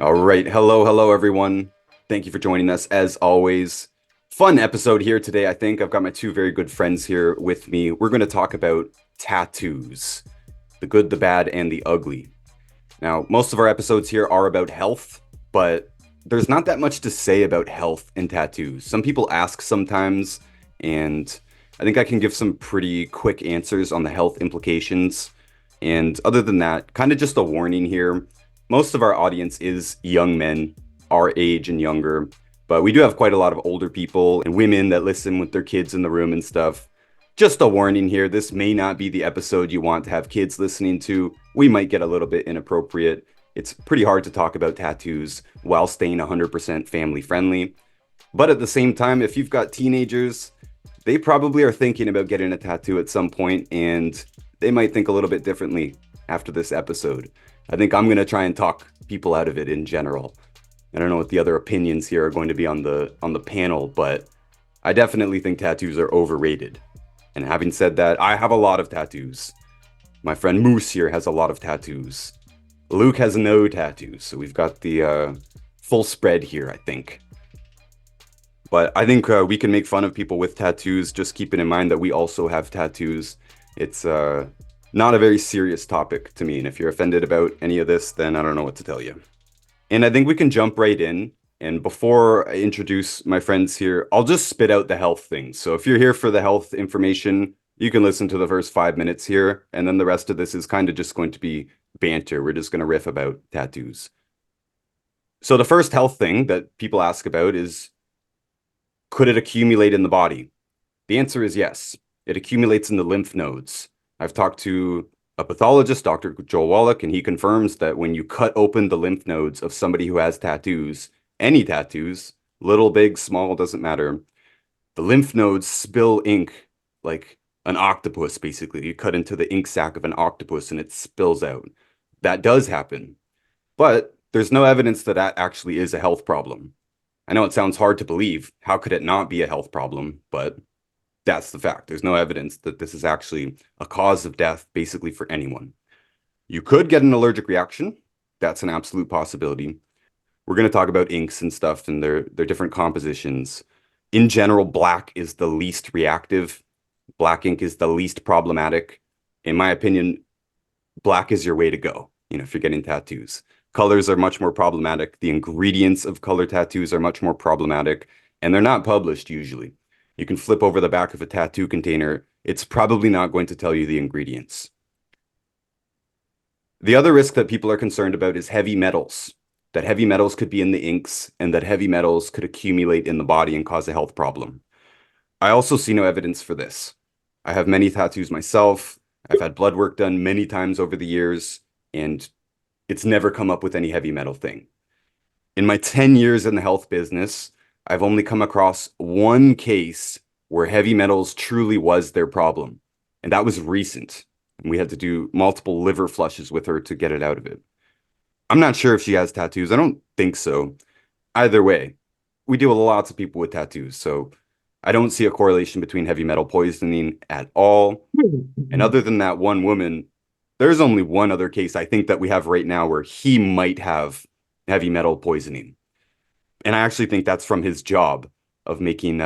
All right. Hello, everyone. Thank you for joining us as always. Fun episode here today, I think. I've got my two very good friends here with me. We're going to talk about tattoos, the good, the bad, and the ugly. Now, most of our episodes here are about health, but there's not that much to say about health and tattoos. Some people ask sometimes, and I think I can give some pretty quick answers on the health implications. And other than that, kind of just a warning here. Most of our audience is young men, our age and younger, but we do have quite a lot of older people and women that listen with their kids in the room and stuff. Just a warning here, this may not be the episode you want to have kids listening to. We might get a little bit inappropriate. It's pretty hard to talk about tattoos while staying 100% family friendly. But at the same time, if you've got teenagers, they probably are thinking about getting a tattoo at some point, and they might think a little bit differently after this episode. I think I'm going to try and talk people out of it in general. I don't know what the other opinions here are going to be on the panel, but I definitely think tattoos are overrated. And having said that, I have a lot of tattoos. My friend Moose here has a lot of tattoos. Luke has no tattoos, so we've got the full spread here, I think. But I think we can make fun of people with tattoos, just keeping in mind that we also have tattoos. It's not a very serious topic to me, and if you're offended about any of this, then I don't know what to tell you. And I think we can jump right in. And before I introduce my friends here, I'll just spit out the health things. So if you're here for the health information, you can listen to the first 5 minutes here, and then the rest of this is kind of just going to be banter. We're just going to riff about tattoos. So the first health thing that people ask about is, could it accumulate in the body? The answer is yes. It accumulates in the lymph nodes. I've talked to a pathologist, Dr. Joel Wallach, and he confirms that when you cut open the lymph nodes of somebody who has tattoos, any tattoos, little, big, small, doesn't matter, the lymph nodes spill ink like an octopus, basically. You cut into the ink sac of an octopus and it spills out. That does happen. But there's no evidence that that actually is a health problem. I know it sounds hard to believe. How could it not be a health problem? But that's the fact. There's no evidence that this is actually a cause of death, basically, for anyone. You could get an allergic reaction. That's an absolute possibility. We're going to talk about inks and stuff and their different compositions. In general, black is the least reactive. Black ink is the least problematic. In my opinion, black is your way to go, if you're getting tattoos. Colors are much more problematic. The ingredients of color tattoos are much more problematic, and they're not published usually. You can flip over the back of a tattoo container. It's probably not going to tell you the ingredients. The other risk that people are concerned about is heavy metals, that heavy metals could be in the inks and that heavy metals could accumulate in the body and cause a health problem. I also see no evidence for this. I have many tattoos myself. I've had blood work done many times over the years, and it's never come up with any heavy metal thing. In my 10 years in the health business, I've only come across one case where heavy metals truly was their problem, and that was recent. And we had to do multiple liver flushes with her to get it out of it. I'm not sure if she has tattoos. I don't think so. Either way, we deal with lots of people with tattoos, so I don't see a correlation between heavy metal poisoning at all. And other than that one woman, there's only one other case I think that we have right now where he might have heavy metal poisoning. And I actually think that's from his job of making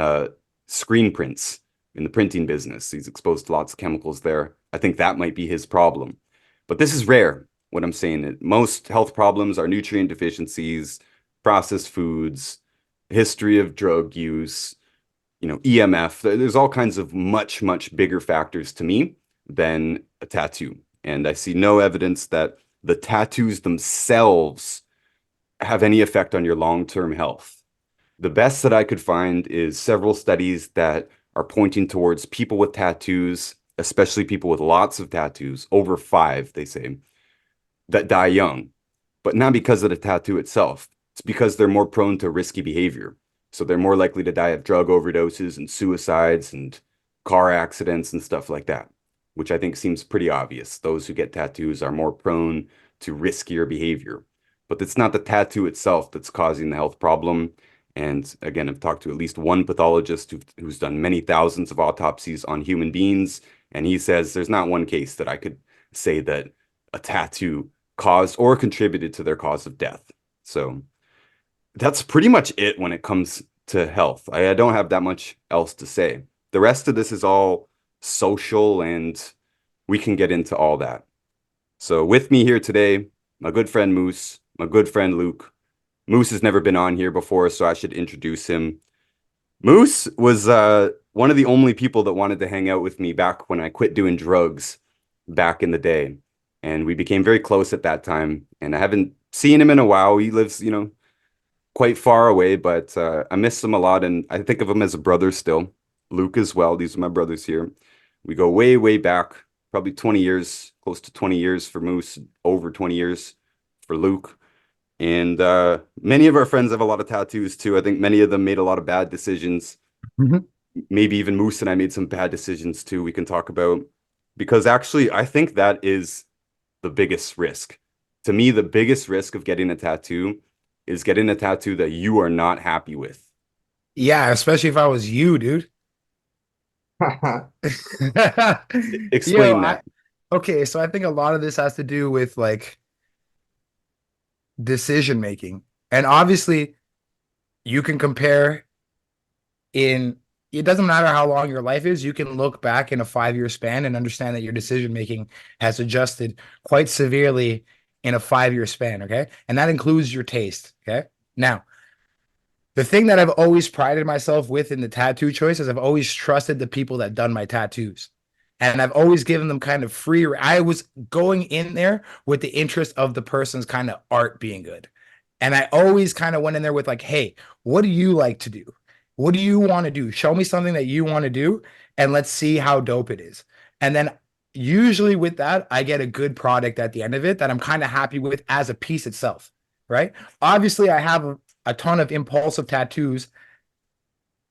screen prints in the printing business. He's exposed to lots of chemicals there. I think that might be his problem. But this is rare, what I'm saying. Most health problems are nutrient deficiencies, processed foods, history of drug use, EMF. There's all kinds of much, much bigger factors to me than a tattoo. And I see no evidence that the tattoos themselves have any effect on your long-term health. The best that I could find is several studies that are pointing towards people with tattoos, especially people with lots of tattoos, over five, they say, that die young, but not because of the tattoo itself. It's because they're more prone to risky behavior. So they're more likely to die of drug overdoses and suicides and car accidents and stuff like that, which I think seems pretty obvious. Those who get tattoos are more prone to riskier behavior. But it's not the tattoo itself that's causing the health problem. And again, I've talked to at least one pathologist who's done many thousands of autopsies on human beings, and he says there's not one case that I could say that a tattoo caused or contributed to their cause of death. So that's pretty much it when it comes to health. I don't have that much else to say. The rest of this is all social, and we can get into all that. So with me here today, my good friend Moose, my good friend Luke. Moose has never been on here before, so I should introduce him. Moose was one of the only people that wanted to hang out with me back when I quit doing drugs back in the day. And we became very close at that time. And I haven't seen him in a while. He lives, quite far away, but I miss him a lot. And I think of him as a brother still. Luke as well. These are my brothers here. We go way, way back, probably 20 years, close to 20 years for Moose, over 20 years for Luke. And many of our friends have a lot of tattoos too. I think many of them made a lot of bad decisions. Mhm. Maybe even Moose and I made some bad decisions too, we can talk about. Because actually, I think that is the biggest risk. To me, the biggest risk of getting a tattoo is getting a tattoo that you are not happy with. Yeah, especially if I was you, dude. Yo, Explain I that. okay, so I think a lot of this has to do with like decision making. And obviously, you can compare in it doesn't matter how long your life is, you can look back in a 5 year span and understand that your decision making has adjusted quite severely in a 5 year span. Okay. And that includes your taste. Okay. Now, the thing that I've always prided myself with in the tattoo choice is I've always trusted the people that done my tattoos. And I've always given them kind of free. I was going in there with the interest of the person's kind of art being good. And I always kind of went in there with like, hey, what do you like to do? What do you want to do? Show me something that you want to do and let's see how dope it is. And then usually with that, I get a good product at the end of it that I'm kind of happy with as a piece itself. Right. Obviously, I have a ton of impulsive tattoos,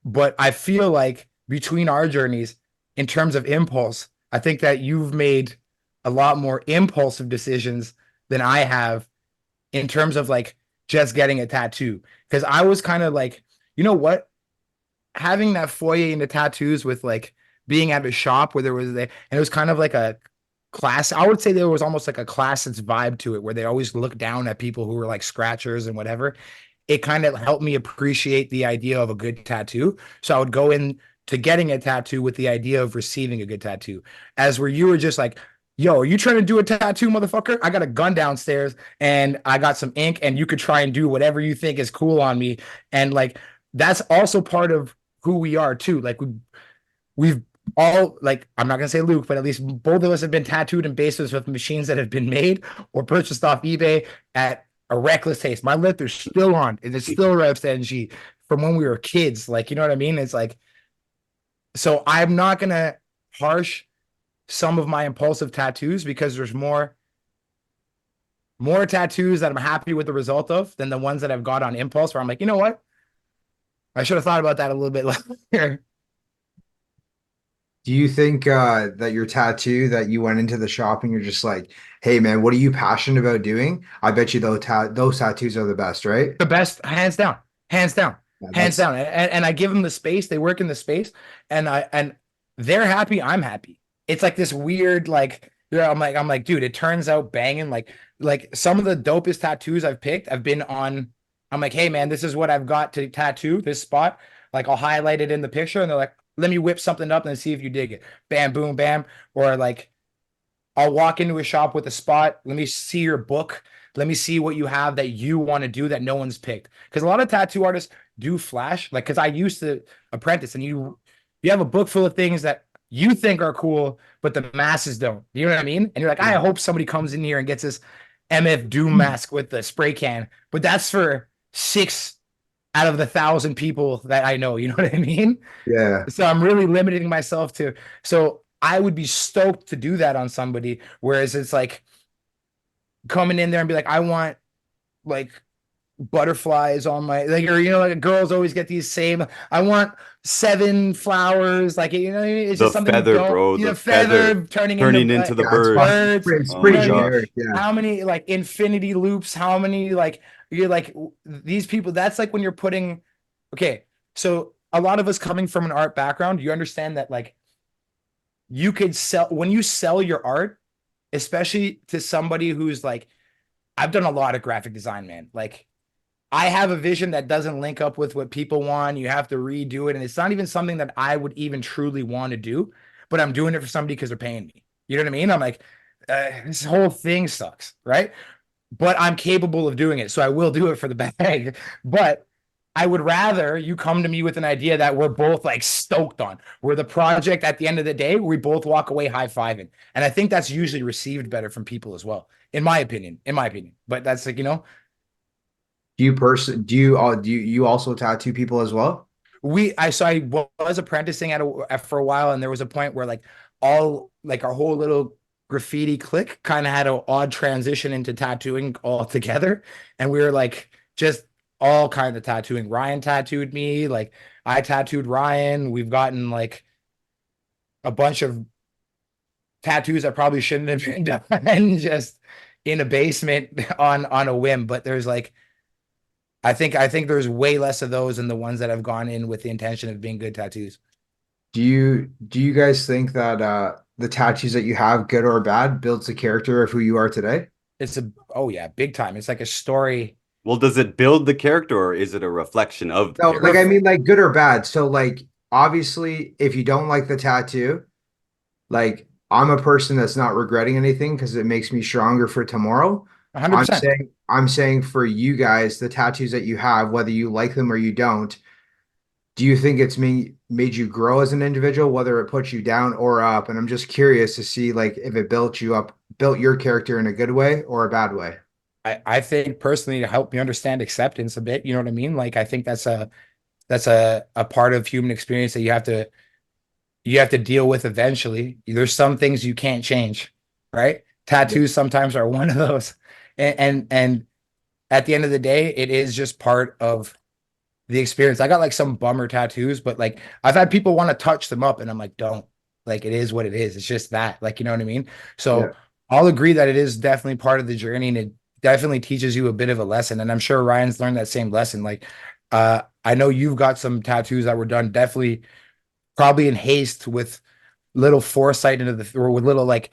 but I feel like between our journeys, in terms of impulse, I think that you've made a lot more impulsive decisions than I have in terms of like just getting a tattoo. Because I was kind of like, you know what? Having that foyer into tattoos with like being at a shop where there was and it was kind of like a class. I would say there was almost like a classist vibe to it where they always look down at people who were like scratchers and whatever. It kind of helped me appreciate the idea of a good tattoo. So I would go in to getting a tattoo with the idea of receiving a good tattoo. As where you were just like, yo, are you trying to do a tattoo, motherfucker? I got a gun downstairs and I got some ink, and you could try and do whatever you think is cool on me. And like that's also part of who we are too. Like we've all like I'm not gonna say Luke, but at least both of us have been tattooed in bases with machines that have been made or purchased off eBay at a reckless taste. My lip is still on, and it's still Reps NG from when we were kids. Like, you know what I mean? It's like so I'm not gonna harsh some of my impulsive tattoos because there's more tattoos that I'm happy with the result of than the ones that I've got on impulse where I'm like, you know what? I should have thought about that a little bit later. Do you think that your tattoo that you went into the shop and you're just like, hey man, what are you passionate about doing? I bet you those tattoos are the best, right? The best, hands down, hands down, Yeah, hands that's down. And I give them the space. They work in the space, and they're happy. I'm happy. It's like this weird, like, yeah. I'm like, dude. It turns out banging. Like some of the dopest tattoos I've picked. I've been on. I'm like, hey man, this is what I've got to tattoo this spot. Like I'll highlight it in the picture, and they're like, let me whip something up and see if you dig it. Bam, boom, bam. Or like I'll walk into a shop with a spot. Let me see your book. Let me see what you have that you want to do that no one's picked. Because a lot of tattoo artists do flash. Like, because I used to apprentice, and you have a book full of things that you think are cool, but the masses don't. You know what I mean? And you're like, I yeah. hope somebody comes in here and gets this MF Doom mask with the spray can. But that's for 6 out of the 1,000 people that I know. You know what I mean? Yeah. So I'm really limiting myself to so I would be stoked to do that on somebody. Whereas it's like coming in there and be like, I want like butterflies on my like or like girls always get these same I want 7 flowers like it's The just something you feather, don't bro, the feather feather turning into turning into the Yeah, it's bird. fun. birds. It's Oh You my know pretty what I mean? gosh. generic. Yeah. How many like infinity loops, how many like you're like these people, that's like when you're putting okay, so a lot of us coming from an art background, you understand that like you could sell when you sell your art, especially to somebody who's like, I've done a lot of graphic design, man. Like I have a vision that doesn't link up with what people want. You have to redo it. And it's not even something that I would even truly want to do, but I'm doing it for somebody because they're paying me. You know what I mean? I'm like, this whole thing sucks, right? But I'm capable of doing it. So I will do it for the bag. But I would rather you come to me with an idea that we're both like stoked on, where the project at the end of the day, we both walk away high fiving. And I think that's usually received better from people as well, in my opinion. In my opinion. But that's like, Do you also tattoo people as well? I was apprenticing for a while, and there was a point where all like our whole little graffiti clique kind of had an odd transition into tattooing all together, and we were like just all kind of tattooing. Ryan tattooed me, like I tattooed Ryan. We've gotten like a bunch of tattoos that probably shouldn't have been done just in a basement on a whim, but there's like I think there's way less of those than the ones that have gone in with the intention of being good tattoos. Do you guys think that the tattoos that you have, good or bad, builds the character of who you are today? Oh yeah, big time. It's like a story. Well, does it build the character or is it a reflection of the No, like I character? mean like good or bad. So like obviously if you don't like the tattoo, like I'm a person that's not regretting anything because it makes me stronger for tomorrow. I'm 100%. saying I'm saying for you guys, the tattoos that you have, whether you like them or you don't, do you think it's made you grow as an individual, whether it puts you down or up? And I'm just curious to see like if it built you up, built your character in a good way or a bad way. I think personally to help me understand acceptance a bit, you know what I mean? Like I think that's a part of human experience that you have to deal with eventually. There's some things you can't change, right? Tattoos sometimes are one of those. And at the end of the day, it is just part of the experience. I got like some bummer tattoos, but like I've had people want to touch them up and I'm like, don't. Like it is what it is. It's just that. Like, you know what I mean? Yeah. So I'll agree that it is definitely part of the journey and it definitely teaches you a bit of a lesson. And I'm sure Ryan's learned that same lesson. Like I know you've got some tattoos that were done definitely probably in haste with little foresight into the or with little like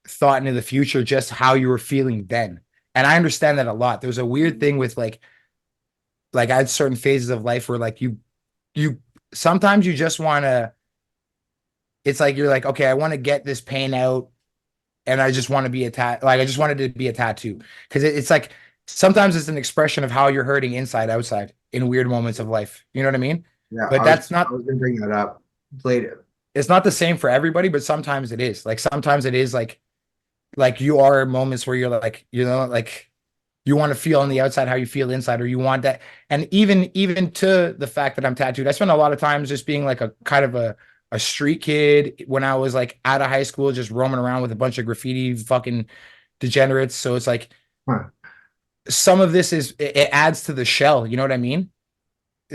thought into the future, just how you were feeling then. And I understand that a lot. There's a weird thing with like I had certain phases of life where like you sometimes you just want to it's like you're like okay I want to get this pain out and I just want to be like I just wanted to be a tattoo because it's like sometimes it's an expression of how you're hurting inside outside in weird moments of life, you know what I mean? Yeah, But I was that's not I was gonna bring that up later. it's not the same for everybody, but sometimes it is. Like sometimes it is like you are moments where you're like like you want to feel on the outside how you feel inside, or you want that. And even to the fact that I'm tattooed, I spent a lot of times just being like a kind of a street kid when I was like out of high school, just roaming around with a bunch of graffiti fucking degenerates. So it's like Huh. some of this it adds to the shell, you know what I mean?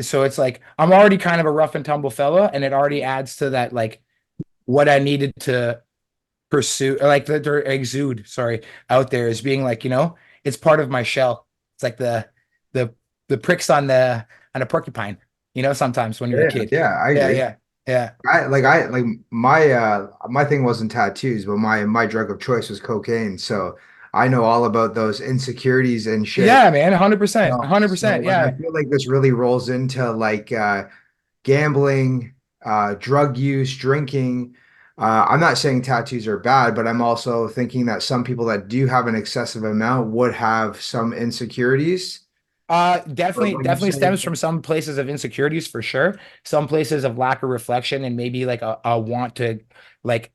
So it's like I'm already kind of a rough and tumble fella, and it already adds to that like what I needed to pursue or like the exude, sorry, out there is being like, it's part of my shell. It's like the the pricks on a porcupine, sometimes when you're a Yeah, kid. yeah, I Yeah, agree. yeah, yeah. I like my thing wasn't tattoos, but my drug of choice was cocaine. So I know all about those insecurities and shit. Yeah, man, 100%. So 100%. like I Yeah. feel like this really rolls into like gambling, drug use, drinking. I'm not saying tattoos are bad, but I'm also thinking that some people that do have an excessive amount would have some insecurities. Or Definitely, what you definitely saying? stems from some places of insecurities for sure. Some places of lack of reflection and maybe like a want to like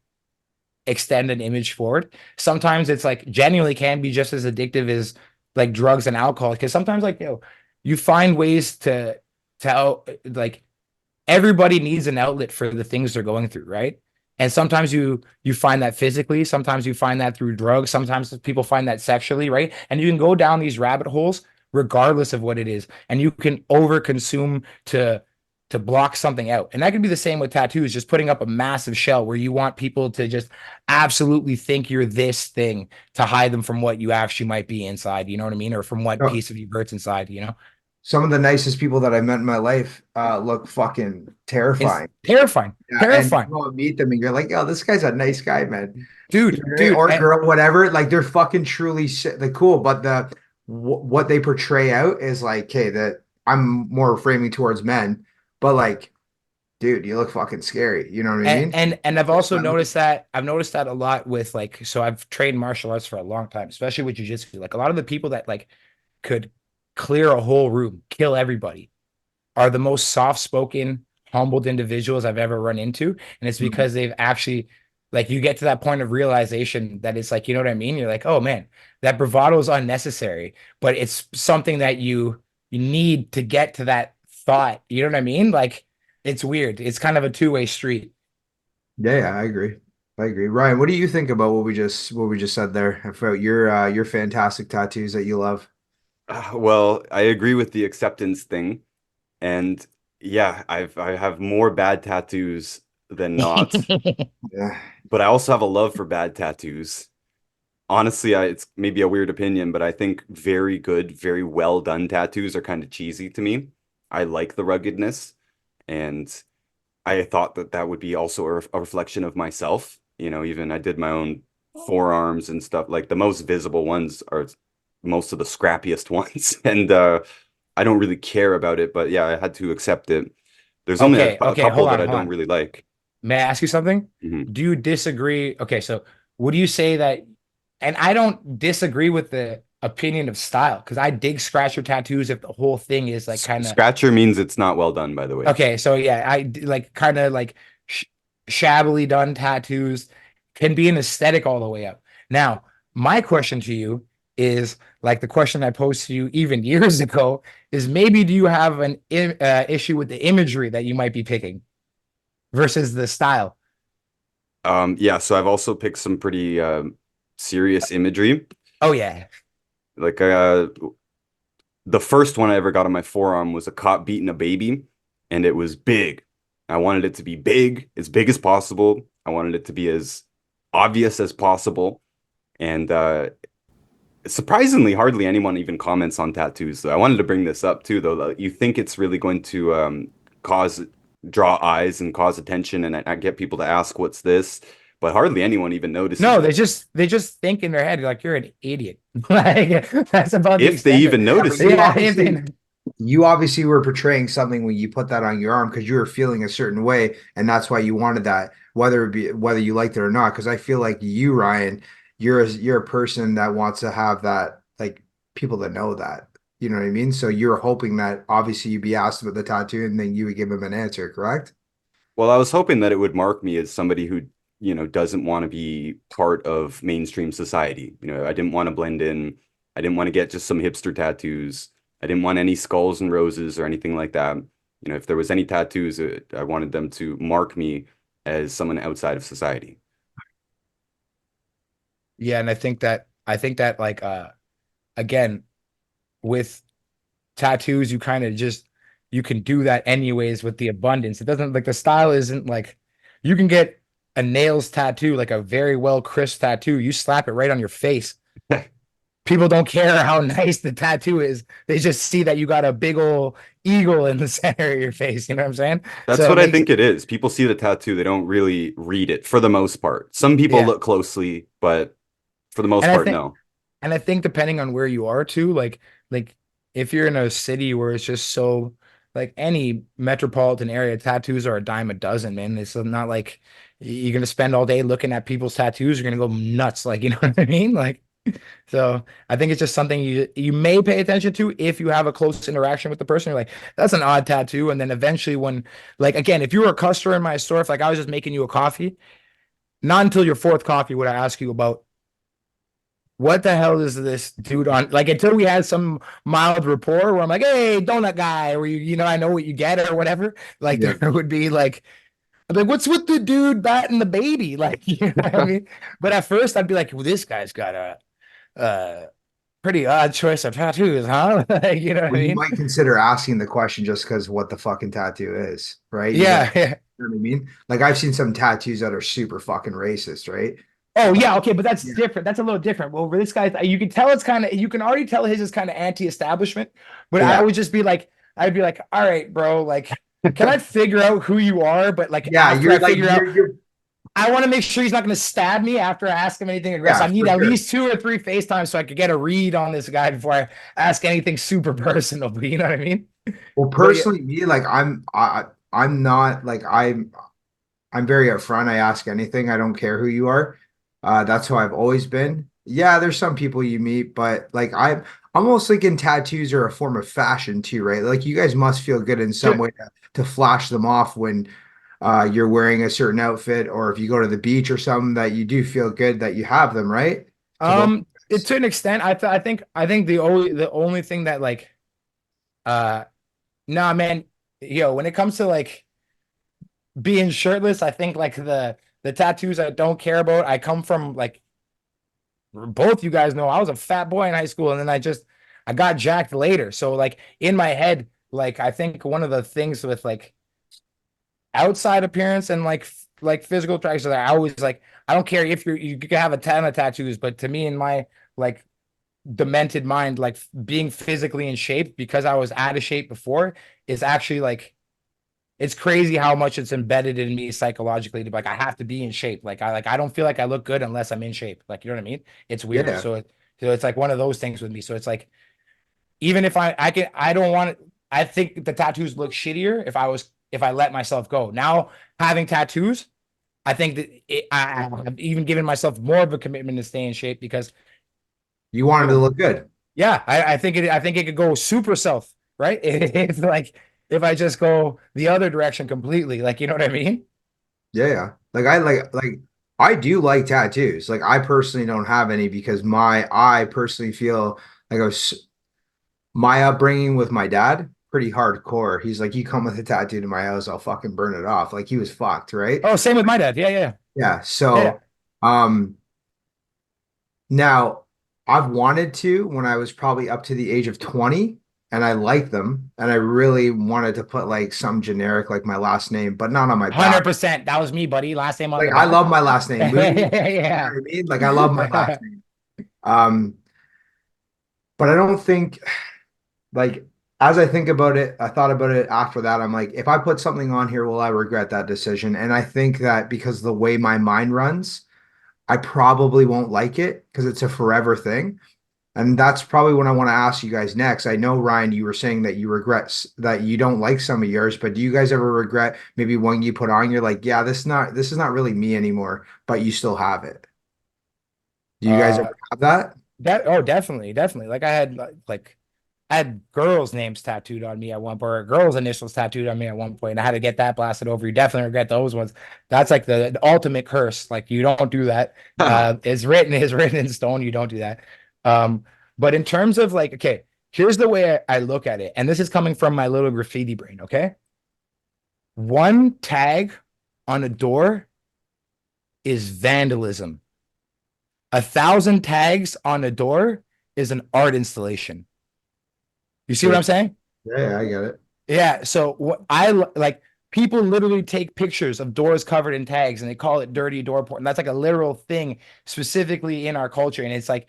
extend an image forward. Sometimes it's like genuinely can be just as addictive as like drugs and alcohol. Because sometimes like you find ways like everybody needs an outlet for the things they're going through, right? And sometimes you find that physically, sometimes you find that through drugs, sometimes people find that sexually, right? And you can go down these rabbit holes regardless of what it is, and you can overconsume to block something out. And that could be the same with tattoos, just putting up a massive shell where you want people to just absolutely think you're this thing to hide them from what you actually might be inside, you know what I mean? Or from what No, piece of you hurts inside. some of the nicest people that I met in my life look fucking It's terrifying. terrifying, Yeah, and you terrifying, go and meet them and you're like, oh, this guy's a nice guy, man. You dude, know what I mean? dude. Or girl, whatever. Like they're fucking truly like cool. But what they portray out is like, okay, that I'm more framing towards men, but like, dude, you look fucking scary. You know what I And, mean? and I've also noticed that a lot with like, so I've trained martial arts for a long time, especially with jujitsu. Like a lot of the people that like could clear a whole room, kill everybody, are the most soft-spoken, humbled individuals I've ever run into. And it's Mhm. because they've actually, like, you get to that point of realization that it's like, you know what I mean? You're like, oh man, that bravado is unnecessary, but it's something that you need to get to that thought. You know what I mean? Like, it's weird. It's kind of a two-way street. Yeah, yeah, I agree. I agree. Ryan, what do you think about what we just said there about your fantastic tattoos that you love? Well, I agree with the acceptance thing, and yeah, I have more bad tattoos than not, Yeah. but I also have a love for bad tattoos. Honestly, it's maybe a weird opinion, but I think very good, very well done tattoos are kind of cheesy to me. I like the ruggedness, and I thought that that would be also a reflection of myself. Even I did my own forearms and stuff. Like the most visible ones are most of the scrappiest ones, and I don't really care about it. But yeah, I had to accept it. There's only Okay, a okay, couple hold that on, I hold don't on. really like. May I ask you something? Mhm. Do you disagree? Okay, so would you say that, and I don't disagree with the opinion of style, because I dig scratcher tattoos if the whole thing is like kind of, Scratcher means it's not well done, by the way. okay, so yeah, like kind of like sh shabbily done tattoos can be an aesthetic all the way up. Now, my question to you is like the question I posed to you even years ago is maybe do you have an issue with the imagery that you might be picking versus the style? Yeah, so I've also picked some pretty serious imagery. Oh yeah. Like the first one I ever got on my forearm was a cop beating a baby, and it was big. I wanted it to be big, as big as possible. I wanted it to be as obvious as possible. And surprisingly, hardly anyone even comments on tattoos. So I wanted to bring this up too, though. You think it's really going to cause draw eyes and cause attention, and I get people to ask, "What's this?" But hardly anyone even notices No, it. they just think in their head like you're an idiot. Like that's about the If they extent of even Yeah, but notice you it. yeah, if they obviously you obviously were portraying something when you put that on your arm because you were feeling a certain way, and that's why you wanted that, whether you liked it or not. Because I feel like you, Ryan, you're a person that wants to have that, like, people that know that. You know what I mean? So you're hoping that obviously you'd be asked about the tattoo and then you would give him an answer, correct? Well, I was hoping that it would mark me as somebody who, doesn't want to be part of mainstream society. I didn't want to blend in. I didn't want to get just some hipster tattoos. I didn't want any skulls and roses or anything like that. If there was any tattoos, I wanted them to mark me as someone outside of society. yeah, and I think that like again with tattoos you kind of just you can do that anyways with the abundance. It doesn't like the style isn't like you can get a nails tattoo, like a very well crisp tattoo. You slap it right on your face. People don't care how nice the tattoo is. They just see that you got a big old eagle in the center of your face. You know what I'm saying? That's So it what I makes, think it is. People see the tattoo, they don't really read it for the most part. Some people yeah. look closely, but for the most And I part, think, no. and I think depending on where you are too, like if you're in a city where it's just so like any metropolitan area, tattoos are a dime a dozen, man. It's not like you're gonna spend all day looking at people's tattoos. You're gonna go nuts, like you know what I mean? Like so I think it's just something you may pay attention to if you have a close interaction with the person. You're like, that's an odd tattoo. And then eventually when like again, if you were a customer in my store, if like I was just making you a coffee, not until your fourth coffee would I ask you about what the hell is this dude on? Like until we had some mild rapport where I'm like, hey, donut guy, where you know, I know what you get or whatever. Like Yeah. there would be like, I'm like, what's with the dude batting the baby? Like, you know what I mean? But at first I'd be like, well, this guy's got a pretty odd choice of tattoos, huh? Like, you know what I Well, you mean? might consider asking the question just because what the fucking tattoo is, right? Yeah, yeah. You know what I mean? Like I've seen some tattoos that are super fucking racist, right? Oh yeah, okay, but that's Yeah. different. That's a little different. Well, for this guy, you can tell it's kind of you can already tell his is kind of anti-establishment, but I Yeah. would just be like, I'd be like, all right, bro, like, can I figure out who you are? But like Yeah, after I you're like figure out, I want to make sure he's not going to stab me after I ask him anything aggressive. Yeah, I need for at sure. least 2 or 3 FaceTimes so I could get a read on this guy before I ask anything super personal. But you know what I mean? Well, But yeah, personally, me, like I'm not like I'm very upfront. I ask anything. I don't care who you are. That's how I've always been. Yeah, there's some people you meet, but like I'm almost thinking tattoos are a form of fashion too, right? Like you guys must feel good in some sure. way to flash them off when you're wearing a certain outfit, or if you go to the beach or something, that you do feel good that you have them, right? To both. To an extent, I think the only thing that like, uh, nah, man, yo, when it comes to like being shirtless, I think like the tattoos I don't care about. I come from like, both you guys know I was a fat boy in high school, and then I got jacked later. So like in my head, like I think one of the things with like outside appearance and like physical attractions, I always like, I don't care if you can have a ton of tattoos, but to me in my like demented mind, like being physically in shape because I was out of shape before is actually like, it's crazy how much it's embedded in me psychologically to be like, I have to be in shape. I don't feel like I look good unless I'm in shape. Like, you know what I mean? It's weird. Yeah. So it's like one of those things with me. So it's like, even if I don't want it, I think the tattoos look shittier if I let myself go. Now having tattoos, I think that I've even given myself more of a commitment to stay in shape because, You want you them to know, look good. yeah, I think it could go super south, right? If like, if I just go the other direction completely, like, you know what I mean? Yeah, yeah. Like I do like tattoos. Like I personally don't have any because I personally feel like my upbringing with my dad pretty hardcore. He's like, you come with a tattoo to my house, I'll fucking burn it off. Like he was fucked, right? Oh, same with my dad. Yeah, yeah, Yeah. yeah, yeah. So now I've wanted to when I was probably up to the age of 20 and I liked them and I really wanted to put like some generic like my last name, but not on my back. 100%. That was me, buddy. Last name on Like the I back. love my last name, Mooney. You know Yeah. what I mean? Like I love my last name. Um, but I don't think like as I think about it, I thought about it after that. I'm like, if I put something on here, will I regret that decision? And I think that because the way my mind runs, I probably won't like it because it's a forever thing. And that's probably what I want to ask you guys next. I know, Ryan, you were saying that you regret that you don't like some of yours, but do you guys ever regret maybe one you put on, you're like, yeah, this is not really me anymore, but you still have it? Do you guys ever Uh, have that? definitely, definitely. Like I had girls' names tattooed on me at one point, or girls' initials tattooed on me at one point, and I had to get that blasted over. You definitely regret those ones. That's like the ultimate curse. Like you don't do that. Is written in stone. You don't do that. Um, but in terms of like, okay, here's the way I look at it, and this is coming from my little graffiti brain. Okay, one tag on a door is vandalism. 1,000 tags on a door is an art installation. You see what For I'm saying? Yeah, I get it. Yeah. So what like, people literally take pictures of doors covered in tags and they call it dirty door porn. That's like a literal thing specifically in our culture. And it's like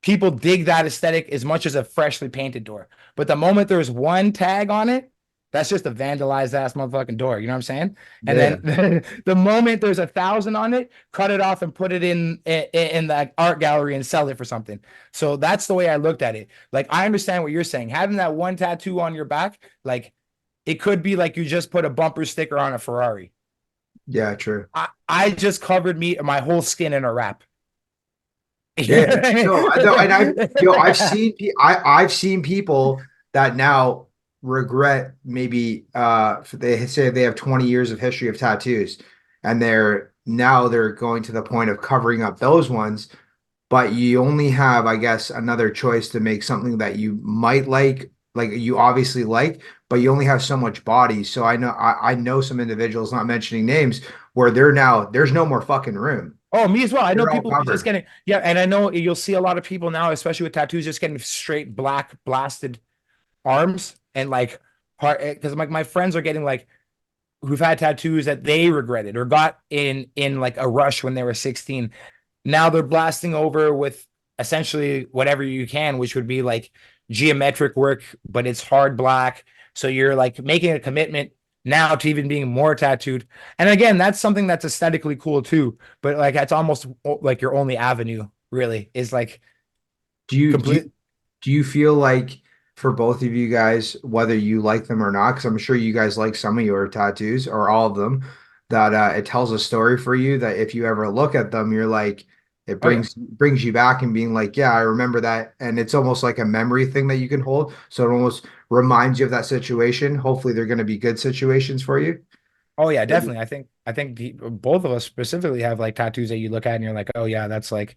people dig that aesthetic as much as a freshly painted door. But the moment there's one tag on it, that's just a vandalized ass motherfucking door. You know what I'm saying? And Yeah. then the moment there's 1,000 on it, cut it off and put it in the art gallery and sell it for something. So that's the way I looked at it. Like I understand what you're saying. Having that one tattoo on your back, like it could be like you just put a bumper sticker on a Ferrari. Yeah, true. I just covered my whole skin in a wrap. Yeah. No, I know, and I've seen people that now regret maybe they say they have 20 years of history of tattoos and they're going to the point of covering up those ones, but you only have, I guess, another choice to make something that you might like you obviously like, but you only have so much body. So I know some individuals, not mentioning names, where there's no more fucking room. Oh, me as well. I know They're all people just covered. getting, yeah, and I know you'll see a lot of people now, especially with tattoos, just getting straight black blasted arms and like heart, because like my friends are getting like, who've had tattoos that they regretted or got in like a rush when they were 16. Now they're blasting over with essentially whatever you can, which would be like geometric work, but it's hard black. So you're like making a commitment now to even being more tattooed. And again, that's something that's aesthetically cool too. But like that's almost like your only avenue, really, is like Do you do complete. you, do you feel like for both of you guys, whether you like them or not, because I'm sure you guys like some of your tattoos or all of them, that it tells a story for you that if you ever look at them, you're like, it Oh yeah. brings you back and being like, yeah, I remember that, and it's almost like a memory thing that you can hold. So it almost reminds you of that situation. Hopefully, they're going to be good situations for you. Oh yeah, definitely. I think both of us specifically have like tattoos that you look at and you're like, oh yeah, that's like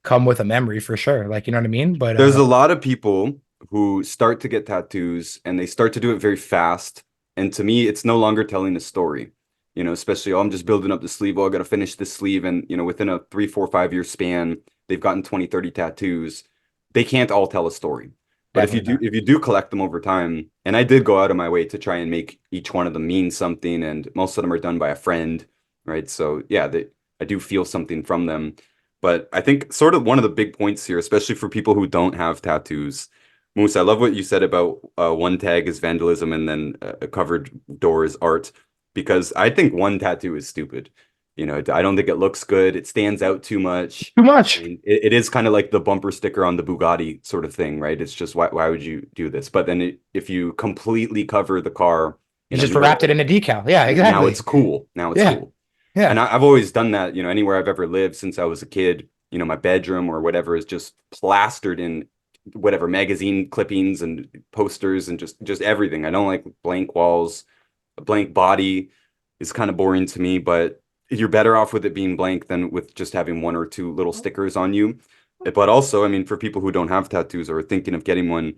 come with a memory for sure. Like, you know what I mean? But There's a lot of people who start to get tattoos and they start to do it very fast. And to me, it's no longer telling a story. Especially, oh, I'm just building up the sleeve. Oh, I got to finish this sleeve. And, within a 3, 4, 5 year span, they've gotten 20, 30 tattoos. They can't all tell a story. But if you definitely do, not. if you do collect them over time, and I did go out of my way to try and make each one of them mean something, and most of them are done by a friend, right? So yeah, I do feel something from them. But I think sort of one of the big points here, especially for people who don't have tattoos, Moose, I love what you said about one tag is vandalism and then a covered door is art, because I think one tattoo is stupid. I don't think it looks good. It stands out too much. Too much. And it is kind of like the bumper sticker on the Bugatti sort of thing, right? It's just why would you do this? But then if you completely cover the car You in a just wrapped it mural, in a decal. Yeah, now it's exactly. cool. Now it's Yeah. cool. Yeah. And I've always done that, anywhere I've ever lived since I was a kid. My bedroom or whatever is just plastered in whatever magazine clippings and posters and just everything. I don't like blank walls. A blank body is kind of boring to me, but you're better off with it being blank than with just having one or two little stickers on you. But also, I mean, for people who don't have tattoos or are thinking of getting one,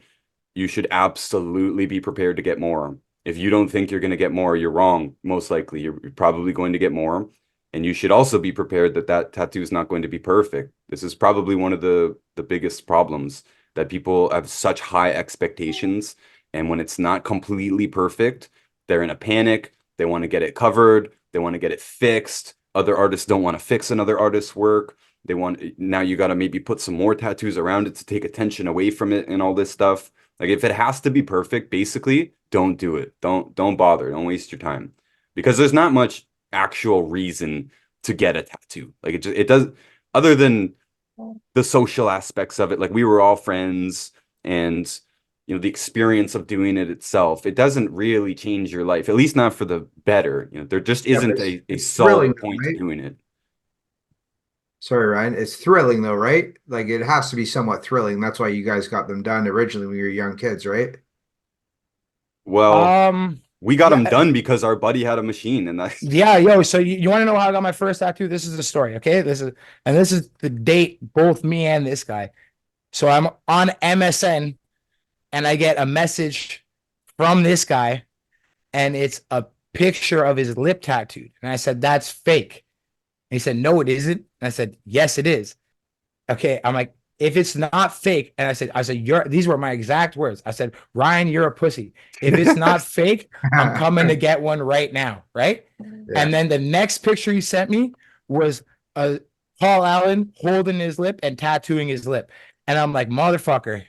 you should absolutely be prepared to get more. If you don't think you're going to get more, you're wrong. Most likely, you're probably going to get more. And you should also be prepared that that tattoo is not going to be perfect. This is probably one of the biggest problems, that people have such high expectations. And when it's not completely perfect, they're in a panic. They want to get it covered. They want to get it fixed. Other artists don't want to fix another artist's work. Now you got to maybe put some more tattoos around it to take attention away from it and all this stuff. Like if it has to be perfect, basically, don't do it. Don't bother. Don't waste your time, because there's not much actual reason to get a tattoo. Like it does, other than the social aspects of it. Like we were all friends, and the experience of doing it itself, it doesn't really change your life, at least not for the better. There just Yeah, but isn't it's a it's thrilling, solid though, point to right? doing it. Sorry, Ryan. It's thrilling though, right? Like it has to be somewhat thrilling. That's why you guys got them done originally when you were young kids, right? Well, we got them Yeah. done because our buddy had a machine, and that Yeah, yo, so you want to know how I got my first tattoo? This is the story, okay? This is the date, both me and this guy. So I'm on MSN and I get a message from this guy, and it's a picture of his lip tattooed. And I said, that's fake. And he said, no, it isn't. And I said, yes, it is. Okay. I'm like, if it's not fake, and I said, these were my exact words. I said, Ryan, you're a pussy. If it's not fake, I'm coming to get one right now. Right. Yeah. And then the next picture he sent me was Paul Allen holding his lip and tattooing his lip. And I'm like, motherfucker.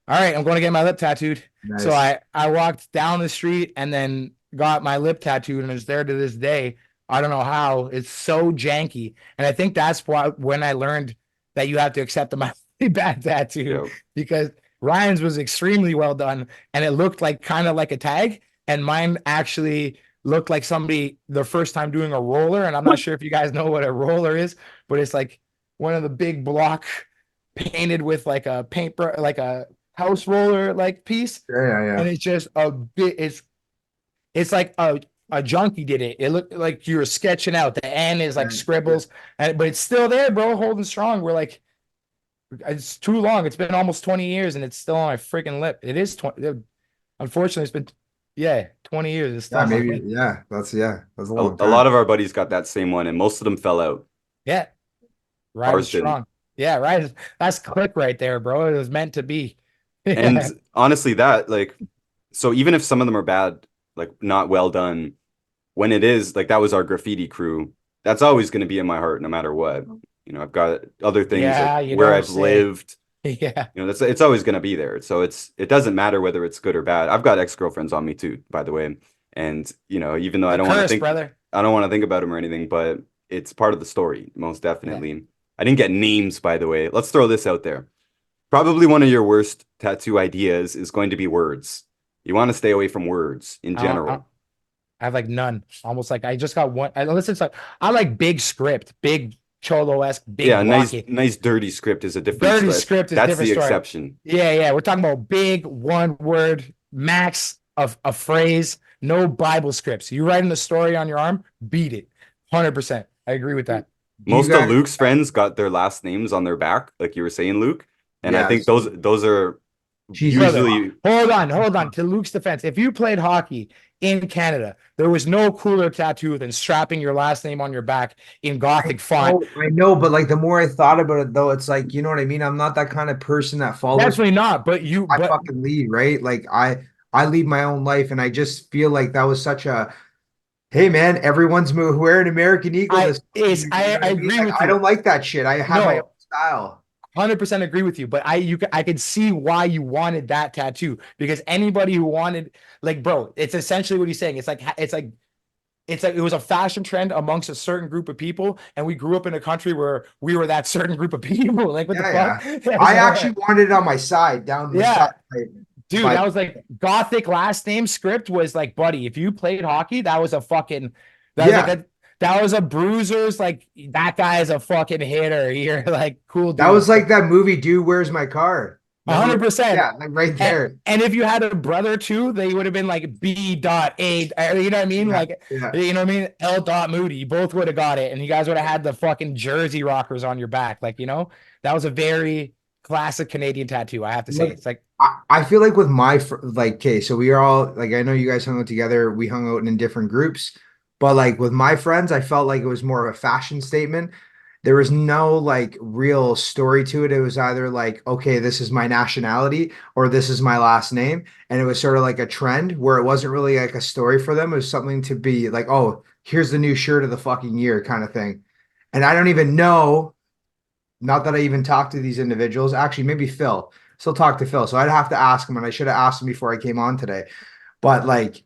All right, I'm going to get my lip tattooed. So Nice. I walked down the street and then got my lip tattooed, and it's there to this day. I don't know how. It's so janky. And I think that's why when I learned that you have to accept a really bad tattoo, yeah. because Ryan's was extremely well done and it looked like kind of like a tag. And mine actually looked like somebody the first time doing a roller. And I'm not sure if you guys know what a roller is, but it's like one of the big block painted with like a like a house roller like piece. Yeah, yeah, And yeah. it's just a bit, it's like a junkie did it. It looked like you were sketching out. The N is like Yeah. scribbles, but it's still there, bro, holding strong. We're like, it's too long. It's been almost 20 years and it's still on my freaking lip. It is 20. Unfortunately, it's been, yeah, 20 years. It's still Yeah, on my maybe. lip. That's a A, long a time. lot of our buddies got that same one, and most of them fell out. Yeah, riding Ours didn't. strong. Yeah, right. That's click right there, bro. It was meant to be. And Yeah. honestly, so even if some of them are bad, like not well done, when it is like that was our graffiti crew, that's always going to be in my heart no matter what. I've got other things like Yeah, you where don't I've say. lived. Yeah. It's always going to be there. So it doesn't matter whether it's good or bad. I've got ex-girlfriends on me too, by the way. And even though The I don't want to curse, think, brother. I don't want to think about him or anything, but it's part of the story, most definitely. I didn't get names, by the way. Let's throw this out there. Probably one of your worst tattoo ideas is going to be words. You want to stay away from words in I general. have like none. Almost like I just got one. I listen. It's like I like big script, big cholo-esque, big Yeah, nice, blocky. nice dirty script is a different Dirty story. script is a That's different the story. exception. Yeah, yeah. We're talking about big one word max of a phrase, no Bible scripts. You writing the story on your arm, beat it. 100%. I agree with that. Do you Most of guys? Luke's friends got their last names on their back, like you were saying, Luke. And I think Yes. those are Jesus. Brother, usually hold on. To Luke's defense, if you played hockey in Canada, there was no cooler tattoo than strapping your last name on your back in Gothic font. I know, but like the more I thought about it, though, it's like, you know what I mean? I'm not that kind of person that follows Definitely not, I fucking lead, right? Like I lead my own life, and I just feel like that was such a hey man, everyone's wearing American Eagle I this is you know what I I mean? agree Like with I you. don't like that shit. I have my own No, style. 100% agree with you, but I could see why you wanted that tattoo because anybody who wanted like bro, it's essentially what he's saying. It's like it was a fashion trend amongst a certain group of people, and we grew up in a country where we were that certain group of people. Like what the Yeah, fuck? yeah. I actually wanted it on my side, down the side, Yeah, dude, that but was like Gothic last name script was like, buddy, if you played hockey, that was a fucking that was like yeah, that was a bruiser's like that guy is a fucking hitter. You're like cool that dude. was like that movie, Dude, Where's My Car? A Remember? hundred percent. Yeah, like right And, there. and if you had a brother too, they would have been like B dot A, you know what I mean? Yeah, Like, yeah. you know what I mean? L dot Moody. You both would have got it, and you guys would have had the fucking Jersey Rockers on your back. Like, that was a very classic Canadian tattoo. I have to say, Like it's like, I feel like with my like okay, so we are all like I know you guys hung out together, we hung out in different groups, but like with my friends, I felt like it was more of a fashion statement. There was no like real story to it. It was either like, okay, this is my nationality or this is my last name. And it was sort of like a trend where it wasn't really like a story for them. It was something to be like, oh, here's the new shirt of the fucking year kind of thing. And I don't even know, not that I even talked to these individuals. Actually, maybe Phil. Still talk to Phil. So I'd have to ask him, and I should have asked him before I came on today. But like,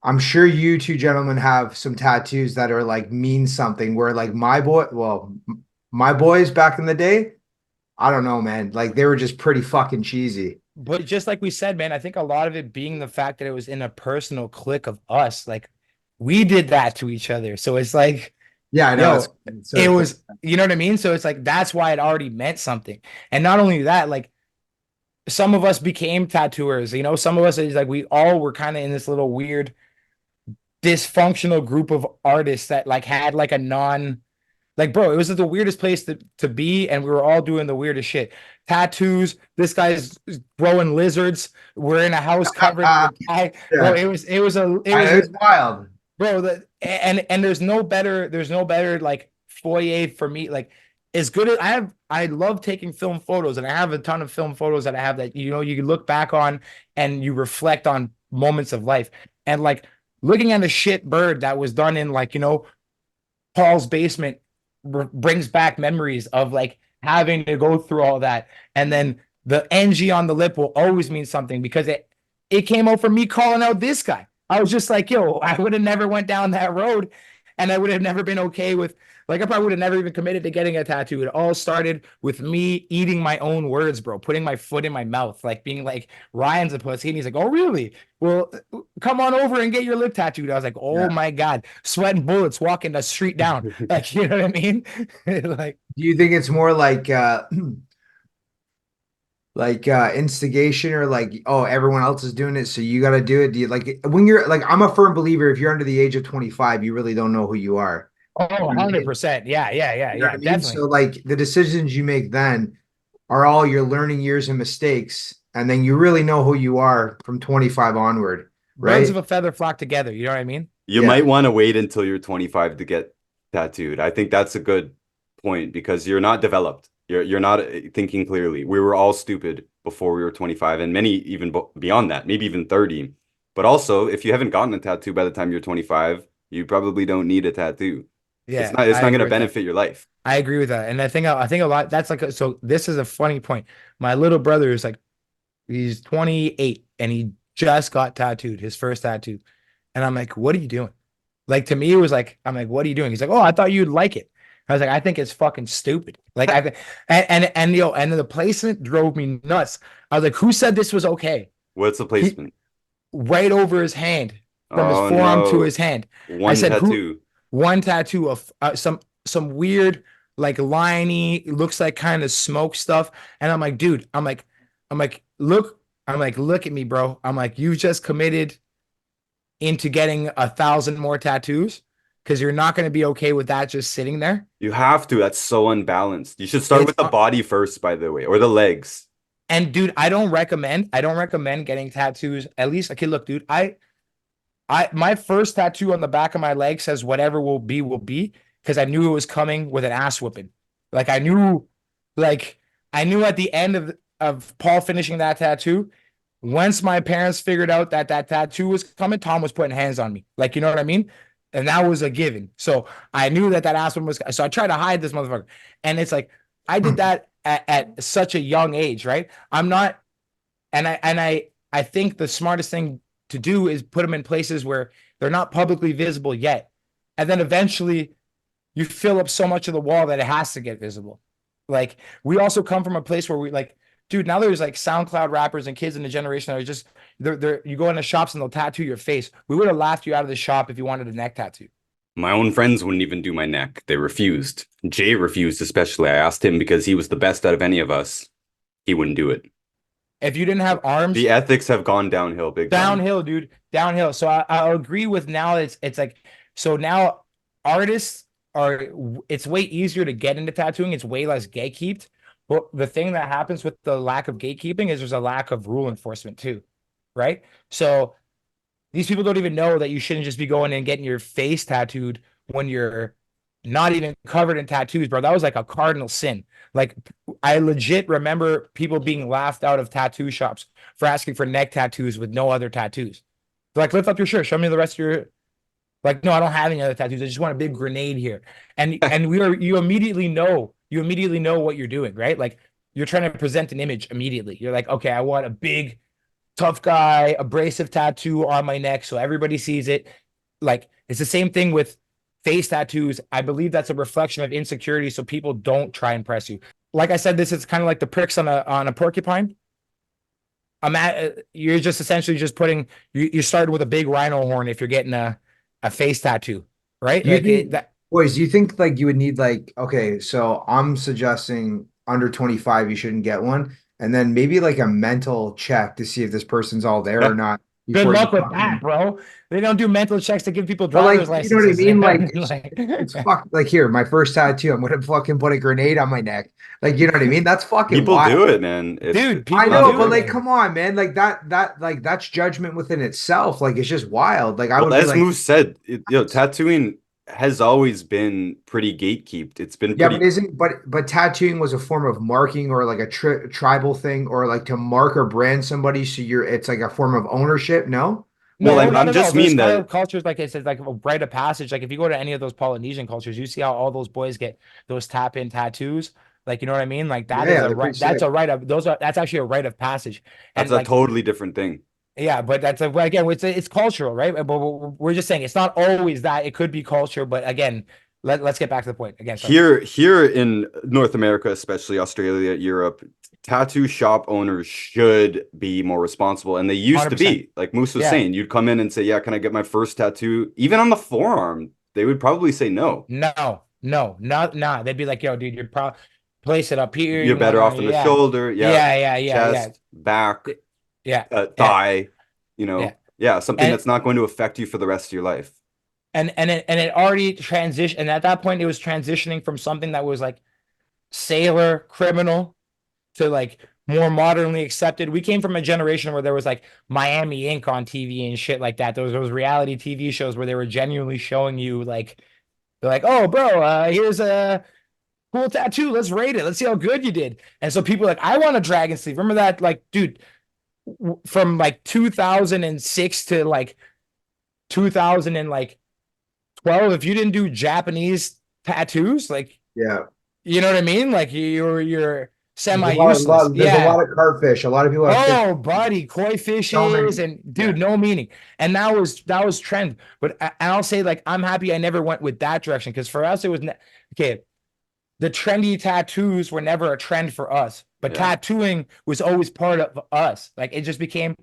I'm sure you two gentlemen have some tattoos that are like mean something where like my boys back in the day, I don't know, man. Like they were just pretty fucking cheesy. but just like we said, man, I think a lot of it being the fact that it was in a personal clique of us, like we did that to each other. So it's like, Yeah, I know. yo, It's it sort of was, you know what I mean? So it's like that's why it already meant something. And not only that, like some of us became tattooers, some of us is like we all were kind of in this little weird dysfunctional group of artists that like had like a non like bro, it was the weirdest place to be, and we were all doing the weirdest shit. Tattoos, this guy's growing lizards. We're in a house covered with dye. Bro, yeah. it was It's wild. bro, and there's no better like foyer for me. Like as good as I love taking film photos, and I have a ton of film photos that I have that you can look back on and you reflect on moments of life. And like looking at a shit bird that was done in like Paul's basement brings back memories of like having to go through all that. And then the NG on the lip will always mean something because it came out from me calling out this guy. I was just like, yo, I would have never went down that road, and I would have never been okay with like I probably would have never even committed to getting a tattoo. It all started with me eating my own words, bro, putting my foot in my mouth, like being like, Ryan's a pussy. And he's like, oh, really? Well, come on over and get your lip tattooed. I was like, oh Yeah. my God, sweating bullets walking the street down. Like, you know what I mean? Like, Do you think it's more like like instigation or like oh everyone else is doing it so you got to do it? Do you like when you're like I'm a firm believer if you're under the age of 25 you really don't know who you are. oh, You know what I mean? 100%. Yeah, yeah, yeah, You know what yeah, I mean? definitely. So like the decisions you make then are all your learning years and mistakes, and then you really know who you are from 25 onward, Birds of right? a feather flock together. You know what I mean? You Yeah. might want to wait until you're 25 to get tattooed. I think that's a good point because you're not developed. You're not thinking clearly. We were all stupid before we were 25 and many even beyond that, maybe even 30. But also, if you haven't gotten a tattoo by the time you're 25, you probably don't need a tattoo. It's Yeah, not it's I not going agree to with that. benefit your life. I agree with that. And I think a lot that's like so this is a funny point. My little brother is like he's 28 and he just got tattooed, his first tattoo. And I'm like, what are you doing? Like, to me, it was like, I'm like, what are you doing? He's like, oh, I thought you'd like it. I was like, I think it's fucking stupid. Like, and the placement drove me nuts. I was like, who said this was okay? What's the He placement? right over his hand, from his Oh forearm to no, his hand. I one said, who? tattoo. One tattoo of some weird, like, liney, looks like kind of smoke stuff. And I'm like, dude, look at me, bro. I'm like, you just committed into getting 1,000 more tattoos because you're not going to be okay with that just sitting there. You have to. That's so unbalanced. You should start It's with the body first, by the way, or the legs. and dude, I don't recommend getting tattoos. At least, okay, look, dude, my first tattoo on the back of my leg says whatever will be, because I knew it was coming with an ass whipping. Like like I knew at the end of Paul finishing that tattoo, once my parents figured out that that tattoo was coming, Tom was putting hands on me. Like, you know what I mean? And that was a given. So I knew that that ass one was. So I tried to hide this motherfucker, and it's like I did that at such a young age, right? I'm not, and I think the smartest thing to do is put them in places where they're not publicly visible yet, and then eventually you fill up so much of the wall that it has to get visible. Like, we also come from a place where we like, dude, now there's like SoundCloud rappers and kids in the generation that are just they're you go into shops and they'll tattoo your face. We would have laughed you out of the shop if you wanted a neck tattoo. My own friends wouldn't even do my neck. They refused. Jay refused, especially. I asked him because he was the best out of any of us. He wouldn't do it. If you didn't have arms, The ethics have gone downhill big time. downhill, dude, downhill. So I'll agree with now. It's like, so now artists are, it's way easier to get into tattooing. It's way less gatekeeped. But the thing that happens with the lack of gatekeeping is there's a lack of rule enforcement too, right? So these people don't even know that you shouldn't just be going and getting your face tattooed when you're not even covered in tattoos, bro. That was like a cardinal sin. Like, I legit remember people being laughed out of tattoo shops for asking for neck tattoos with no other tattoos. They're like, lift up your shirt, show me the rest of your. Like, no, I don't have any other tattoos. I just want a big grenade here. And you immediately know what you're doing, right? Like, you're trying to present an image immediately. You're like, okay, I want a big tough guy, abrasive tattoo on my neck so everybody sees it. Like, it's the same thing with face tattoos. I believe that's a reflection of insecurity, so people don't try and press you. Like I said, this is kind of like the pricks on a porcupine. You're just essentially just putting you started with a big rhino horn if you're getting a face tattoo, right? Do you Like think, that. boys, do you think like you would need like, okay, so I'm suggesting under 25 you shouldn't get one, and then maybe like a mental check to see if this person's all there or Yeah. not Good before you luck with fucking. that, bro. They don't do mental checks to give people But like, driver's you know what I licenses. mean? Like, Like, it's fuck. Like here, my first tattoo, I'm gonna fucking put a grenade on my neck. Like, you know what I mean? That's fucking People do wild. it, man. dude, It's I people not a know, do but it, joke. like, man. come on, man. Like like that's judgment within itself. Like, it's just wild. Like, I Well, would be as like, Moose said, tattooing has always been pretty gatekeeped. It's been yeah, but pretty. isn't but tattooing was a form of marking or like a tribal thing or like to mark or brand somebody. So it's like a form of ownership. No. Like, Well, No, what? not I'm at all. just There's mean kind of that cultures, like I said, like a rite of passage. Like, if you go to any of those Polynesian cultures, you see how all those boys get those tap in tattoos. Like, you know what I mean? Like, that Yeah, is yeah, a they're right. pretty That's sick. a rite of those are. That's actually a rite of passage. that's And a like, totally different thing. yeah, but that's a, well, again, it's cultural, right? But we're just saying it's not always that. It could be culture, but again, let's get back to the point. Again, sorry. Here in North America, especially Australia, Europe, tattoo shop owners should be more responsible. And they used to 100%. be. Like Moose was Yeah. saying, you'd come in and say, yeah, can I get my first tattoo? Even on the forearm, they would probably say no. No, no, not nah. They'd be like, yo, dude, you're probably place it up here. You're You better want off to, on the yeah, shoulder, yeah, yeah, chest, back, yeah, yeah, thigh, yeah. yeah, something And that's not going to affect you for the rest of your life. it already transitioned, and at that point, it was transitioning from something that was like sailor criminal to like more modernly accepted. We came from a generation where there was like Miami Ink on TV and shit like that. Those reality TV shows where they were genuinely showing you like, they're like, oh, bro, here's a cool tattoo. Let's rate it. Let's see how good you did. And so people are like, I want a dragon sleeve. Remember that? Like, dude, from like 2006 to like 2012, if you didn't do Japanese tattoos, like, Yeah. you know what I mean? Like, you're semi-useless. There's a Yeah. lot of carp fish. A lot of people have fish. Oh, buddy, koi So fishes many. and Yeah. dude, no meaning. And that was trend. But I'll say like I'm happy I never went with that direction because for us it was okay. The trendy tattoos were never a trend for us, but Yeah. tattooing was always part of us. Like it just became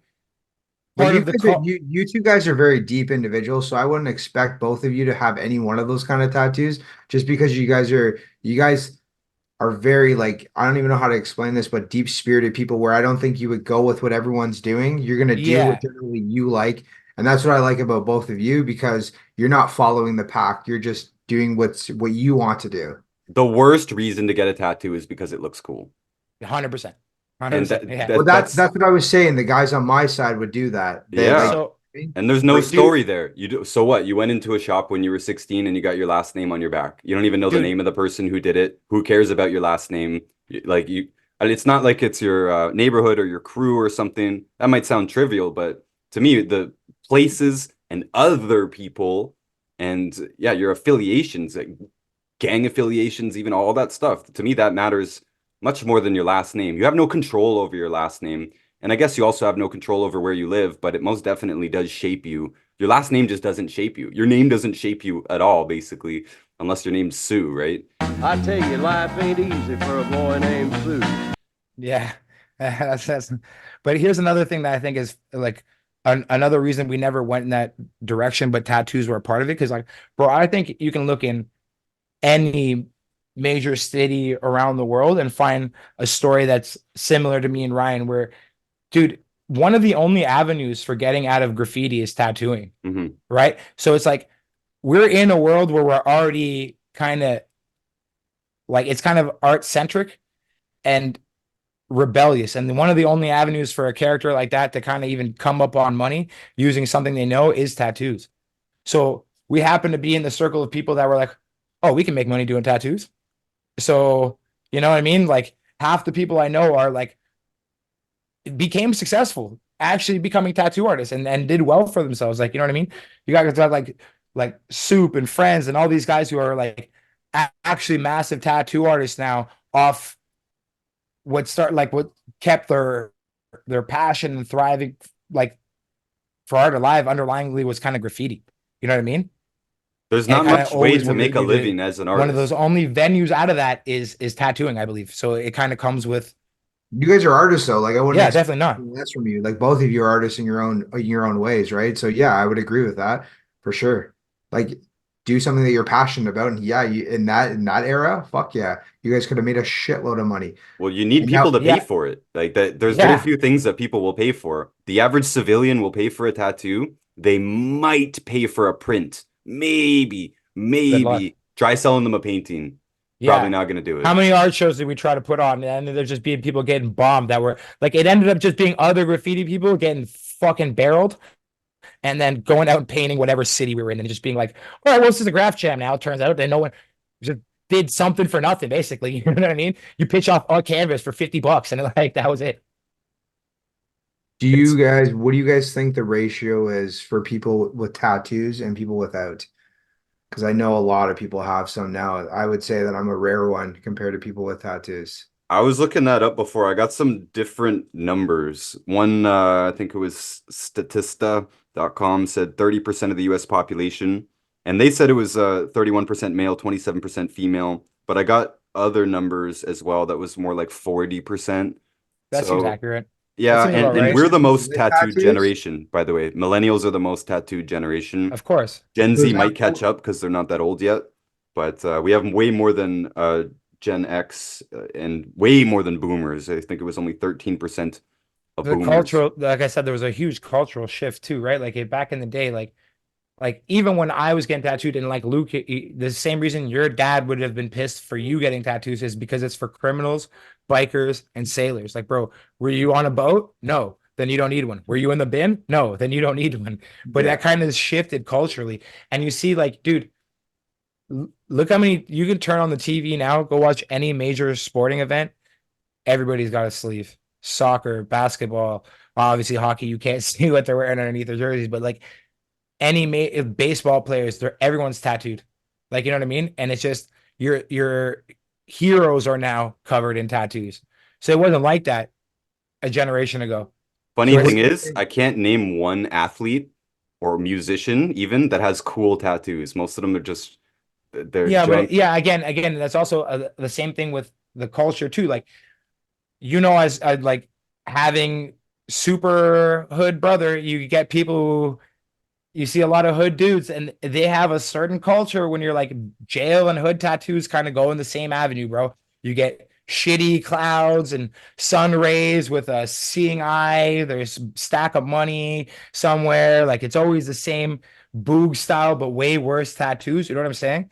But part you of the guys are, you two guys are very deep individuals, so I wouldn't expect both of you to have any one of those kind of tattoos just because you guys are very like I don't even know how to explain this, but deep spirited people where I don't think you would go with what everyone's doing. You're gonna do yeah, what generally you like. And that's what I like about both of you because you're not following the pack. You're just doing what you want to do. The worst reason to get a tattoo is because it looks cool. 100%. And 100%. Yeah. Well, that's that's what I was saying. The guys on my side would do that. They Yeah. like So and there's no Like, dude- story there. You do so what? You went into a shop when you were 16 and you got your last name on your back. You don't even know the Dude. name of the person who did it. Who cares about your last name? Like you, and it's not like it's your neighborhood or your crew or something. That might sound trivial, but to me, the places and other people and yeah, your affiliations, like gang affiliations, even all that stuff. To me, that matters much more than your last name. You have no control over your last name. And I guess you also have no control over where you live, but it most definitely does shape you. Your last name just doesn't shape you. Your name doesn't shape you at all, basically, unless your name's Sue, right? I tell you, life ain't easy for a boy named Sue. yeah, that's. But here's another thing that I think is like another reason we never went in that direction, but tattoos were a part of it. Because like, bro, I think you can look in any major city around the world and find a story that's similar to me and Ryan, where, dude, one of the only avenues for getting out of graffiti is tattooing, hmm right? So it's like we're in a world where we're already kind of like it's kind of art centric and rebellious. And one of the only avenues for a character like that to kind of even come up on money using something they know is tattoos. So we happen to be in the circle of people that were like, oh, we can make money doing tattoos. So, you know what I mean? Like half the people I know are like, became successful, actually becoming tattoo artists and did well for themselves. Like, you know what I mean? You guys got like Soup and Friends and all these guys who are like actually massive tattoo artists now off what kept their passion and thriving like for art alive underlyingly was kind of graffiti. You know what I mean? There's And not it kinda much way always to will make lead a you to living as an one of artist. those only venues out of that is tattooing, I believe. So it kind of comes with you guys are artists though. Like I wouldn't yeah, expect definitely not. less from you. Like both of you are artists in your own ways, right? So yeah, I would agree with that for sure. Like do something that you're passionate about, and yeah, you in that era, fuck yeah, you guys could have made a shitload of money. Well, you need And people now, to pay Yeah. for it. Like that, there's very Yeah. few things that people will pay for. The average civilian will pay for a tattoo. They might pay for a print. Maybe, Good luck. maybe. Try selling them a painting. Yeah. Probably not gonna do it. How many art shows did we try to put on? And there's just being people getting bombed that were like it ended up just being other graffiti people getting fucking barreled and then going out and painting whatever city we were in and just being like, all right, well, this is a graph jam now. It turns out that no one just did something for nothing, basically. You know what I mean? You pitch off a canvas for $50 and like that was it. what do you guys think the ratio is for people with tattoos and people without? Because I know a lot of people have some now. I would say that I'm a rare one compared to people with tattoos. I was looking that up before. I got some different numbers. One, I think it was Statista.com said 30% of the US population, and they said it was 31% male, 27% female. But I got other numbers as well that was more like 40%. That seems So accurate. yeah, seems about and right. we're the most With tattooed tattoos? generation, by the way. Millennials are the most tattooed generation. Of course. Gen So Z is that might catch cool? up because they're not that old yet, but we have way more than Gen X and way more than boomers. I think it was only 13% of The boomers. cultural, like I said, there was a huge cultural shift too, right? Like back in the day, like even when I was getting tattooed and like Luke, the same reason your dad would have been pissed for you getting tattoos is because it's for criminals, bikers, and sailors. Like, bro, were you on a boat? No, then you don't need one. Were you in the bin? No, then you don't need one. But Yeah. that kind of shifted culturally. And you see, like, dude, look how many you can turn on the TV now, go watch any major sporting event. Everybody's got a sleeve. Soccer, basketball, obviously hockey, you can't see what they're wearing underneath their jerseys, but like any baseball players, everyone's tattooed. Like, you know what I mean? And it's just your heroes are now covered in tattoos. So it wasn't like that a generation ago. Funny So thing it's is, I can't name one athlete or musician even that has cool tattoos. Most of them are just they're yeah, but junk. yeah, again, that's also the same thing with the culture too. Like as like having super hood brother, you get people who you see a lot of hood dudes, and they have a certain culture when you're like jail and hood tattoos kind of go in the same avenue, bro. You get shitty clouds and sun rays with a seeing eye. There's a stack of money somewhere. Like it's always the same boog style, but way worse tattoos. You know what I'm saying?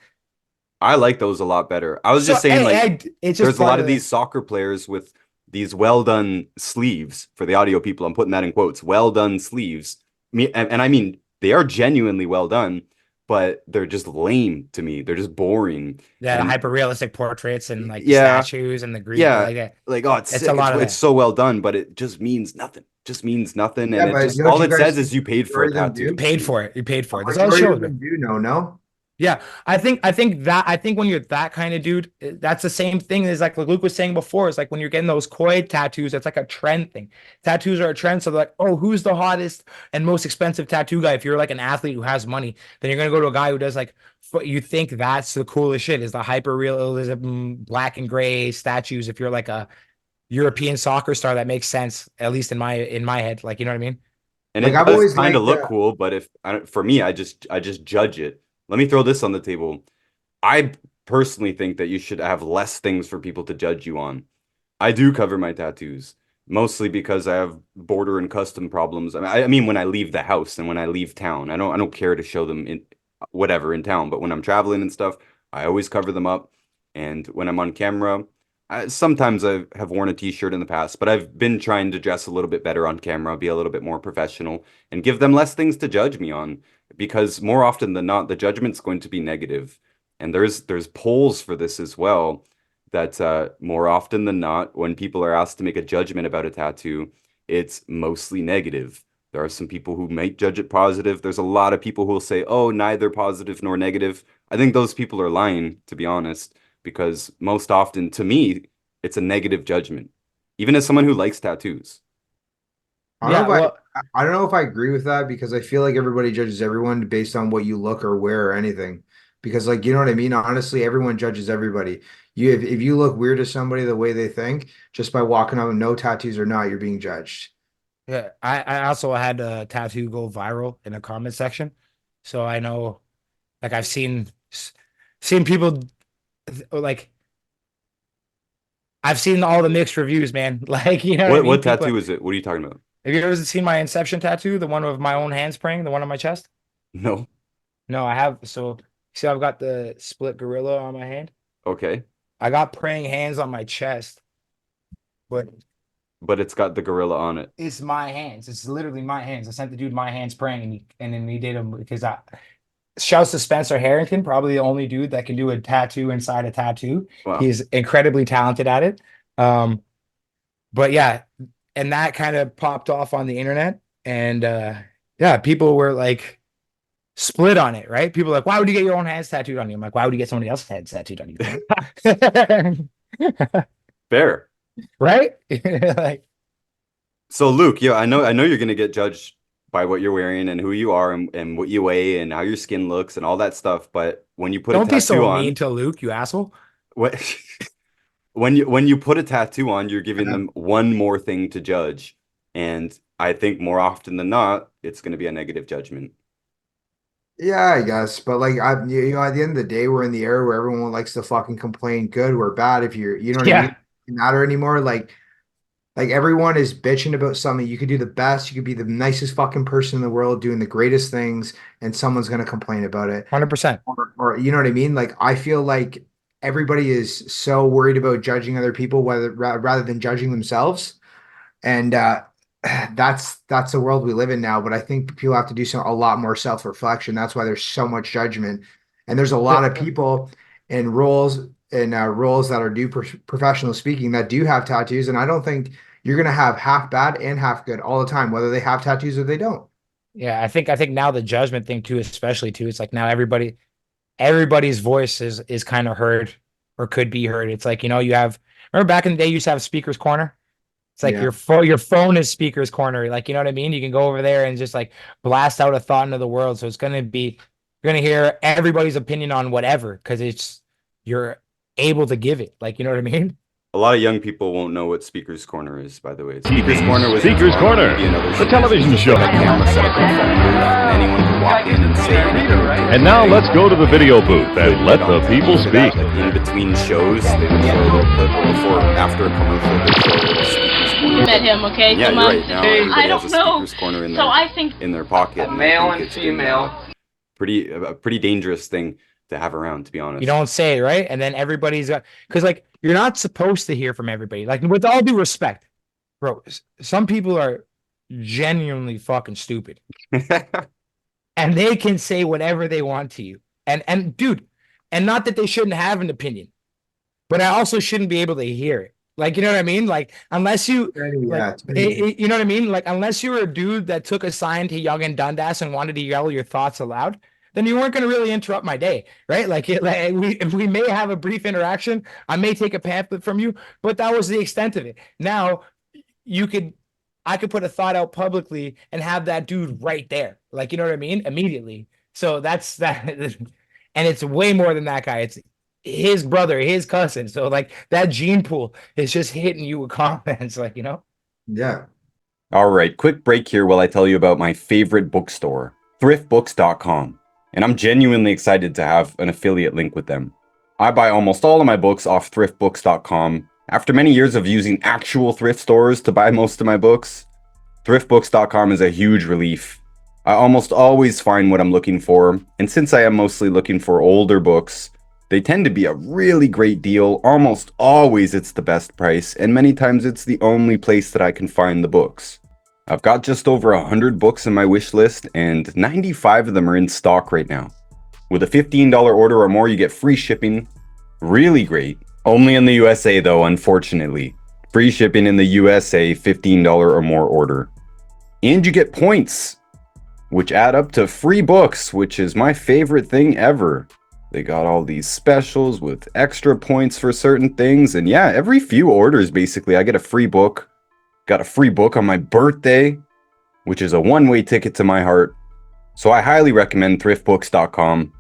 I like those a lot better. I was So just saying, like, it's just there's a part lot of of the these soccer players with these well done sleeves for the audio people. I'm putting that in quotes, well done sleeves. And I mean, they are genuinely well done, but they're just lame to me. They're just boring. the And hyper realistic portraits and like the yeah, statues and the Greek yeah, like that. like, oh, it's It's a sick. It's lot of it's that. so well done, but it just means nothing. Just means nothing. Yeah, And it but just don't all you it guys says think is you the paid for a majority of them You tattoo. do? paid for it. You paid A for it. That's all it majority of shows, them man. do know, no? Yeah, I think when you're that kind of dude, that's the same thing as like Luke was saying before. It's like when you're getting those koi tattoos, it's like a trend thing. Tattoos are a trend, so they're like, oh, who's the hottest and most expensive tattoo guy? If you're like an athlete who has money, then you're gonna go to a guy who does like you think that's the coolest shit is the hyper realism black and gray statues. If you're like a European soccer star, that makes sense, at least in my head. Like, you know what I mean? And Like it I've does always kind of liked look cool, but if I don't, for me, I just judge it. Let me throw this on the table. I personally think that you should have less things for people to judge you on. I do cover my tattoos, mostly because I have border and custom problems. I mean, when I leave the house and when I leave town, I don't care to show them in whatever in town, but when I'm traveling and stuff, I always cover them up. And when I'm on camera, sometimes I have worn a t-shirt in the past, but I've been trying to dress a little bit better on camera, be a little bit more professional, and give them less things to judge me on, because more often than not, the judgment's going to be negative. And there's polls for this as well that more often than not, when people are asked to make a judgment about a tattoo, it's mostly negative. There are some people who might judge it positive. There's a lot of people who will say, oh, neither positive nor negative. I think those people are lying, to be honest, because most often, to me, it's a negative judgment, even as someone who likes tattoos. I don't Yeah, know if well, I don't know if I agree with that because I feel like everybody judges everyone based on what you look or wear or anything. Because like you know what I mean? Honestly, everyone judges everybody. If you look weird to somebody the way they think, just by walking out with no tattoos or not, you're being judged. yeah, I also had a tattoo go viral in the comment section, so I know, like I've seen people like I've seen all the mixed reviews, man. Like, you know what I What mean? People, tattoo is it? What are you talking about? have you ever seen my Inception tattoo, the one with my own hands praying, the one on my chest? No. No, I have. So, see, I've got the split gorilla on my hand. Okay. I got praying hands on my chest, but But it's got the gorilla on it. it's my hands. It's literally my hands. I sent the dude my hands praying, and then he did them because I. Shouts to Spencer Harrington, probably the only dude that can do a tattoo inside a tattoo. Wow. He's incredibly talented at it. Um, but yeah, and that kind of popped off on the internet, and yeah, people were like split on it, right? People were like, why would you get your own hands tattooed on you? I'm like, why would you get somebody else's hands tattooed on you? Fair. Right? Like, So Luke, yeah, I know you're gonna get judged by what you're wearing and who you are and what you weigh and how your skin looks and all that stuff. But when you put a don't be tattoo so mean on, to Luke, you asshole. what when you put a tattoo on, you're giving Yeah. them one more thing to judge. And I think more often than not, it's gonna be a negative judgment. Yeah, I guess. But like at the end of the day, we're in the era where everyone likes to fucking complain good or bad if you're you know what I mean? Yeah, It doesn't matter anymore. Like everyone is bitching about something. You could do the best, you could be the nicest fucking person in the world doing the greatest things, and someone's gonna complain about it. 100%. Or you know what I mean? Like I feel like everybody is so worried about judging other people rather than judging themselves. And that's the world we live in now. But I think people have to do a lot more self-reflection. That's why there's so much judgment. And there's a lot of people in roles that are professional speaking that do have tattoos. And I don't think you're gonna have half bad and half good all the time, whether they have tattoos or they don't. Yeah, I think now the judgment thing too, especially too, it's like now everybody's voice is kind of heard or could be heard. It's like, you have Remember back in the day, you used to have Speaker's Corner. It's like Yeah. your phone is Speaker's Corner. Like, you know what I mean? You can go over there and just like blast out a thought into the world. So it's gonna be you're gonna hear everybody's opinion on whatever because it's you're able to give it. Like, you know what I mean? A lot of young people won't know what Speaker's Corner is, by the way. Speaker's Corner was Speaker's Corner, the television show. A camera set up in a phone booth, and anyone could walk in and say anything. And now let's go to the video booth and let the people speak. Like in between shows, they would show a little clip, or before, after a commercial, they'd show a little Speaker's Corner. Met him, okay? Yeah, Come you're on. right. Now everybody I don't has a know. Speaker's Corner in So I think in their pocket. And I male think and it's been, female. a pretty dangerous thing to have around, to be honest. You don't say it, right? And then everybody's got because like you're not supposed to hear from everybody. Like with all due respect, bro, some people are genuinely fucking stupid. And they can say whatever they want to you. And dude, and not that they shouldn't have an opinion, but I also shouldn't be able to hear it. Like, you know what I mean? Like, unless you, Yeah, you know what I mean? Like, unless you were a dude that took a sign to Young and Dundas and wanted to yell your thoughts aloud, then you weren't going to really interrupt my day, right? Like, we may have a brief interaction. I may take a pamphlet from you, but that was the extent of it. Now, I could put a thought out publicly and have that dude right there. Like, you know what I mean? Immediately. So that's that. And it's way more than that guy. It's his brother, his cousin. So like that gene pool is just hitting you with comments, like, you know? Yeah. All right, quick break here while I tell you about my favorite bookstore, thriftbooks.com. And I'm genuinely excited to have an affiliate link with them. I buy almost all of my books off thriftbooks.com. After many years of using actual thrift stores to buy most of my books, thriftbooks.com is a huge relief. I almost always find what I'm looking for, and since I am mostly looking for older books, they tend to be a really great deal. Almost always it's the best price, and many times it's the only place that I can find the books. I've got just over 100 books in my wish list, and 95 of them are in stock right now. With a $15 order or more, you get free shipping. Really great. Only in the USA though, unfortunately. Free shipping in the USA, $15 or more order. And you get points, which add up to free books, which is my favorite thing ever. They got all these specials with extra points for certain things, and yeah, every few orders basically I get a free book. Got a free book on my birthday, which is a one-way ticket to my heart. So I highly recommend thriftbooks.com.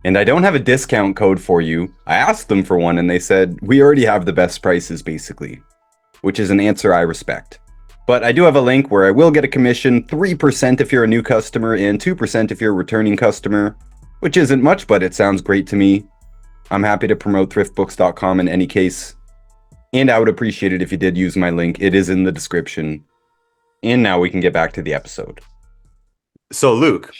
And I don't have a discount code for you. I asked them for one and they said, we already have the best prices basically, which is an answer I respect. But I do have a link where I will get a commission, 3% if you're a new customer and 2% if you're a returning customer, which isn't much, but it sounds great to me. I'm happy to promote thriftbooks.com in any case. And I would appreciate it if you did use my link. It is in the description. And now we can get back to the episode. So Luke,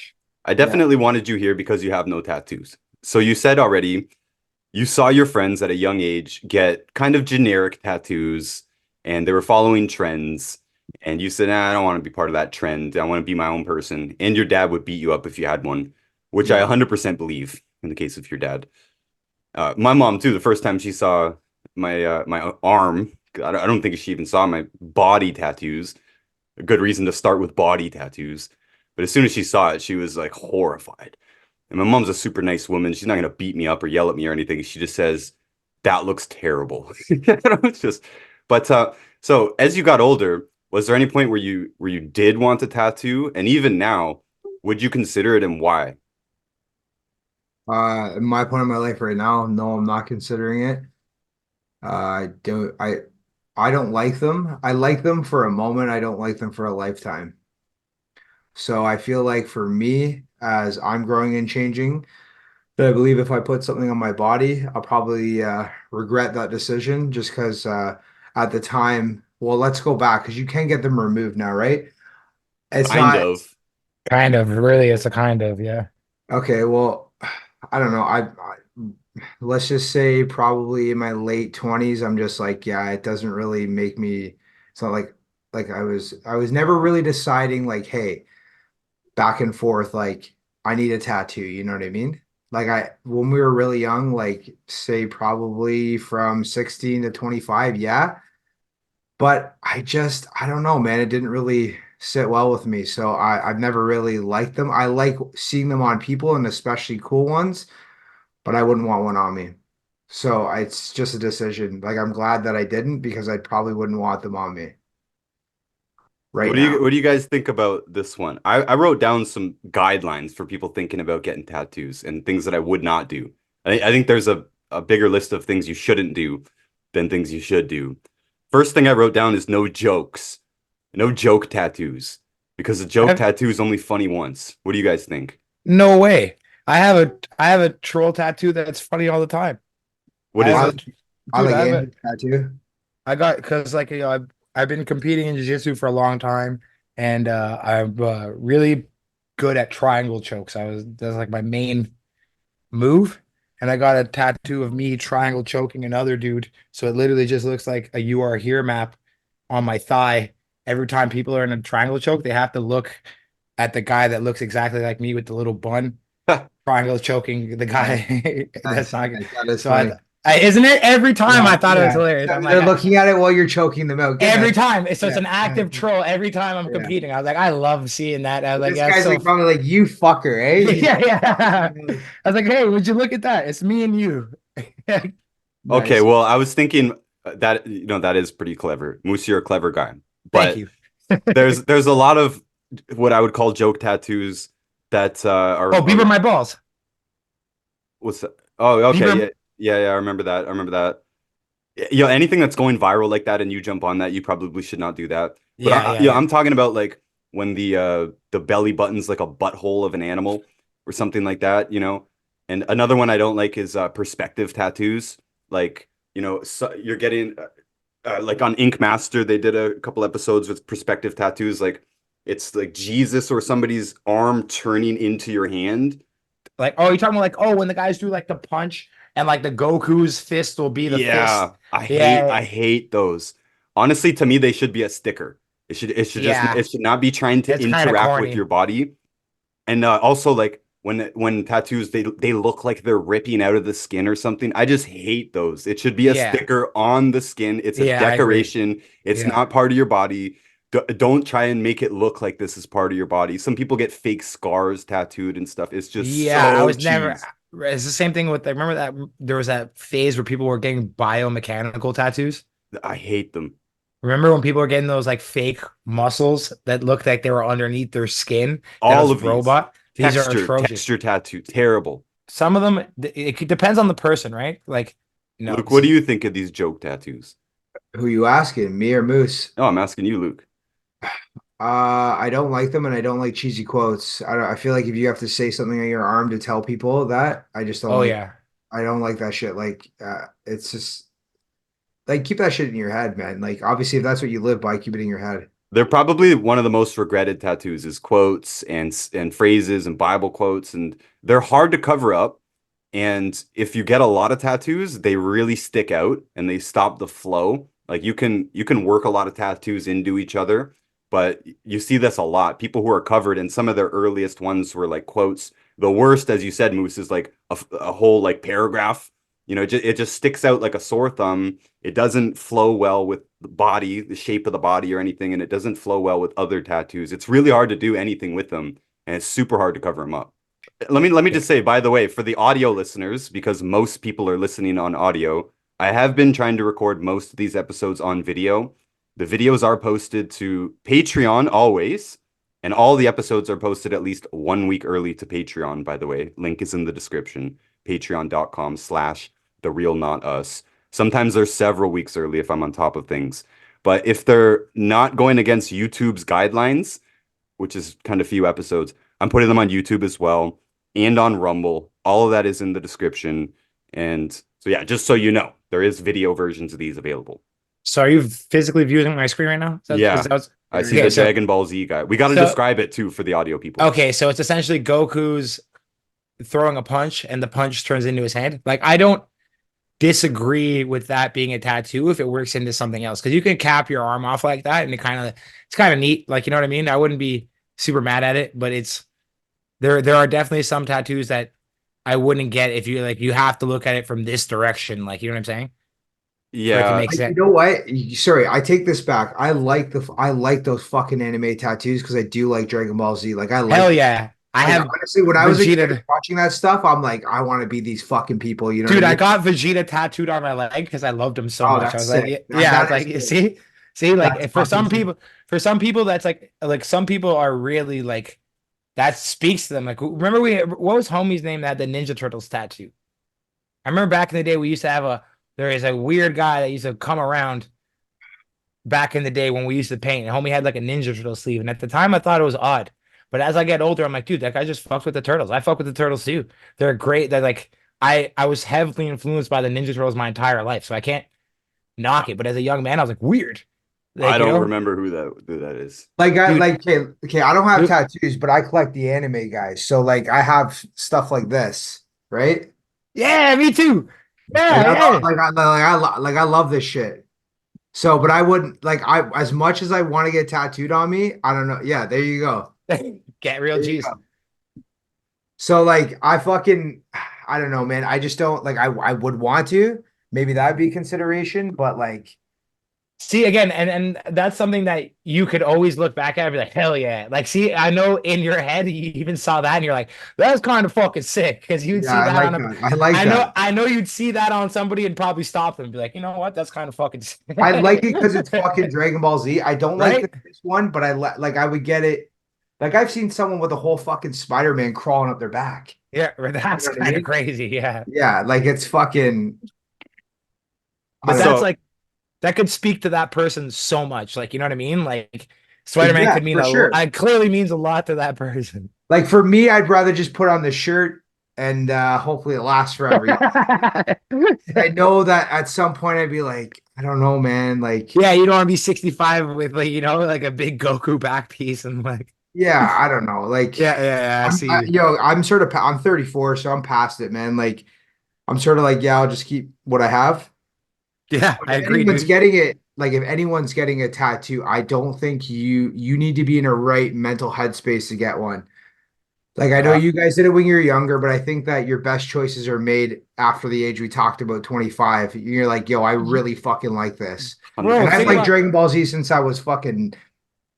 I definitely wanted you here because you have no tattoos. So you said already, you saw your friends at a young age get kind of generic tattoos and they were following trends. And you said, nah, I don't want to be part of that trend. I want to be my own person. And your dad would beat you up if you had one, which I 100% believe in the case of your dad. My mom too, the first time she saw my my arm, I don't think she even saw my body tattoos. A good reason to start with body tattoos. But as soon as she saw it, she was like horrified. And my mom's a super nice woman. She's not going to beat me up or yell at me or anything. She just says, that looks terrible. It's just, but so as you got older, was there any point where you did want a tattoo? And even now, would you consider it and why? In my point in my life right now, no, I'm not considering it. I don't like them. I like them for a moment. I don't like them for a lifetime. So I feel like for me, as I'm growing and changing, that I believe if I put something on my body, I'll probably regret that decision just because at the time, well, let's go back because you can get them removed now, right? It's Kind not of. Kind of, really, it's a kind of, yeah. okay. Well, I don't know. I let's just say probably in my late 20s, I'm just like, yeah, it doesn't really make me. It's not like I was never really deciding like, hey, back and forth, like I need a tattoo, you know what I mean? Like when we were really young, like say probably from 16 to 25, yeah. But I don't know, man. It didn't really sit well with me. So I've never really liked them. I like seeing them on people and especially cool ones, but I wouldn't want one on me. So it's just a decision. Like I'm glad that I didn't because I probably wouldn't want them on me right now. What do you guys think about this one? I wrote down some guidelines for people thinking about getting tattoos and things that I would not do. I think there's a bigger list of things you shouldn't do than things you should do. First thing I wrote down is no jokes. No joke tattoos. Because a joke tattoo is only funny once. What do you guys think? No way. I have a troll tattoo that's funny all the time. What I is have it? I dude, like I have a, Andrew's tattoo. I got because like I've been competing in jiu-jitsu for a long time, and I'm really good at triangle chokes. That's like my main move, and I got a tattoo of me triangle choking another dude. So it literally just looks like a "You Are Here" map on my thigh. Every time people are in a triangle choke, they have to look at the guy that looks exactly like me with the little bun. Triangle choking the Nice, guy. That's nice, not nice. good. That is So funny. isn't it every time I Yeah, thought it was yeah. hilarious. I'm They're like, looking at it while you're choking them out. Get every that. time. So it's Yeah, an active troll every time I'm yeah. competing. I was like, I love seeing that. I was like, This yeah, it's guy's so like probably like you fucker, eh? yeah, yeah. I was like, hey, would you look at that? It's me and you. Okay, Nice. well, I was thinking that that is pretty clever. Moose, you're a clever guy. Thank But you. there's a lot of what I would call joke tattoos that Oh, beaver are my balls. what's that? Oh, okay, Beaver. yeah, I remember that. I remember that. Anything that's going viral like that and you jump on that, you probably should not do that. But Yeah, yeah, yeah. I'm talking about like when the belly button's like a butthole of an animal or something like that, you know. And another one I don't like is perspective tattoos. Like, so you're getting like on Ink Master, they did a couple episodes with perspective tattoos. Like it's like Jesus or somebody's arm turning into your hand. Like, oh, you're talking about like, oh, when the guys do like the punch and like the Goku's fist will be the fist. Yeah, I Yeah, hate those. Honestly, to me, they should be a sticker. yeah. It should not be trying to It's kind of interact with corny. your body. And also like when tattoos they look like they're ripping out of the skin or something. I just hate those. It should be a Yeah, sticker on the skin. It's a yeah, I agree. decoration. It's Yeah. not part of your body. Don't try and make it look like this is part of your body. Some people get fake scars tattooed and stuff. It's just Yeah, I so was never. cheese. It's the same thing with. I remember that there was that phase where people were getting biomechanical tattoos. I hate them. Remember when people were getting those like fake muscles that looked like they were underneath their skin? That All was of these. robot. These are atrocious. Texture tattoo, terrible. Some of them, it depends on the person, right? Like, Luke, what do you think of these joke tattoos? Who you asking, me or Moose? Oh, I'm asking you, Luke. I don't like them, and I don't like cheesy quotes. I feel like if you have to say something on your arm to tell people that, I just don't Oh like. yeah, I don't like that shit. Like, it's just like keep that shit in your head, man. Like, obviously, if that's what you live by, keep it in your head. They're probably one of the most regretted tattoos is quotes and phrases and Bible quotes, and they're hard to cover up. And if you get a lot of tattoos, they really stick out and they stop the flow. Like you can work a lot of tattoos into each other, but you see this a lot. People who are covered, and some of their earliest ones were like quotes. The worst, as you said, Moose, is like a whole like paragraph. It just sticks out like a sore thumb. It doesn't flow well with the body, the shape of the body or anything, and it doesn't flow well with other tattoos. It's really hard to do anything with them, and it's super hard to cover them up. Let me yeah. just say, by the way, for the audio listeners, because most people are listening on audio, I have been trying to record most of these episodes on video. The videos are posted to Patreon always, and all the episodes are posted at least 1 week early to Patreon, by the way. Link is in the description, patreon.com/the real not us. Sometimes they're several weeks early if I'm on top of things. But if they're not going against YouTube's guidelines, which is kind of few episodes, I'm putting them on YouTube as well and on Rumble. All of that is in the description. And so, yeah, just so you know, there is video versions of these available. So are you physically viewing my screen right now? Yeah. Is that I see okay, the so- Dragon Ball Z guy. We got to so- describe it too for the audio people. Okay, so it's essentially Goku's throwing a punch and the punch turns into his hand. Like, I don't disagree with that being a tattoo if it works into something else, because you can cap your arm off like that and it's kind of neat. Like, you know what I mean? I wouldn't be super mad at it, but there are definitely some tattoos that I wouldn't get if you have to look at it from this direction. Like, you know what I'm saying? Where it can Yeah. make You sense. know what? Sorry, I take this back. I like those fucking anime tattoos because I do like Dragon Ball Z. Like I like Hell yeah. I Like, have honestly, when I was a Vegeta. kid watching that stuff, I'm like, I want to be these fucking people. You know, Dude, what I I mean? got Vegeta tattooed on my leg because I loved him so Oh, much. I that's was like, sick. yeah, I was That like, is you sick. see, like That's for fucking some sick. people, that's like some people are really like that speaks to them. Like, remember what was homie's name that had the Ninja Turtles tattoo? I remember back in the day we used to have there is a weird guy that used to come around back in the day when we used to paint. And homie had like a Ninja Turtle sleeve, and at the time I thought it was odd. But as I get older, I'm like, dude, that guy just fucks with the turtles. I fuck with the turtles too. They're great. They're like I was heavily influenced by the Ninja Turtles my entire life, so I can't knock it. But as a young man, I was like, weird. I Like, don't remember who that is. Like I dude, like okay, I don't have dude, tattoos, but I collect the anime guys. So like I have stuff like this, right? yeah, me too. Like I Yeah, love like I love this shit. So, but I wouldn't like I as much as I want to get tattooed on me, I don't know. Yeah, there you go. yeah. Get real There you G's. go. So like I fucking I don't know, man. I just don't like I would want to. Maybe that'd be consideration, but like See again, and that's something that you could always look back at and be like, hell yeah. Like, see, I know in your head you even saw that and you're like, that's kind of fucking sick. Because you'd yeah, see I that like on a that. I like that. I know you'd see that on somebody and probably stop them and be like, you know what? That's kind of fucking sick. I like it because it's fucking Dragon Ball Z. I don't like Right? this one, but like I would get it. Like I've seen someone with a whole fucking Spider-Man crawling up their back. Yeah, You that's know what I kind of mean? crazy. Yeah. Yeah, like it's fucking. I But don't that's know. So like that could speak to that person so much. Like, you know what I mean? Like Spider-Man Yeah, could mean for sure. it clearly means a lot to that person. Like for me, I'd rather just put on the shirt and hopefully it lasts forever. I know that at some point I'd be like, I don't know, man. Like, Yeah, you don't want to be 65 with like, like a big Goku back piece and like, yeah, I don't know. Like, yeah, I see you. I'm sort of, I'm 34, so I'm past it, man. Like, I'm sort of like, yeah, I'll just keep what I have. Yeah, But I if agree, anyone's dude. getting it, like if anyone's getting a tattoo, I don't think you need to be in a right mental headspace to get one. Like I know Uh, you guys did it when you're younger, but I think that your best choices are made after the age we talked about, 25. You're like, yo, I really fucking like this. And bro, I've think liked about Dragon Ball Z since I was fucking,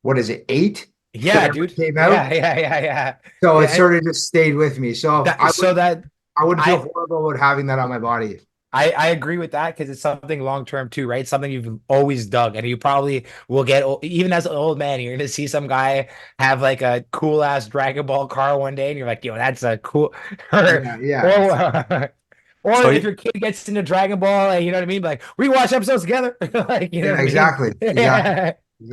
what is it, 8? yeah, Whenever it dude. came out. Yeah. So it Yeah, sort of just stayed with me. So if that, so that I wouldn't feel I horrible about having that on my body. I agree with that because it's something long term too, right? Something you've always dug, and you probably will get even as an old man. You're gonna see some guy have like a cool ass Dragon Ball car one day, and you're like, "Yo, that's a cool." or, Yeah, yeah. or, or so if your kid gets into Dragon Ball, and you know what I mean, like we watch episodes together, like you know Yeah, what I mean? exactly. Yeah,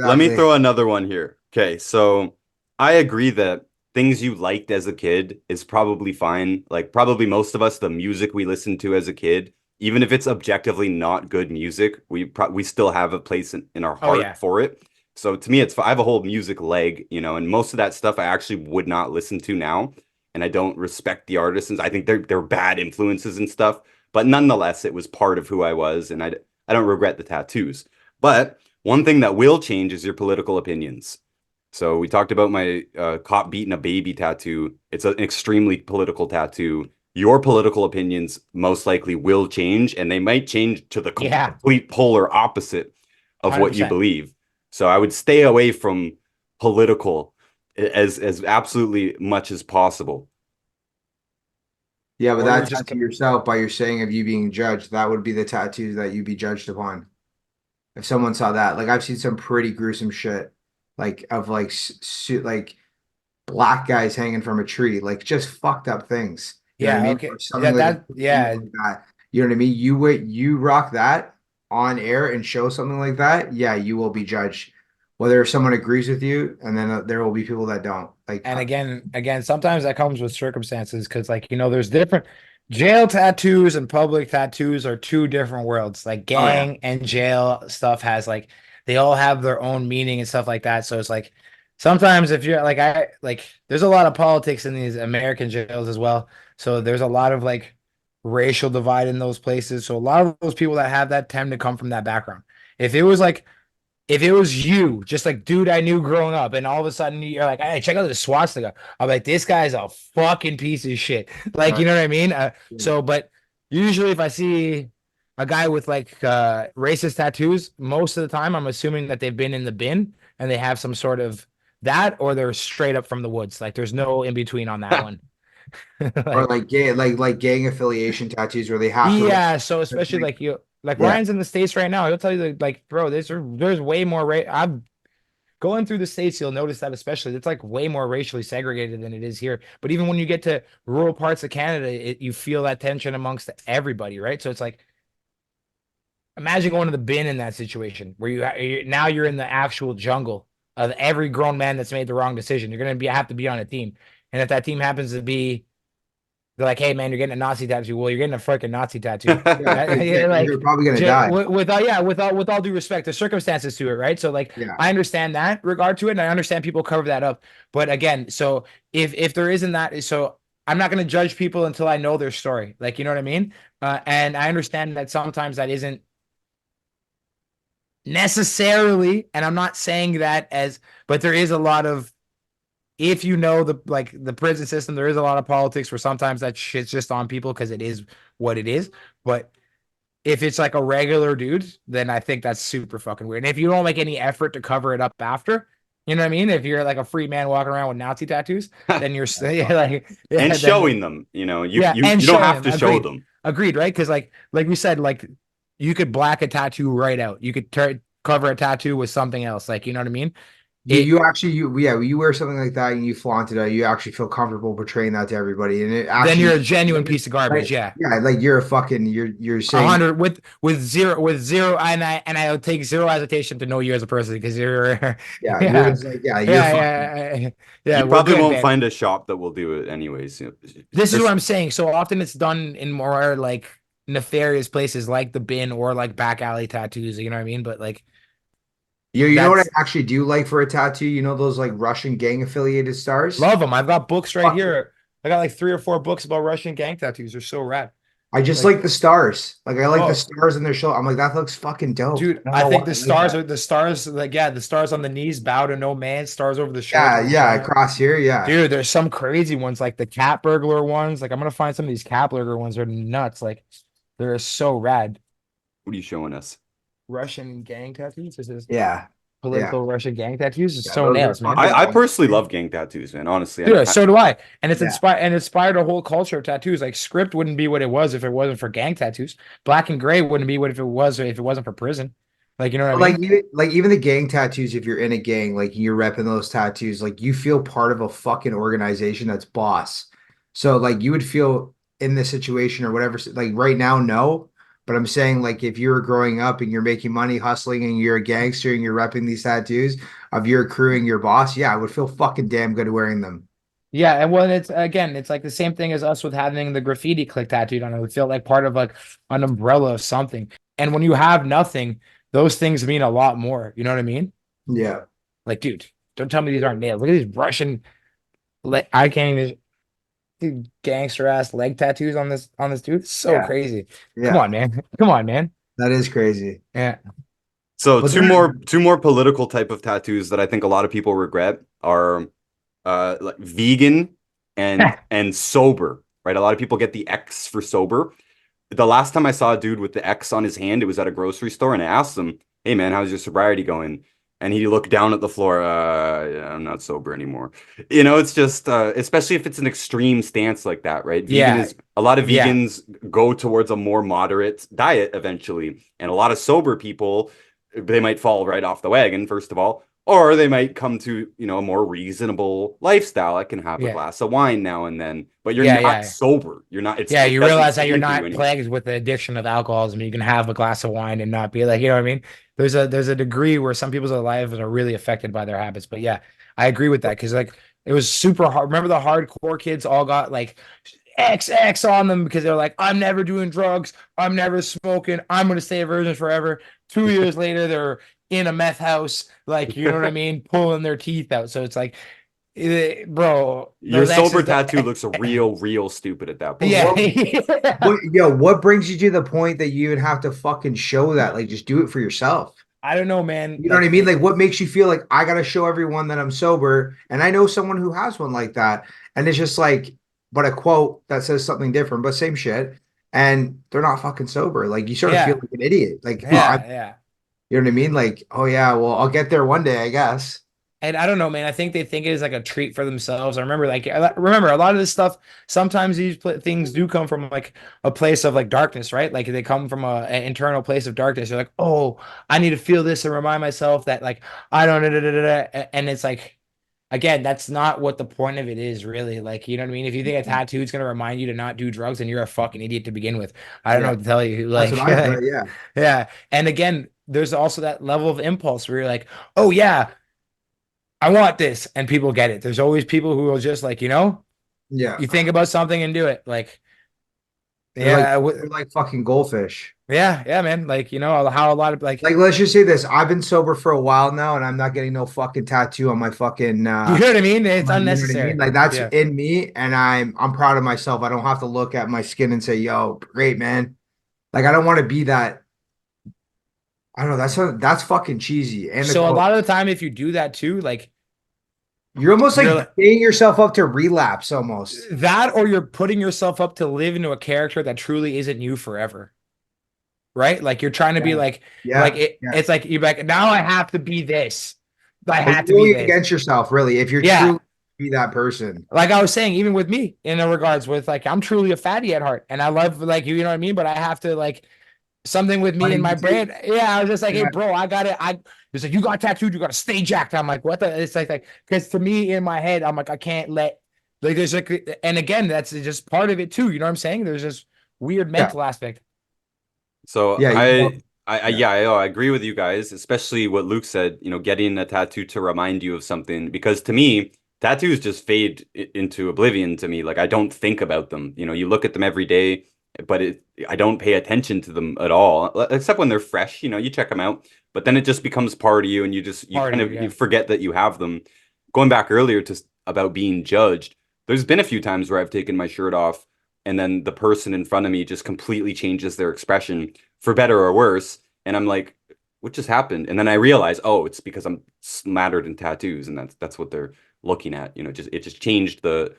let me Exactly. throw another one here. Okay, so I agree that things you liked as a kid is probably fine. Like probably most of us, the music we listened to as a kid, even if it's objectively not good music, we still have a place in our oh heart yeah, for it. So to me, I have a whole music leg, and most of that stuff I actually would not listen to now, and I don't respect the artists. I think they're bad influences and stuff, but nonetheless, it was part of who I was, and I don't regret the tattoos. But one thing that will change is your political opinions. So we talked about my cop beating a baby tattoo. It's an extremely political tattoo. Your political opinions most likely will change, and they might change to the yeah, complete polar opposite of what you 100%. believe. So I would stay away from political as absolutely much as possible. Yeah, but Or you're that just tattoo yourself by your saying of you being judged, that would be the tattoo that you'd be judged upon. If someone saw that, like I've seen some pretty gruesome shit, like of like like black guys hanging from a tree, like just fucked up things. You know what I yeah, mean? okay, Or something like yeah, like that. You know what I mean? You rock that on air and show something like that, yeah, you will be judged. Whether someone agrees with you, and then there will be people that don't. Like, and again, sometimes that comes with circumstances because, like, there's different jail tattoos and public tattoos are two different worlds. Like, oh yeah, gang and jail stuff has like they all have their own meaning and stuff like that. So it's like sometimes if you're like there's a lot of politics in these American jails as well. So there's a lot of like racial divide in those places. So a lot of those people that have that tend to come from that background. If it was like if it was you, just like dude I knew growing up, and all of a sudden you're like, hey, check out this swastika. I'm like, this guy's a fucking piece of shit. Like, you right. know what I mean? Yeah. So, but usually if I see a guy with like racist tattoos, most of the time I'm assuming that they've been in the bin and they have some sort of That or they're straight up from the woods. Like there's no in between on that one. Or Like, like gang affiliation tattoos where they have to yeah, so especially like you like yeah. Ryan's in the States right now, he'll tell you that, like, bro, there's way more I'm going through the States, you'll notice that especially it's like way more racially segregated than it is here. But even when you get to rural parts of Canada, you feel that tension amongst everybody, right? So it's like imagine going to the bin in that situation where now you're in the actual jungle of every grown man that's made the wrong decision. You're gonna have to be on a team, and if that team happens to be, they're like, hey man, you're getting a Nazi tattoo. Well, you're getting a freaking Nazi tattoo. Yeah, exactly. Like, You're probably gonna die. with all due respect, there's circumstances to it, right? So like, Yeah. I understand that regard to it, and I understand people cover that up. But again, so if there isn't that, so I'm not going to judge people until I know their story. Like, you know what I mean? And I understand that sometimes that isn't necessarily, and I'm not saying that but there is a lot of, if you know the prison system, there is a lot of politics where sometimes that shit's just on people because it is what it is. But if it's like a regular dude, then I think that's super fucking weird. And if you don't make any effort to cover it up after, you know what I mean? If you're like a free man walking around with Nazi tattoos, then you're like, yeah, and then- showing them, you know, you and you don't showing have to them. show Agreed. them. Agreed, right? Because like we said, like you could black a tattoo right out. You could cover a tattoo with something else. Like, you know what I mean? You actually you wear something like that and you flaunt it out. You actually feel comfortable portraying that to everybody, and it actually Then you're a genuine piece of garbage. Yeah. Yeah, like you're a fucking you're saying 100 with zero, and I'll take zero hesitation to know you as a person because you're yeah, yeah. you're just like yeah, you're fucking yeah. You we're probably good, won't man. find a shop that will do it anyways. You know, This is there's- what I'm saying. So often it's done in more like nefarious places like the bin or like back alley tattoos. You know what I mean? But like, you know what I That's- actually do like for a tattoo? You know those like Russian gang affiliated stars? love them. I've got books right Fuck here. I got like 3 or 4 books about Russian gang tattoos. They're so rad. I just like- like the stars. Like I like Oh. the stars in their shoulder. I'm like, that looks fucking dope. Dude, don't I know think why the like stars that. are the stars, like, yeah, the stars on the knees bow to no man, stars over the Yeah, shoulder. yeah, across here, yeah. Dude, there's some crazy ones like the cat burglar ones. Like, I'm gonna find some of these cat burglar ones. They're nuts. Like, they're so rad. what are you showing us? Russian gang tattoos. This is Yeah. political Russian gang tattoos. It's Yeah, so those are nails, man. fucking- I personally love gang tattoos, man. Honestly, Dude, so do I. And it's Yeah. inspired a whole culture of tattoos. Like script wouldn't be what it was if it wasn't for gang tattoos. Black and gray wouldn't be what if it wasn't for prison. Like, you know what I mean? Like even the gang tattoos, if you're in a gang, like you're repping those tattoos, like you feel part of a fucking organization that's boss. So like you would feel in this situation or whatever, like right now, no. But I'm saying like if you're growing up and you're making money, hustling, and you're a gangster and you're repping these tattoos of your accruing your boss, yeah, I would feel fucking damn good wearing them. Yeah, and well, it's like the same thing as us with having the graffiti click tattooed on it. We feel like part of like an umbrella of something. And when you have nothing, those things mean a lot more. You know what I mean? Yeah. Like, dude, don't tell me these aren't nails. Look at these Russian, like, I can't even gangster ass leg tattoos on this dude. It's so Yeah. crazy. Yeah. Come on, man. Come on, man. That is crazy. Yeah. So But two then- more political type of tattoos that I think a lot of people regret are like vegan and sober, right? A lot of people get the X for sober. The last time I saw a dude with the X on his hand, it was at a grocery store, and I asked him, "Hey man, how's your sobriety going?" And he looked down at the floor. Yeah, I'm not sober anymore. You know, it's just especially if it's an extreme stance like that, right? Yeah. A lot of Yeah. vegans go towards a more moderate diet eventually, and a lot of sober people, they might fall right off the wagon, first of all, or they might come to, you know, a more reasonable lifestyle. I can have a Yeah. glass of wine now and then, but you're Yeah, not yeah. sober. You're not. It You doesn't realize that you're stand for not you anymore. plagued with the addiction of alcoholism. You can have a glass of wine and not be like, you know what I mean? There's a degree where some people's lives are really affected by their habits. But yeah, I agree with that because like it was super hard. Remember the hardcore kids all got like XX on them because they're like, I'm never doing drugs, I'm never smoking, I'm gonna stay a virgin forever. 2 years later, they're in a meth house, like, you know what I mean, pulling their teeth out. So it's like, bro, Your those sober X's that- tattoo looks real stupid at that point. Yeah. What brings you to the point that you even have to fucking show that? Like, just do it for yourself. I don't know, man. You know what I mean? Like, what makes you feel like I gotta show everyone that I'm sober? And I know someone who has one like that, and it's just like, but a quote that says something different, but same shit, and they're not fucking sober. Like, you sort of Yeah. feel like an idiot. Like, Yeah, yeah. you know what I mean? Like, oh yeah, well, I'll get there one day, I guess. And I don't know, man. I think they think it is like a treat for themselves. I remember, remember a lot of this stuff. Sometimes these things do come from like a place of like darkness, right? Like they come from an internal place of darkness. You're like, oh, I need to feel this and remind myself that like I don't. And it's like, again, that's not what the point of it is, really. Like, you know what I mean? If you think a tattoo is gonna remind you to not do drugs, then you're a fucking idiot to begin with. I don't know Yeah, what to tell you. that's Like, what I thought. Yeah, yeah. And again, there's also that level of impulse where you're like, oh yeah. I want this, and people get it. There's always people who will just like, yeah. you think about something and do it. Like, They're like yeah, they're like fucking goldfish. yeah, man. Like, how a lot of like, Like, let's just say this: I've been sober for a while now, and I'm not getting no fucking tattoo on my fucking. you know what I mean? It's You know what I unnecessary. mean? Like that's Yeah. in me, and I'm proud of myself. I don't have to look at my skin and say, "Yo, great, man." Like I don't want to be that. I don't know. That's fucking cheesy. And So a lot of the time, if you do that too, like you're almost you're like like getting yourself up to relapse almost. that, or you're putting yourself up to live into a character that truly isn't you forever. Right? Like you're trying to be Yeah, like yeah, yeah. it's like you're like, now I have to be this. I Like have to you're be going this. against yourself, really, if you're Yeah. truly be that person. Like I was saying, even with me in the regards with like I'm truly a fatty at heart and I love like you know what I mean? But I have to like something with me Funny in my you say- brain. Yeah, I was just like, hey Yeah, bro, I got it. It's like you got tattooed, you gotta stay jacked. I'm like, what the it's like because to me in my head, I'm like, I can't let like there's like and again, that's just part of it too. You know what I'm saying? There's this weird yeah, mental aspect. So yeah. You know, yeah. yeah, I agree with you guys, especially what Luke said, getting a tattoo to remind you of something. Because to me, tattoos just fade into oblivion to me. Like I don't think about them. You look at them every day, but I don't pay attention to them at all, except when they're fresh. You check them out, but then it just becomes part of you, and you Part kind of of it, you yeah. forget that you have them. Going back earlier to about being judged, there's been a few times where I've taken my shirt off, and then the person in front of me just completely changes their expression for better or worse. And I'm like, what just happened? And then I realize, oh, it's because I'm smattered in tattoos, and that's what they're looking at. It just changed the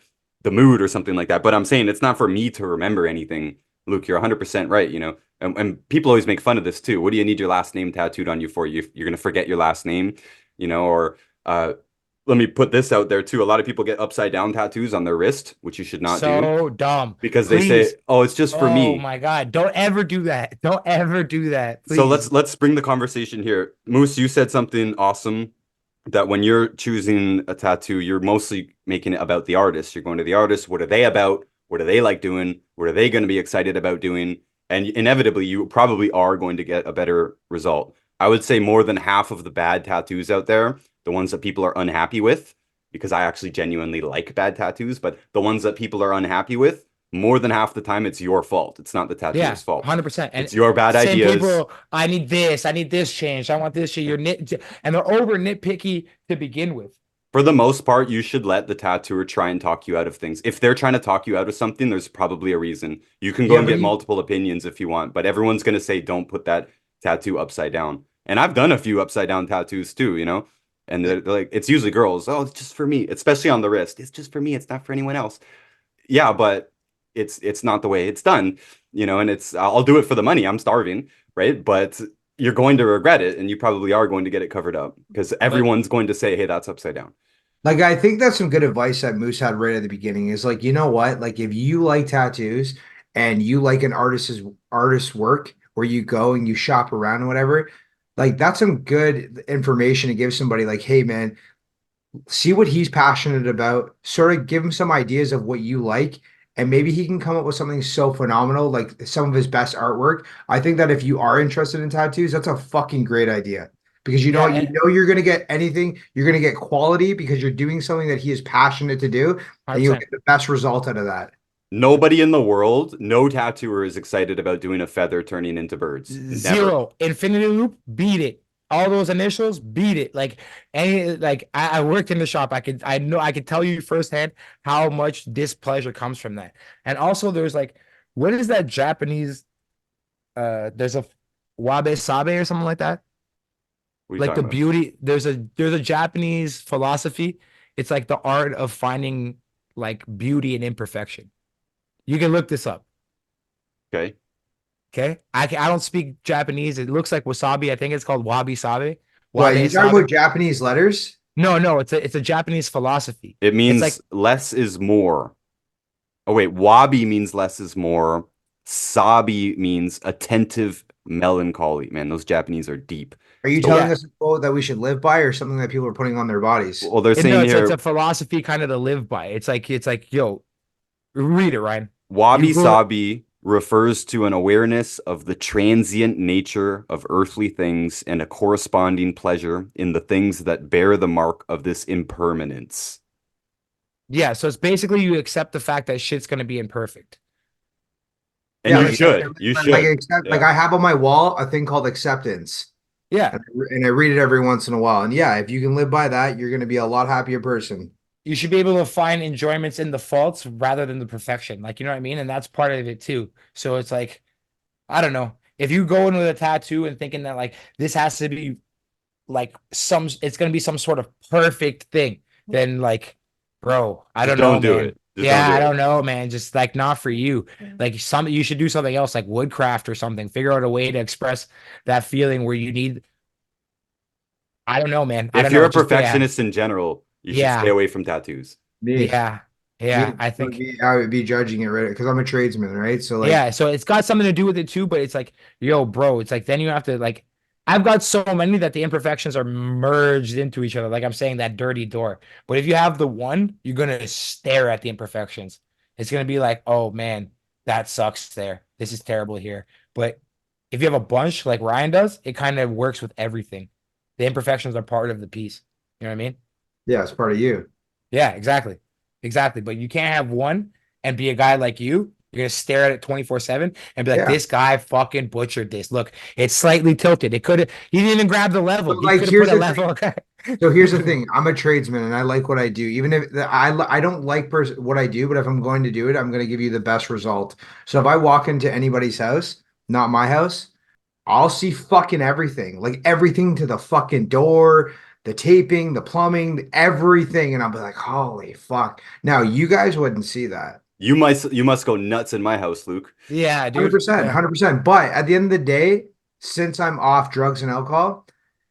mood or something like that. But I'm saying it's not for me to remember anything. Luke, you're 100% right. And people always make fun of this too. What do you need your last name tattooed on you for? You're gonna forget your last name, or let me put this out there too. A lot of people get upside down tattoos on their wrist, which you should not do So dumb. because they say, Please. "Oh, it's just for Oh me." my God. Don't ever do that. Don't ever do that. So Please. let's bring the conversation here. Moose, you said something awesome that when you're choosing a tattoo, you're mostly making it about the artist. You're going to the artist. What are they about? What do they like doing? What are they going to be excited about doing? And inevitably, you probably are going to get a better result. I would say more than half of the bad tattoos out there, the ones that people are unhappy with, because I actually genuinely like bad tattoos, but the ones that people are unhappy with, more than half the time, it's your fault. It's not the Yeah, tattooer's fault. 100%. And It's your bad same ideas. people, I need this changed. I want this shit. You're and they're over nitpicky to begin with. For the most part, you should let the tattooer try and talk you out of things. If they're trying to talk you out of something, there's probably a reason. You can go Yeah, and but get multiple opinions if you want, but everyone's going to say, don't put that tattoo upside down. And I've done a few upside down tattoos too, and they're like, it's usually girls. Oh, it's just for me, especially on the wrist. It's just for me. It's not for anyone else. Yeah, but it's not the way it's done, and I'll do it for the money. I'm starving, right? But you're going to regret it, and you probably are going to get it covered up because everyone's going to say, hey, that's upside down. Like I think that's some good advice that Moose had right at the beginning. Is like, you know what? Like if you like tattoos and you like an artist's work where you go and you shop around and whatever, like that's some good information to give somebody like, hey man, see what he's passionate about, sort of give him some ideas of what you like, and maybe he can come up with something so phenomenal, like some of his best artwork. I think that if you are interested in tattoos, that's a fucking great idea. Because you know, Yeah, you're gonna get anything, you're gonna get quality because you're doing something that he is passionate to do, and you'll 100%. get the best result out of that. Nobody in the world, no tattooer is excited about doing a feather turning into birds. Never. Zero. Infinity Loop, beat it. All those initials, beat it. Like I worked in the shop. I could tell you firsthand how much displeasure comes from that. And also there's like, what is that Japanese there's a wabe sabe or something like that? What are you Like the talking about? beauty, there's a Japanese philosophy. It's like the art of finding like beauty and imperfection. You can look this up. Okay. Okay. I don't speak Japanese. It looks like wasabi. I think it's called wabi sabi. What, you Wabe talking sabi. about Japanese letters? No, it's a Japanese philosophy. It It's means like less is more. Oh wait, wabi means less is more. Sabi means attentive melancholy. Man, those Japanese are deep. Are you So, telling yeah, us a quote that we should live by, or something that people are putting on their bodies? well, they're no, saying it's here, a philosophy kind of to live by. It's like yo, read it, Ryan. You wabi go to, sabi refers to an awareness of the transient nature of earthly things and a corresponding pleasure in the things that bear the mark of this impermanence. yeah. So it's basically you accept the fact that shit's gonna be imperfect. And Yeah, you like should. You like should. accept, like Yeah. I have on my wall a thing called acceptance, Yeah, and I read it every once in a while. And yeah, if you can live by that, you're going to be a lot happier person. you should be able to find enjoyments in the faults rather than the perfection. Like, you know what I mean? And that's part of it too. So it's like, I don't know. If you go in with a tattoo and thinking that like this has to be like it's gonna be some sort of perfect thing, then like, bro, I Just don't know, don't do man. it. Just don't Yeah, I do it. don't know, man. Just like not for you. Like you should do something else, like woodcraft or something. Figure out a way to express that feeling where you need. I don't know, man. I If don't you're know. a Just yeah, perfectionist in general, you should stay yeah, away from tattoos. Me, yeah, yeah. I think. I would be judging it right because I'm a tradesman, right? So like, Yeah, so it's got something to do with it too, but it's like, yo, bro, it's like then you have to like I've got so many that the imperfections are merged into each other. Like I'm saying that dirty door. But if you have the one, you're gonna stare at the imperfections. It's gonna be like, oh man, that sucks there. This is terrible here. But if you have a bunch like Ryan does, it kind of works with everything. The imperfections are part of the piece. You know what I mean? yeah, it's part of you. Yeah, exactly. Exactly. But you can't have one and be a guy like you. You're gonna stare at it 24/7 and be like, Yeah. this guy fucking butchered this. Look, it's slightly tilted. It could have he didn't even grab the So level. He like, could have here's put a the thing. level. So here's the thing. I'm a tradesman and I like what I do. Even if I don't like what I do, but if I'm going to do it, I'm going to give you the best result. So if I walk into anybody's house, not my house, I'll see fucking everything, like everything to the fucking door, the taping, the plumbing, everything. And I'll be like, holy fuck. Now, you guys wouldn't see that. You must go nuts in my house, Luke. Yeah, dude. 100%, Yeah. 100%. But at the end of the day, since I'm off drugs and alcohol,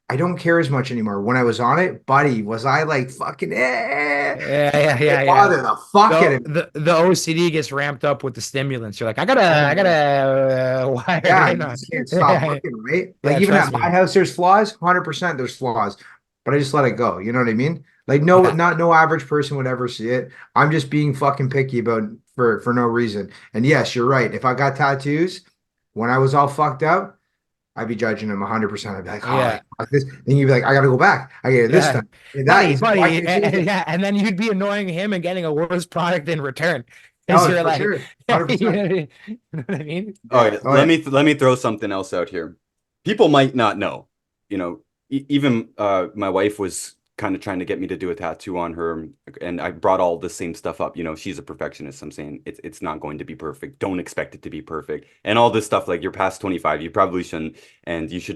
I don't care as much anymore. When I was on it, buddy, was I like fucking Yeah. bother the fuck out of me. The OCD gets ramped up with the stimulants. You're like, I gotta wire Yeah, it you in on. just can't stop looking, right? Like Yeah, even at trust my me. house, there's flaws. 100% there's flaws, but I just let it go. You know what I mean? Like Yeah. no average person would ever see it. I'm just being fucking picky about for no reason. And yes, you're right. If I got tattoos when I was all fucked up, I'd be judging them 100%. I'd be like, Yeah. holy fuck this. Then you'd be like, I gotta go back. I get it this Yeah. time. And that is why I Buddy, can't see it. yeah, and then you'd be annoying him and getting a worse product in return. Because Oh, you're for like, sure. you 100%. know what I mean? All Yeah. right, Oh, let yeah. me throw something else out here. People might not know, even my wife was kind of trying to get me to do a tattoo on her, and I brought all the same stuff up. She's a perfectionist. I'm saying it's not going to be perfect. Don't expect it to be perfect, and all this stuff like you're past 25, you probably shouldn't, and you should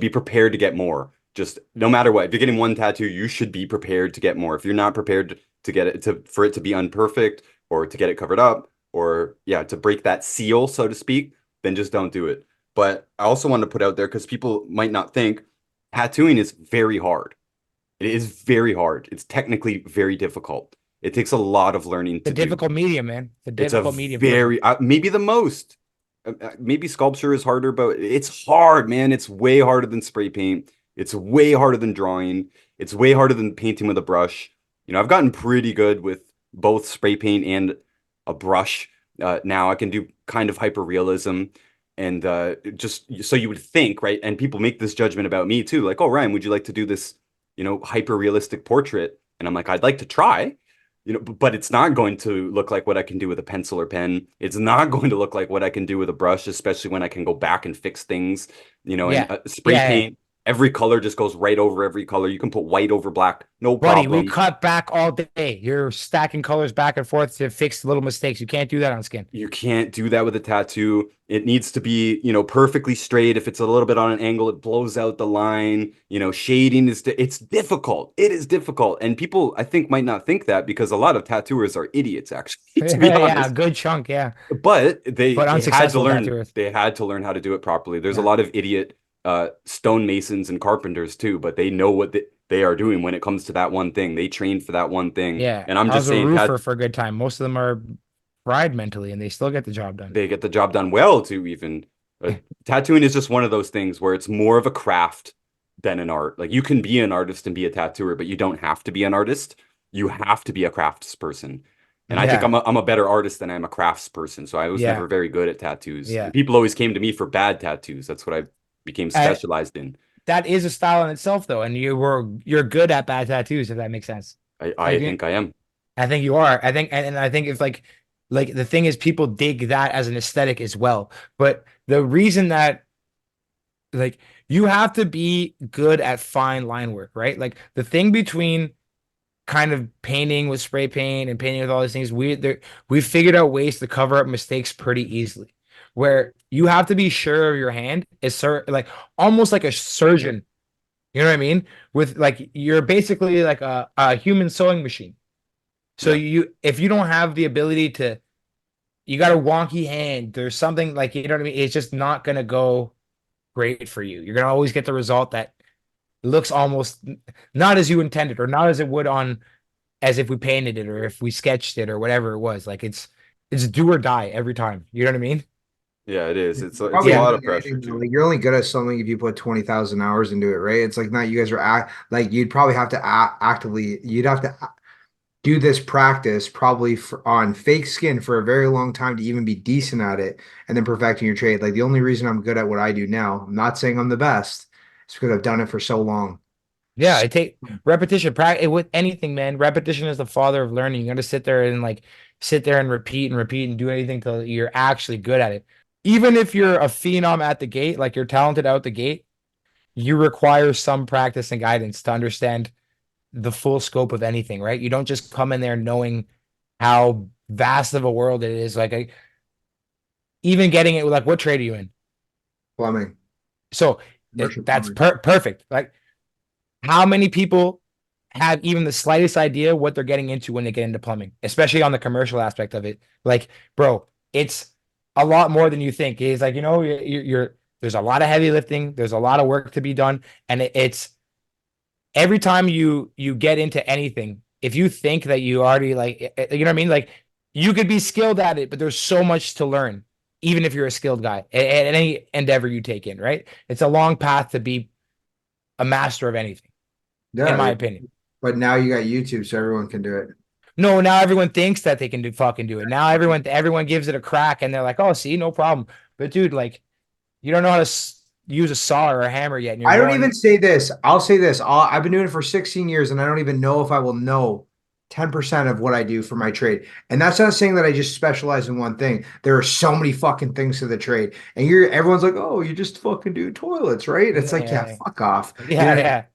be prepared to get more. Just no matter what, if you're getting one tattoo, you should be prepared to get more. If you're not prepared to get it for it to be unperfect or to get it covered up or yeah, to break that seal, so to speak, then just don't do it. But I also want to put out there because people might not think tattooing is very hard. It is very hard. It's technically very difficult. It takes a lot of learning The to do. difficult medium, man. The It's a difficult medium. very maybe the most. Maybe sculpture is harder, but it's hard, man. It's way harder than spray paint. It's way harder than drawing. It's way harder than painting with a brush. I've gotten pretty good with both spray paint and a brush. Now I can do kind of hyper realism, and just so you would think, right? And people make this judgment about me too, like, "Oh, Ryan, would you like to do this, hyper realistic portrait?" And I'm like, "I'd like to try." But it's not going to look like what I can do with a pencil or pen. It's not going to look like what I can do with a brush, especially when I can go back and fix things, Yeah. and spray Yeah. paint. Every color just goes right over every color. You can put white over black, no Buddy, we problem. cut back all day. You're stacking colors back and forth to fix little mistakes. You can't do that on skin. You can't do that with a tattoo. It needs to be, perfectly straight. If it's a little bit on an angle, it blows out the line. Shading it's difficult. It is difficult. And people, I think, might not think that because a lot of tattooers are idiots, actually, to be Yeah, honest. good chunk, yeah. But they had to unsuccessful learn. tattooers. They had to learn how to do it properly. There's a Yeah. lot of idiot stonemasons and carpenters too, but they know they are doing when it comes to that one thing. They trained for that one thing. Yeah, And I'm I just was a saying roofer for a good time. Most of them are fried mentally, and they still get the job done. they get the job done well too, even. Tattooing is just one of those things where it's more of a craft than an art. Like you can be an artist and be a tattooer, but you don't have to be an artist. You have to be a crafts person. And I think Yeah, I'm a better artist than I'm a crafts person. So I was yeah, never very good at tattoos. yeah. And people always came to me for bad tattoos. That's what I became I, specialized in. that is a style in itself, though, and you're good at bad tattoos, if that makes sense. I Like, think I am. I think you are. I think, and I think it's like the thing is, people dig that as an aesthetic as well. But the reason that, like, you have to be good at fine line work, right? Like the thing between kind of painting with spray paint and painting with all these things, we've figured out ways to cover up mistakes pretty easily. Where you have to be sure of your hand is like almost like a surgeon. You know what I mean? With like you're basically like a human sewing machine. So Yeah. if you don't have the ability to, you got a wonky hand, there's something like, you know what I mean? It's just not gonna go great for you. You're gonna always get the result that looks almost not as you intended, or not as it would on as if we painted it or if we sketched it or whatever it was. Like it's do or die every time. You know what I mean? Yeah, it is. It's a Probably lot like of pressure anything, though. too. Like you're only good at something if you put 20,000 hours into it, right? It's like not you guys are like you'd probably have to actively you'd have to do this practice probably on fake skin for a very long time to even be decent at it and then perfecting your trade. Like the only reason I'm good at what I do now, I'm not saying I'm the best, it's because I've done it for so long. Yeah, it take repetition, practice with anything, man. Repetition is the father of learning. You got to sit there and repeat and do anything till you're actually good at it. Even if you're a phenom at the gate, like you're talented out the gate, you require some practice and guidance to understand the full scope of anything, right? You don't just come in there knowing how vast of a world it is. Like even getting it, like what trade are you in? Plumbing, So commercial that's plumbing. perfect. Like how many people have even the slightest idea what they're getting into when they get into plumbing, especially on the commercial aspect of it? Like, bro, it's a lot more than you think. It's like, there's a lot of heavy lifting, there's a lot of work to be done, and it's every time you get into anything, if you think that you already you know what I mean? Like you could be skilled at it, but there's so much to learn, even if you're a skilled guy at any endeavor you take in, right? It's a long path to be a master of anything, in my Yeah, opinion. but now you got YouTube, so everyone can do it. No, now everyone thinks that they can do it. Now everyone gives it a crack and they're like, "Oh, see, no problem." But dude, like you don't know how to use a saw or a hammer yet, and you're I don't going, even say this. I'll say this. I've been doing it for 16 years and I don't even know if I will know 10% of what I do for my trade. And that's not saying that I just specialize in one thing. There are so many fucking things to the trade. And everyone's like, "Oh, you just fucking do toilets, right?" It's like, yeah, yeah, fuck off. You yeah, know, yeah.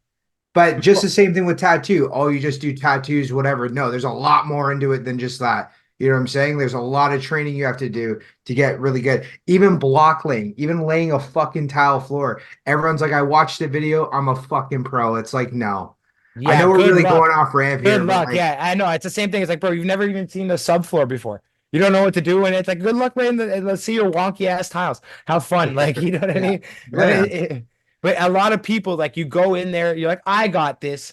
but just the same thing with tattoo. Oh, you just do tattoos, whatever. No, there's a lot more into it than just that. You know what I'm saying? There's a lot of training you have to do to get really good. Even block laying, even laying a fucking tile floor. Everyone's like, I watched the video. I'm a fucking pro. It's like, no. I Yeah, know we're good really going luck. off ramp Good here, but luck. like, Yeah, I know. It's the same thing. It's like, bro, you've never even seen the subfloor before. You don't know what to do, and it's like, good luck, man. Let's see your wonky ass tiles. Have fun, like you know what I yeah, mean. But yeah. but a lot of people, like, you go in there, you're like, I got this,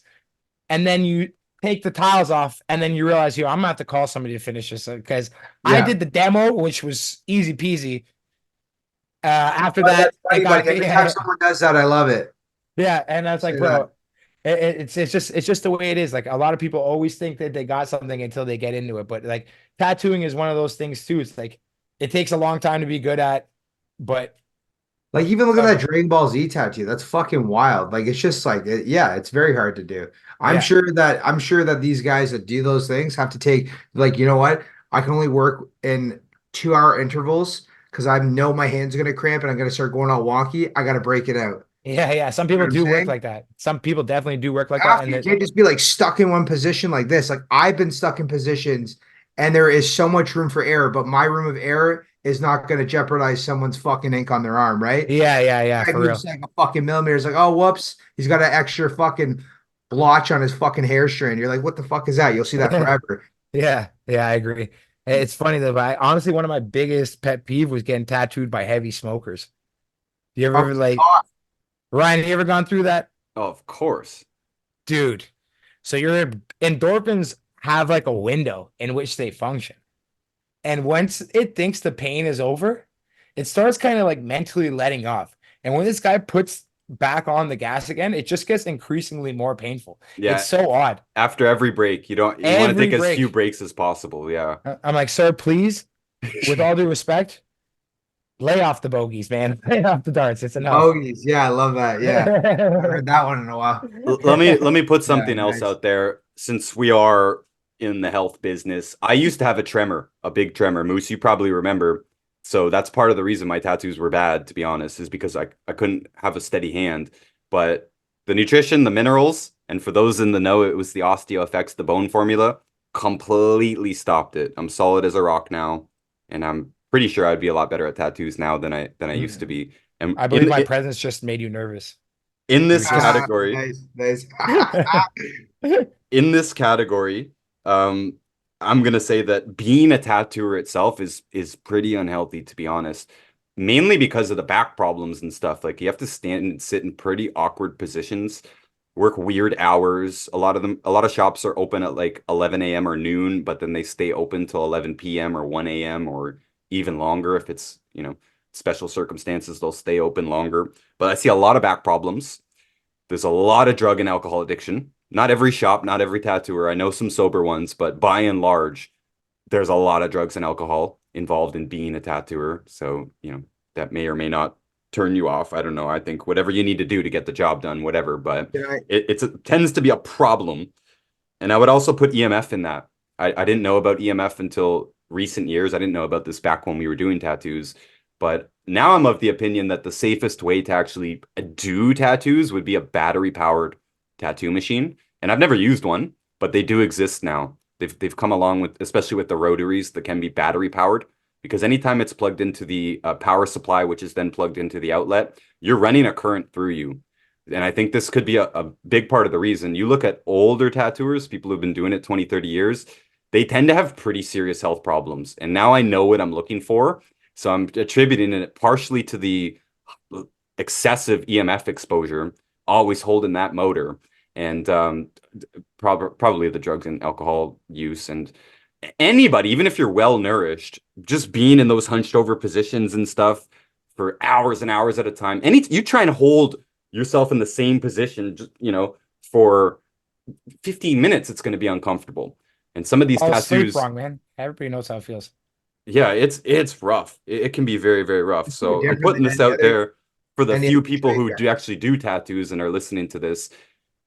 and then you take the tiles off, and then you realize, I'm gonna have to call somebody to finish this because I Yeah. did the demo, which was easy peasy. After But that, that's it funny, got buddy. Every time yeah, someone does that, I love it. yeah, and I was like, Say that. bro, it's just the way it is. Like a lot of people always think that they got something until they get into it. But like tattooing is one of those things too. It's like it takes a long time to be good at, but Like even look at that Dragon Ball Z tattoo. That's fucking wild. Like it's just like yeah, it's very hard to do. yeah, I'm sure that these guys that do those things have to take like you know what? I can only work in 2 hour intervals because I know my hands are gonna cramp and I'm gonna start going all wonky. I gotta break it out. yeah. Some You know people what I'm do work saying? like that. Some people definitely do work like that. After And you that, can't just be like stuck in one position like this. Like I've been stuck in positions and there is so much room for error, but my room of error is not gonna jeopardize someone's fucking ink on their arm, right? yeah, Guy for real. moves like a fucking millimeter. It's like, oh, whoops, he's got an extra fucking blotch on his fucking hair strand. You're like, what the fuck is that? You'll see that forever. Yeah, I agree. It's funny though, but honestly, one of my biggest pet peeve was getting tattooed by heavy smokers. You Oh, ever like God. Ryan? You ever gone through that? Oh, of course. Dude. So your endorphins have like a window in which they function. And once it thinks the pain is over, it starts kind of like mentally letting off. And when this guy puts back on the gas again, it just gets increasingly more painful. It's Yeah, so odd. after every break, you want to Every take as few break. breaks as possible. Yeah. I'm like, sir, please, with all due respect, lay off the bogeys, man. Lay off the darts. It's enough. Bogeys. Yeah, I love that. Yeah. I haven't heard that one in a while. Let me put Yeah, something else nice. out there. Since we are in the health business, I used to have a tremor, a big tremor. Moose, you probably remember. So that's part of the reason my tattoos were bad, to be honest, is because I couldn't have a steady hand. But the nutrition, the minerals, and for those in the know, it was the OsteoFX, the bone formula, completely stopped it. I'm solid as a rock now, and I'm pretty sure I'd be a lot better at tattoos now than I used to be. And I believe my presence just made you nervous. in this Just- category, Nice, nice. in this category, um, I'm gonna say that being a tattooer itself is pretty unhealthy, to be honest. Mainly because of the back problems and stuff. Like you have to stand and sit in pretty awkward positions, work weird hours. A lot of shops are open at like 11 a.m. or noon, but then they stay open till 11 p.m. or 1 a.m. or even longer if it's, special circumstances, they'll stay open longer. But I see a lot of back problems. There's a lot of drug and alcohol addiction. Not every shop, not every tattooer. I know some sober ones, but by and large, there's a lot of drugs and alcohol involved in being a tattooer. So, that may or may not turn you off. I don't know. I think whatever you need to do to get the job done, whatever, but Can I- it tends to be a problem. And I would also put EMF in that. I didn't know about EMF until recent years. I didn't know about this back when we were doing tattoos. But now I'm of the opinion that the safest way to actually do tattoos would be a battery powered tattoo machine. And I've never used one, but they do exist now. They've come along with, especially with the rotaries that can be battery powered, because anytime it's plugged into the power supply, which is then plugged into the outlet, you're running a current through you. And I think this could be a big part of the reason. You look at older tattooers, people who've been doing it 20, 30 years, they tend to have pretty serious health problems. And now I know what I'm looking for. So I'm attributing it partially to the excessive EMF exposure, always holding that motor, and probably the drugs and alcohol use. And anybody, even if you're well nourished, just being in those hunched over positions and stuff for hours and hours at a time. You try and hold yourself in the same position, just, for 15 minutes, it's going to be uncomfortable. And some of these Sleep tattoos, wrong, man. Everybody knows how it feels. yeah, it's rough. It can be very, very rough. So I'm different putting than this any out other- there for the any few other people trade, who yeah. do actually do tattoos and are listening to this.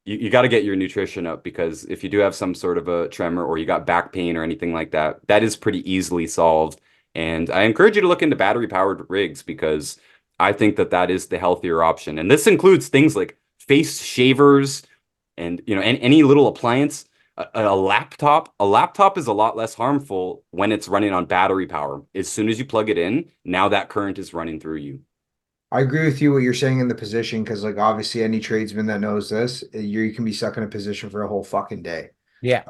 You got to get your nutrition up, because if you do have some sort of a tremor or you got back pain or anything like that, that is pretty easily solved. And I encourage you to look into battery powered rigs, because I think that is the healthier option. And this includes things like face shavers and, any little appliance. A laptop is a lot less harmful when it's running on battery power. As soon as you plug it in, now that current is running through you. I agree with you what you're saying in the position, because like obviously any tradesman that knows this, you can be stuck in a position for a whole fucking day. Yeah.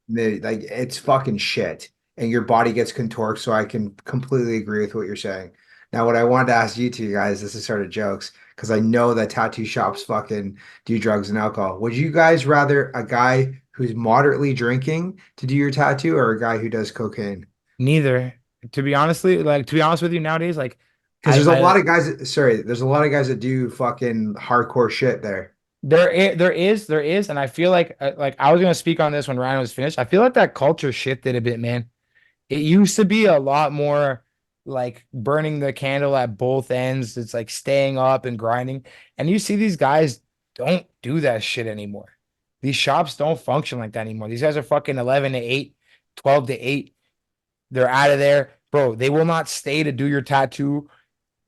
Like it's fucking shit, and your body gets contorted. So I can completely agree with what you're saying. Now, what I wanted to ask you two guys, this is sort of jokes, because I know that tattoo shops fucking do drugs and alcohol. Would you guys rather a guy who's moderately drinking to do your tattoo, or a guy who does cocaine? Neither. To be honest with you, nowadays, like Because there's I a lot of guys. There's a lot of guys that do fucking hardcore shit there. there is, and I feel like I was gonna speak on this when Ryan was finished. I feel like that culture shifted a bit, man. It used to be a lot more like burning the candle at both ends. It's like staying up and grinding, and you see these guys don't do that shit anymore. These shops don't function like that anymore. These guys are fucking 11 to 8, 12 to 8. They're out of there, bro. They will not stay to do your tattoo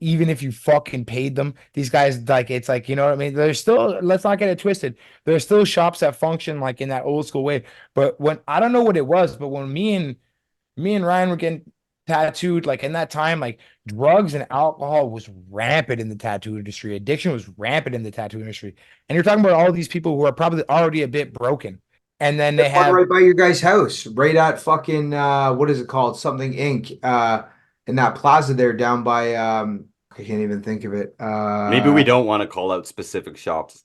even if you fucking paid them. These guys, like, it's like, you know what I mean? There's still, let's not get it twisted. There's still shops that function like in that old school way. But when, I don't know what it was, but when me and Ryan were getting tattooed, like in that time, like drugs and alcohol was rampant in the tattoo industry. Addiction was rampant in the tattoo industry. And you're talking about all these people who are probably already a bit broken. And then they There's one have, right by your guys' house, right at fucking what is it called? Something Inc. In that plaza there down by I can't even think of it. Maybe we don't want to call out specific shops.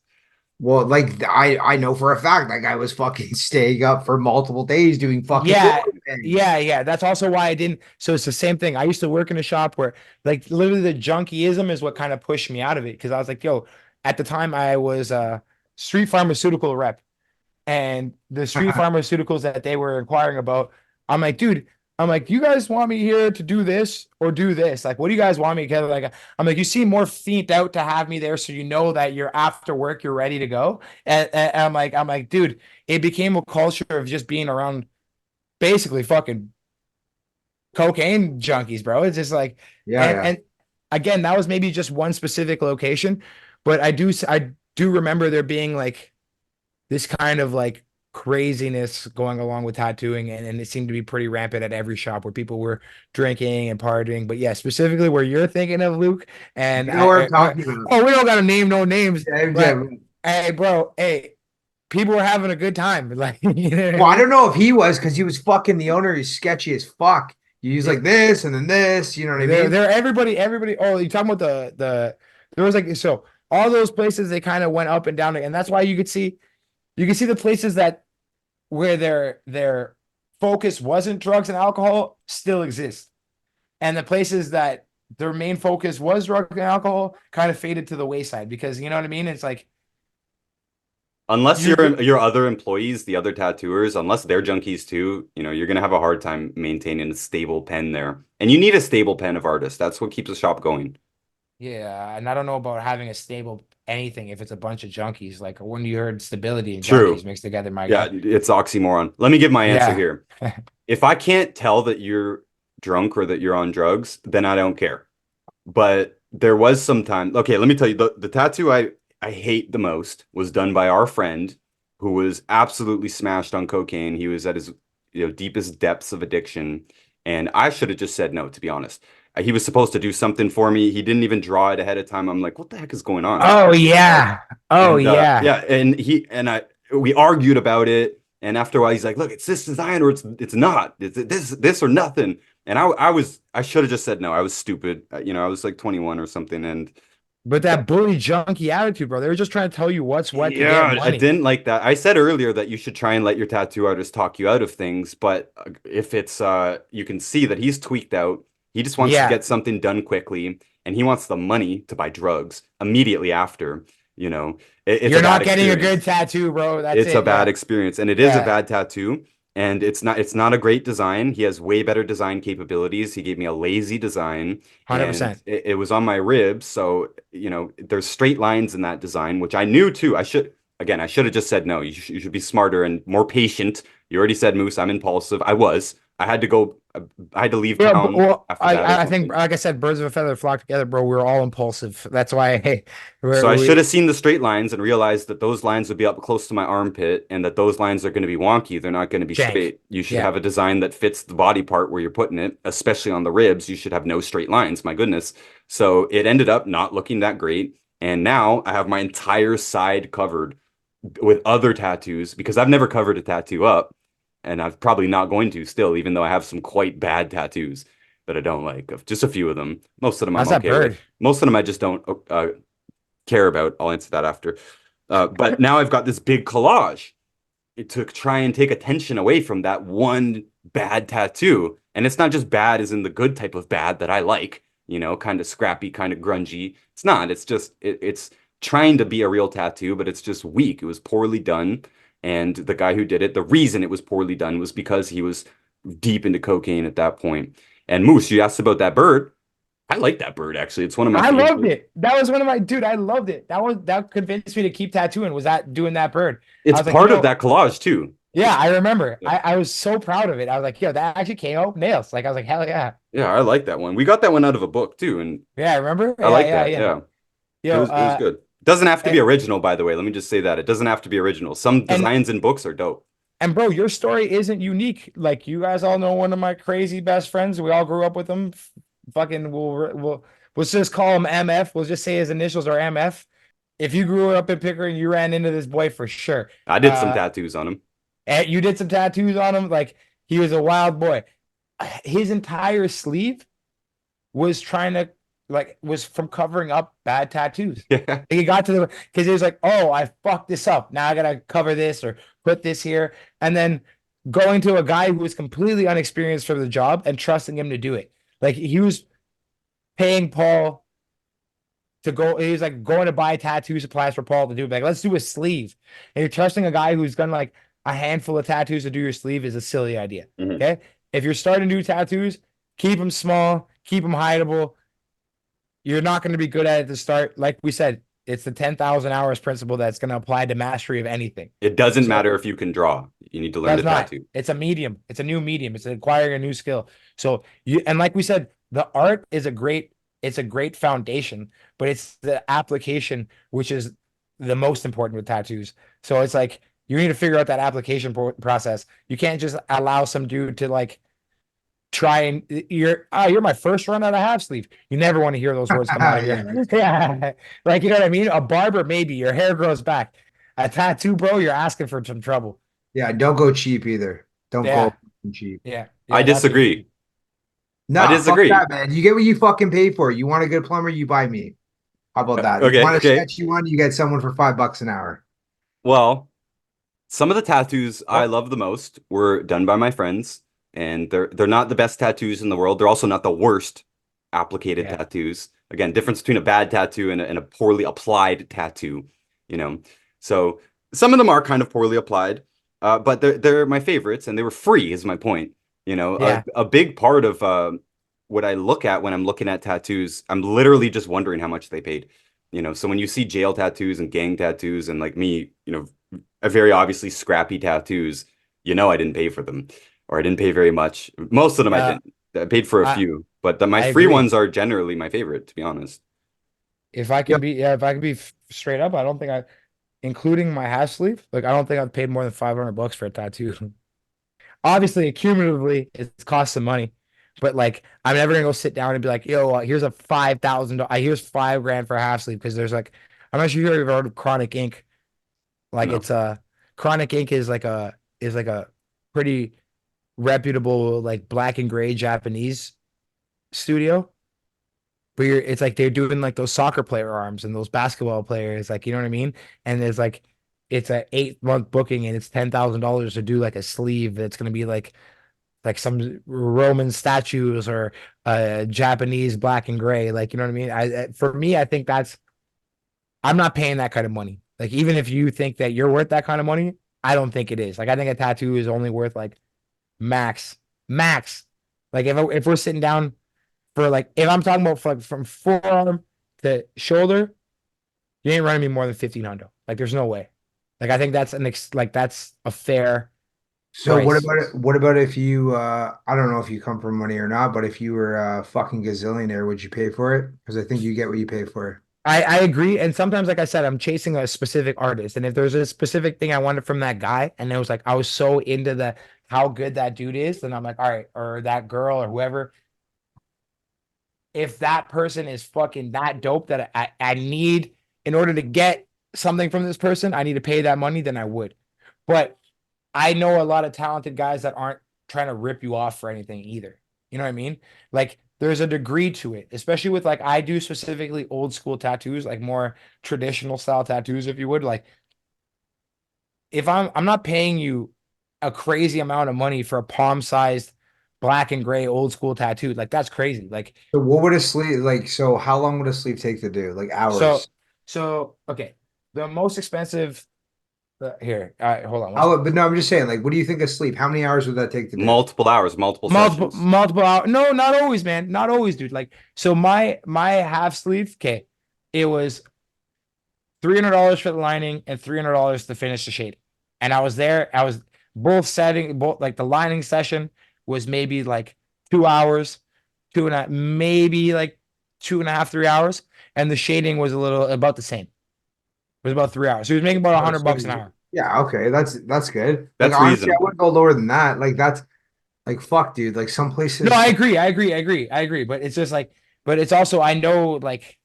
Well, like I know for a fact, like I was fucking staying up for multiple days doing fucking Yeah, rolling things. yeah. That's also why I didn't. So it's the same thing. I used to work in a shop where, like, literally the junkieism is what kind of pushed me out of it because I was like, yo, at the time I was a street pharmaceutical rep, and the street pharmaceuticals that they were inquiring about, I'm like, dude, I'm like, you guys want me here to do this or do this? Like, what do you guys want me to get? Like, I'm like, you seem more fiended out to have me there, so you know that you're after work, you're ready to go. And I'm like, dude, it became a culture of just being around basically fucking cocaine junkies, bro. It's just like, Yeah, and yeah. and again, that was maybe just one specific location, but I do remember there being like this kind of like craziness going along with tattooing, and it seemed to be pretty rampant at every shop where people were drinking and partying. But yeah, specifically where you're thinking of, Luke, and You know what I'm talking about. oh, we don't gotta name no names, Yeah, but yeah. hey, bro, hey, people were having a good time. Like, you know what I Well, I mean? don't know if he was because he was fucking the owner. He's sketchy as fuck. You use like this and then this. You know what I mean? They're everybody. Oh, you talking about there was like, so all those places they kind of went up and down, and that's why you could see the places that where their focus wasn't drugs and alcohol still exist, and the places that their main focus was drugs and alcohol kind of faded to the wayside because you know what I mean. It's like Unless you your other employees, the other tattooers, unless they're junkies too, you're gonna have a hard time maintaining a stable pen there. And you need a stable pen of artists. That's what keeps a shop going. yeah, and I don't know about having a stable anything if it's a bunch of junkies. Like when you heard stability and True. junkies mixed together, my Yeah, God. it's oxymoron. Let me give my answer Yeah. here. If I can't tell that you're drunk or that you're on drugs, then I don't care. But there was some time. Okay, let me tell you, the tattoo I hate the most was done by our friend who was absolutely smashed on cocaine. He was at his deepest depths of addiction, and I should have just said no, to be honest. He was supposed to do something for me. He didn't even draw it ahead of time. I'm like, what the heck is going on? Oh yeah. Oh And yeah. yeah, and he and I we argued about it. And after a while, he's like, "Look, it's this design or it's not. It's this or nothing." And I should have just said no. I was stupid. I was like 21 or something. And But that bully junkie attitude, bro. They were just trying to tell you what's what to get yeah, I money. didn't like that. I said earlier that you should try and let your tattoo artist talk you out of things. But if it's you can see that he's tweaked out. He just wants to Yeah. get something done quickly, and he wants the money to buy drugs immediately after. It's You're a bad not getting a experience. good tattoo, bro. That's It's it. a bad Yeah. experience, and it is a Yeah. bad tattoo, and it's not a great design. He has way better design capabilities. He gave me a lazy design, and 100%. it was on my ribs, so there's straight lines in that design, which I knew too. I should have just said no. You should be smarter and more patient. You already said, Moose, I'm impulsive. I had to go. I had to leave Yeah, town well, after that or I think, something. like I said, birds of a feather flock together, bro. We're all impulsive. That's why, hey, So I should we have seen the straight lines and realized that those lines would be up close to my armpit and that those lines are going to be wonky. They're not going to be jank. straight. You should Yeah. have a design that fits the body part where you're putting it, especially on the ribs. You should have no straight lines. My goodness. So it ended up not looking that great. And now I have my entire side covered with other tattoos because I've never covered a tattoo up. And I'm probably not going to still, even though I have some quite bad tattoos that I don't like. Just a few of them. Most of them I'm How's that okay with. bird? Most of them I just don't care about. I'll answer that after. But now I've got this big collage to try and take attention away from that one bad tattoo. And it's not just bad as in the good type of bad that I like, kind of scrappy, kind of grungy. It's not. It's just, it's trying to be a real tattoo, but it's just weak. It was poorly done. And the guy who did it, the reason it was poorly done was because he was deep into cocaine at that point. And Moose, you asked about that bird. I like that bird actually. It's one of my I loved favorites. it. That was one of my dude. I loved it. That convinced me to keep tattooing. Was that doing that bird? It's was like, part of that collage too. Yeah, I remember. Yeah. I was so proud of it. I was like, yo, that actually came out nails. Like I was like, hell yeah. Yeah, I like that one. We got that one out of a book too, and Yeah, I remember. I like that. Yeah. Yeah, Yo, it was good. Doesn't have to be and- original, by the way. Let me just say that it doesn't have to be original. Some designs in books are dope. And bro, your story isn't unique. Like you guys all know one of my crazy best friends. We all grew up with him. Fucking we'll just call him MF. We'll just say his initials are MF. If you grew up in Pickering, you ran into this boy for sure. I did some tattoos on him. And you did some tattoos on him. Like he was a wild boy. His entire sleeve was trying to like was from covering up bad tattoos. Yeah. Like, he got to the because he was like, oh, I fucked this up. Now I gotta cover this or put this here. And then going to a guy who was completely unexperienced for the job and trusting him to do it. Like he was paying Paul to go, he was like going to buy tattoo supplies for Paul to do it. Like, let's do a sleeve. And you're trusting a guy who's done like a handful of tattoos to do your sleeve is a silly idea. Mhm. Okay. If you're starting to do tattoos, keep them small, keep them hideable. You're not going to be good at it to start. Like we said, it's the 10,000 hours principle that's going to apply to mastery of anything. It doesn't So- matter if you can draw. You need to learn Does the not. tattoo. It's a medium. It's a new medium. It's acquiring a new skill. So you, and like we said, the art is it's a great foundation, but it's the application which is the most important with tattoos. So it's like you need to figure out that application process. You can't just allow some dude to like try and you're my first run at a half sleeve. You never want to hear those words come out of your yeah. Like, you know what I mean? A barber, maybe your hair grows back. A tattoo, bro, you're asking for some trouble. Yeah, don't go cheap either. Don't Yeah. go cheap. Yeah. I Yeah, that's what- disagree. No, I disagree. Fuck that, man. You get what you fucking pay for. You want a good plumber, you buy me. How about that? Okay, You want a okay. sketchy one, you get someone for $5 an hour. Well, some of the tattoos I love the most were done by my friends, and they're not the best tattoos in the world. They're also not the worst applicated Yeah. tattoos. Again, difference between a bad tattoo and a poorly applied tattoo, you know. So some of them are kind of poorly applied, but they're my favorites, and they were free, is my point. You know, Yeah. a big part of what I look at when I'm looking at tattoos, I'm literally just wondering how much they paid. You know, so when you see jail tattoos and gang tattoos and like me, you know, a very obviously scrappy tattoos, you know, I didn't pay for them, or I didn't pay very much. Most of them I Yeah. didn't. I paid for a I- few, but my I free agree. ones are generally my favorite, to be honest. If I can be, yeah, if I can be straight up, I don't think including my half sleeve, like I don't think I've paid more than $500 for a tattoo. Obviously, cumulatively, it's cost some money, but like I'm never gonna go sit down and be like, yo, here's a $5,000, here's $5 grand for a half sleeve because there's like, I'm not sure if you've heard of Chronic Ink. Like No. it's Chronic Ink is like a pretty reputable like black and gray Japanese studio. But it's like they're doing like those soccer player arms and those basketball players, like, you know what I mean? And there's like it's a 8-month booking and it's $10,000 to do like a sleeve that's gonna be like some Roman statues or Japanese black and gray, like, you know what I mean? For me, I think I'm not paying that kind of money. Like, even if you think that you're worth that kind of money, I don't think it is. Like, I think a tattoo is only worth like max. Like if we're sitting down for like, if I'm talking about from forearm to shoulder, you ain't running me more than 1,500. Like, there's no way. Like, I think that's that's a fair. So what Price. about it? What about if you I don't know if you come from money or not, but if you were a fucking gazillionaire, would you pay for it? Because I think you get what you pay for. I agree. And sometimes, like I said, I'm chasing a specific artist. And if there's a specific thing I wanted from that guy, and it was like I was so into how good that dude is, then I'm like, all right, or that girl or whoever. If that person is fucking that dope that I need in order to get something from this person, I need to pay that money, then I would. But I know a lot of talented guys that aren't trying to rip you off for anything either. You know what I mean? Like, there's a degree to it, especially with like I do specifically old school tattoos, like more traditional style tattoos, if you would. Like, if I'm not paying you a crazy amount of money for a palm sized black and gray old school tattoo, like that's crazy. Like, So what would a sleeve like? So how long would a sleeve take to do? Like hours? so okay, the most expensive here. All right, hold on. But no, I'm just saying, like, what do you think of sleep? How many hours would that take to do? Multiple hours, multiple sessions. Multiple hours. No, not always, man. Not always, dude. Like, so my half sleeve, okay, it was $300 for the lining and $300 to finish the shading. And I was there. I was both like the lining session was maybe like 2 hours, 2.5, maybe like 2.5, 3 hours, and the shading was about the same. It was about 3 hours. So he was making about $100 an hour. Yeah, okay, that's good. That's like, honestly, I reasonable. wouldn't go lower than that. Like that's like fuck, dude. Like some places. No, I agree. But it's just like, but it's also, I know like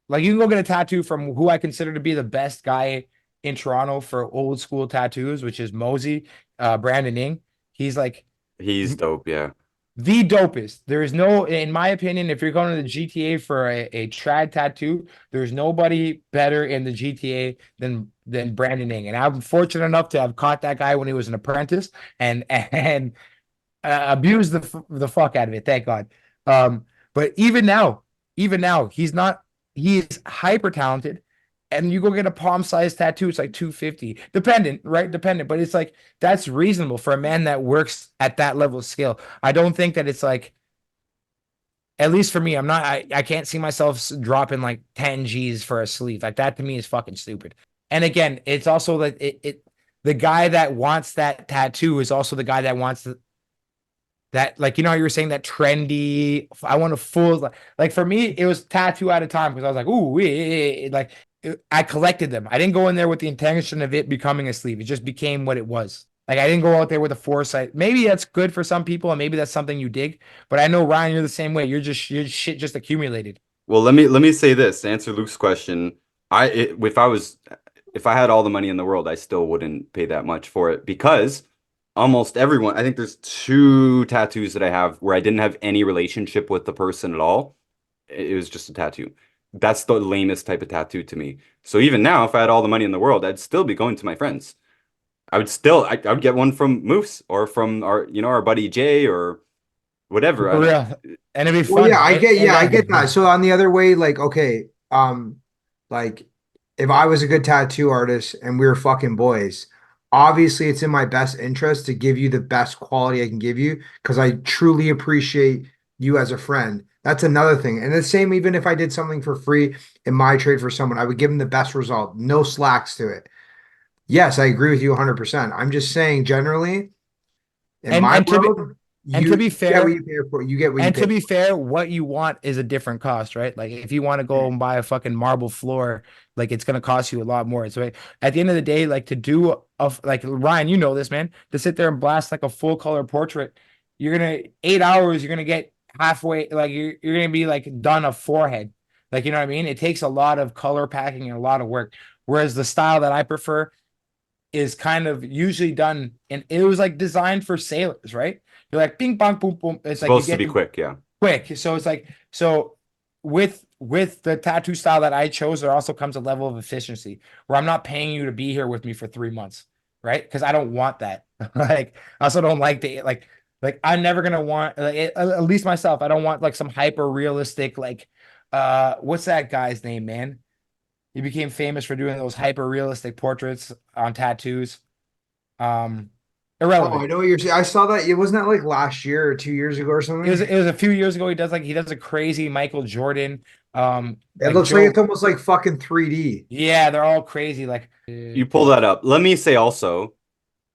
you can go get a tattoo from who I consider to be the best guy in Toronto for old school tattoos, which is Mosey, Brandon Ing. He's like, He's dope, yeah. the dopest. There is no, in my opinion, if you're going to the GTA for a trad tattoo, there's nobody better in the GTA than Brandon Ing. And I'm fortunate enough to have caught that guy when he was an apprentice and abused the fuck out of it. Thank God. But even now, he is hyper talented. And you go get a palm size tattoo, it's like 250, dependent, right? Dependent, but it's like that's reasonable for a man that works at that level of skill. I don't think that it's like, at least for me, I can't see myself dropping like 10 G's for a sleeve. Like that to me is fucking stupid. And again, it's also like the guy that wants that tattoo is also the guy that wants that, like, you know how you were saying that trendy, I want a full, like for me, it was tattoo at a time because I was like, ooh, like I collected them. I didn't go in there with the intention of it becoming a sleeve. It just became what it was. Like I didn't go out there with a foresight. Maybe that's good for some people, and maybe that's something you dig. But I know Ryan, you're the same way. Your shit just accumulated. Well, let me say this to answer Luke's question. If I had all the money in the world, I still wouldn't pay that much for it because almost everyone, I think there's 2 tattoos that I have where I didn't have any relationship with the person at all. It was just a tattoo. That's the lamest type of tattoo to me. So even now, if I had all the money in the world, I'd still be going to my friends. I would get one from Moose or from our buddy Jay or whatever. For real. And it'd be Well, fun. yeah, I right? get, yeah, I And get that. So on the other way, like, okay, like if I was a good tattoo artist and we were fucking boys, obviously it's in my best interest to give you the best quality I can give you because I truly appreciate you as a friend. That's another thing. And the same, even if I did something for free in my trade for someone, I would give them the best result, no slacks to it. Yes, I agree with you 100%. I'm just saying generally in and my and to be world, and to be you get what fair, you pay for. You get what you and pay to be for. fair, what you want is a different cost, right? Like if you want to go and buy a fucking marble floor, like it's gonna cost you a lot more. So at the end of the day, like to do like Ryan, you know this, man, to sit there and blast like a full color portrait, you're gonna 8 hours, you're gonna get halfway, like you're gonna be like done a forehead. Like you know what I mean? It takes a lot of color packing and a lot of work. Whereas the style that I prefer is kind of usually done, and it was like designed for sailors, right? You're like ping pong boom boom. It's like you Supposed to get be quick, yeah. quick. So it's like so with the tattoo style that I chose, there also comes a level of efficiency where I'm not paying you to be here with me for 3 months, right? Because I don't want that. Like I also don't like the like I'm never gonna want like, at least myself. I don't want like some hyper realistic like what's that guy's name, man? He became famous for doing those hyper realistic portraits on tattoos. Um, Oh, I irrelevant. know what you're saying. I saw that. It wasn't that like last year or 2 years ago or something. It was a few years ago. He does a crazy Michael Jordan. It Like looks like Joe. it's almost like fucking 3D. Yeah, they're all crazy. Like You pull that up. Let me say also,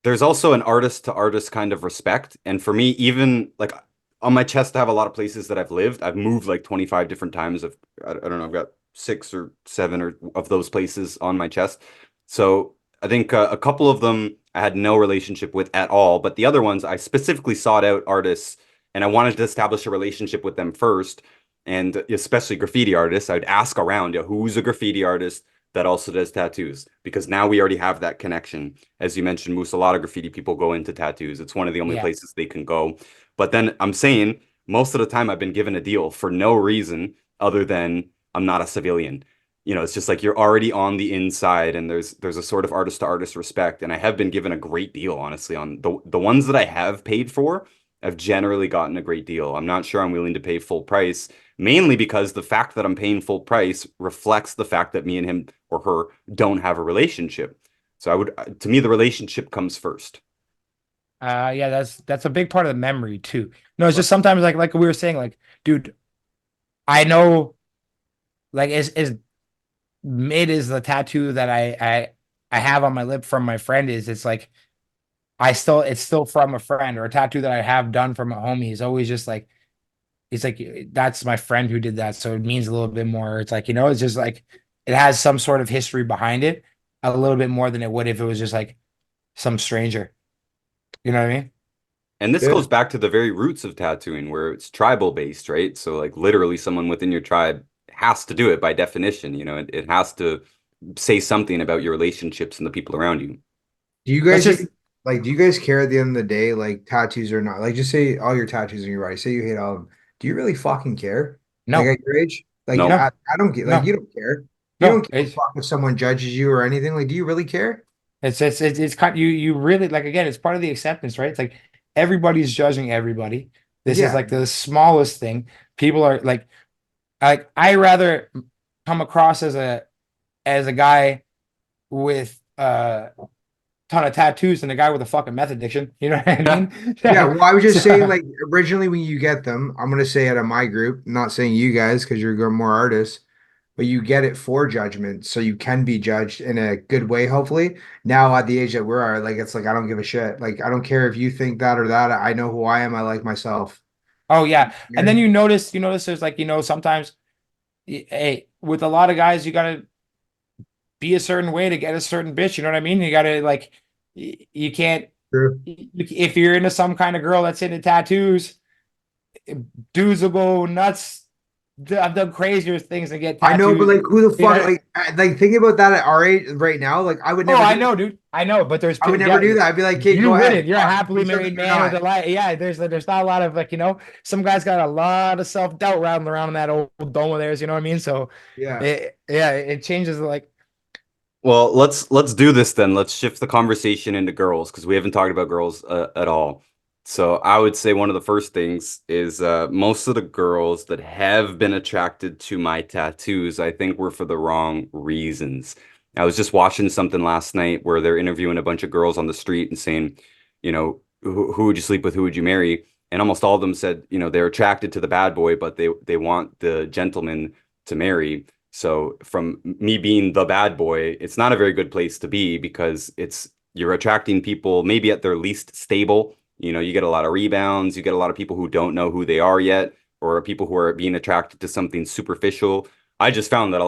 there's also an artist to artist kind of respect. And for me, even like on my chest, I have a lot of places that I've lived. I've moved like 25 different times. I don't know, I've got 6 or 7 of those places on my chest. So I think a couple of them I had no relationship with at all. But the other ones, I specifically sought out artists and I wanted to establish a relationship with them first. And especially graffiti artists, I would ask around, who's a graffiti artist that also does tattoos? Because now we already have that connection. As you mentioned, Moose, a lot of graffiti people go into tattoos. It's one of the only yeah, places they can go. But then I'm saying most of the time I've been given a deal for no reason other than I'm not a civilian. It's just like you're already on the inside and there's a sort of artist to artist respect. And I have been given a great deal, honestly, on the ones that I have paid for. I've generally gotten a great deal. I'm not sure I'm willing to pay full price, mainly because the fact that I'm paying full price reflects the fact that me and him or her don't have a relationship. So to me, the relationship comes first. yeah, that's a big part of the memory too. No, it's just sometimes like we were saying, like, dude, I know, like, is mid is the tattoo that I have on my lip from my friend is it's like it's still from a friend or a tattoo that I have done from a homie. He's always just like it's like that's my friend who did that, so it means a little bit more. It's like it's just like it has some sort of history behind it, a little bit more than it would if it was just like some stranger. You know what I mean? And this Yeah. goes back to the very roots of tattooing, where it's tribal based, right? So, like, literally, someone within your tribe has to do it by definition. It has to say something about your relationships and the people around you. Do you Let's guys just even Like, do you guys care at the end of the day, like tattoos or not? Like, just say all your tattoos on your body. Say you hate all of them. Do you really fucking care? Like No, at your age? Like, No. no, I don't get like no, you don't care. You don't no. give a fuck if someone judges you or anything. Like, do you really care? It's kind you really like again, it's part of the acceptance, right? It's like everybody's judging everybody. This is Yeah. like the smallest thing. People are like I rather come across as a guy with a ton of tattoos than a guy with a fucking meth addiction. You know what I mean? Yeah, well, I was just saying, So- like, originally when you get them, I'm gonna say out of my group, not saying you guys because you're more artists, but you get it for judgment, so you can be judged in a good way, hopefully. Now at the age that we're at, like, it's like I don't give a shit. Like, I don't care if you think that or that. I know who I am. I like myself. oh yeah. And Yeah. then you notice there's like, sometimes hey, with a lot of guys, you gotta be a certain way to get a certain bitch. You know what I mean? You gotta like you can't True. if you're into some kind of girl that's into tattoos, dudes will go nuts. I've done crazier things than get I know, but tattoos. like, who the You fuck, know- like, thinking about that at our age right now, like, I would Oh, never. I do know, that. dude. I know, but there's I would yeah, never do that. I'd be like, "Kid, you go ahead. wouldn't. You're a Fuck, happily do something married or man with not." a life. Yeah, there's not a lot of like, some guys got a lot of self-doubt rattling around in that old dome of theirs, you know what I mean? So Yeah. it changes like Well, let's do this then. Let's shift the conversation into girls because we haven't talked about girls at all. So I would say one of the first things is most of the girls that have been attracted to my tattoos, I think were for the wrong reasons. I was just watching something last night where they're interviewing a bunch of girls on the street and saying, who would you sleep with, who would you marry? And almost all of them said, they're attracted to the bad boy, but they want the gentleman to marry. So from me being the bad boy, it's not a very good place to be because you're attracting people maybe at their least stable. You get a lot of rebounds, you get a lot of people who don't know who they are yet, or people who are being attracted to something superficial. I just found that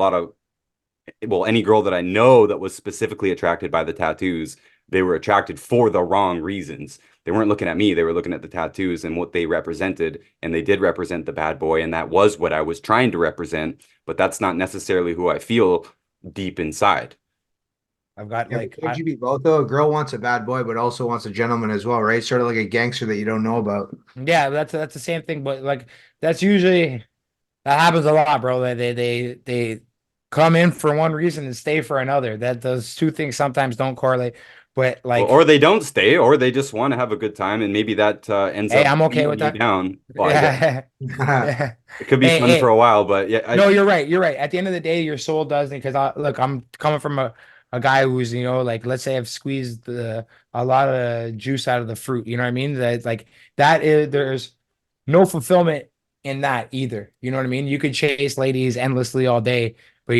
any girl that I know that was specifically attracted by the tattoos, they were attracted for the wrong reasons. They weren't looking at me, they were looking at the tattoos and what they represented, and they did represent the bad boy, and that was what I was trying to represent, but that's not necessarily who I feel deep inside. I've got Yeah, like but could you be both though? A girl wants a bad boy, but also wants a gentleman as well, right? Sort of like a gangster that you don't know about. yeah, that's the same thing, but like that's usually that happens a lot, bro. They come in for one reason and stay for another. That those two things sometimes don't correlate. But Or like, they don't stay, or they just want to have a good time, and maybe that ends hey, up I'm okay beating with me that. down. Well, I guess Yeah. Yeah, Yeah. it could be Hey, fun for hey. a while, but yeah, No, you're right. You're right. At the end of the day, your soul does it because look, I'm coming from a guy who's, like let's say I've squeezed a lot of juice out of the fruit. You know what I mean? That like that is there's no fulfillment in that either. You know what I mean? You could chase ladies endlessly all day, but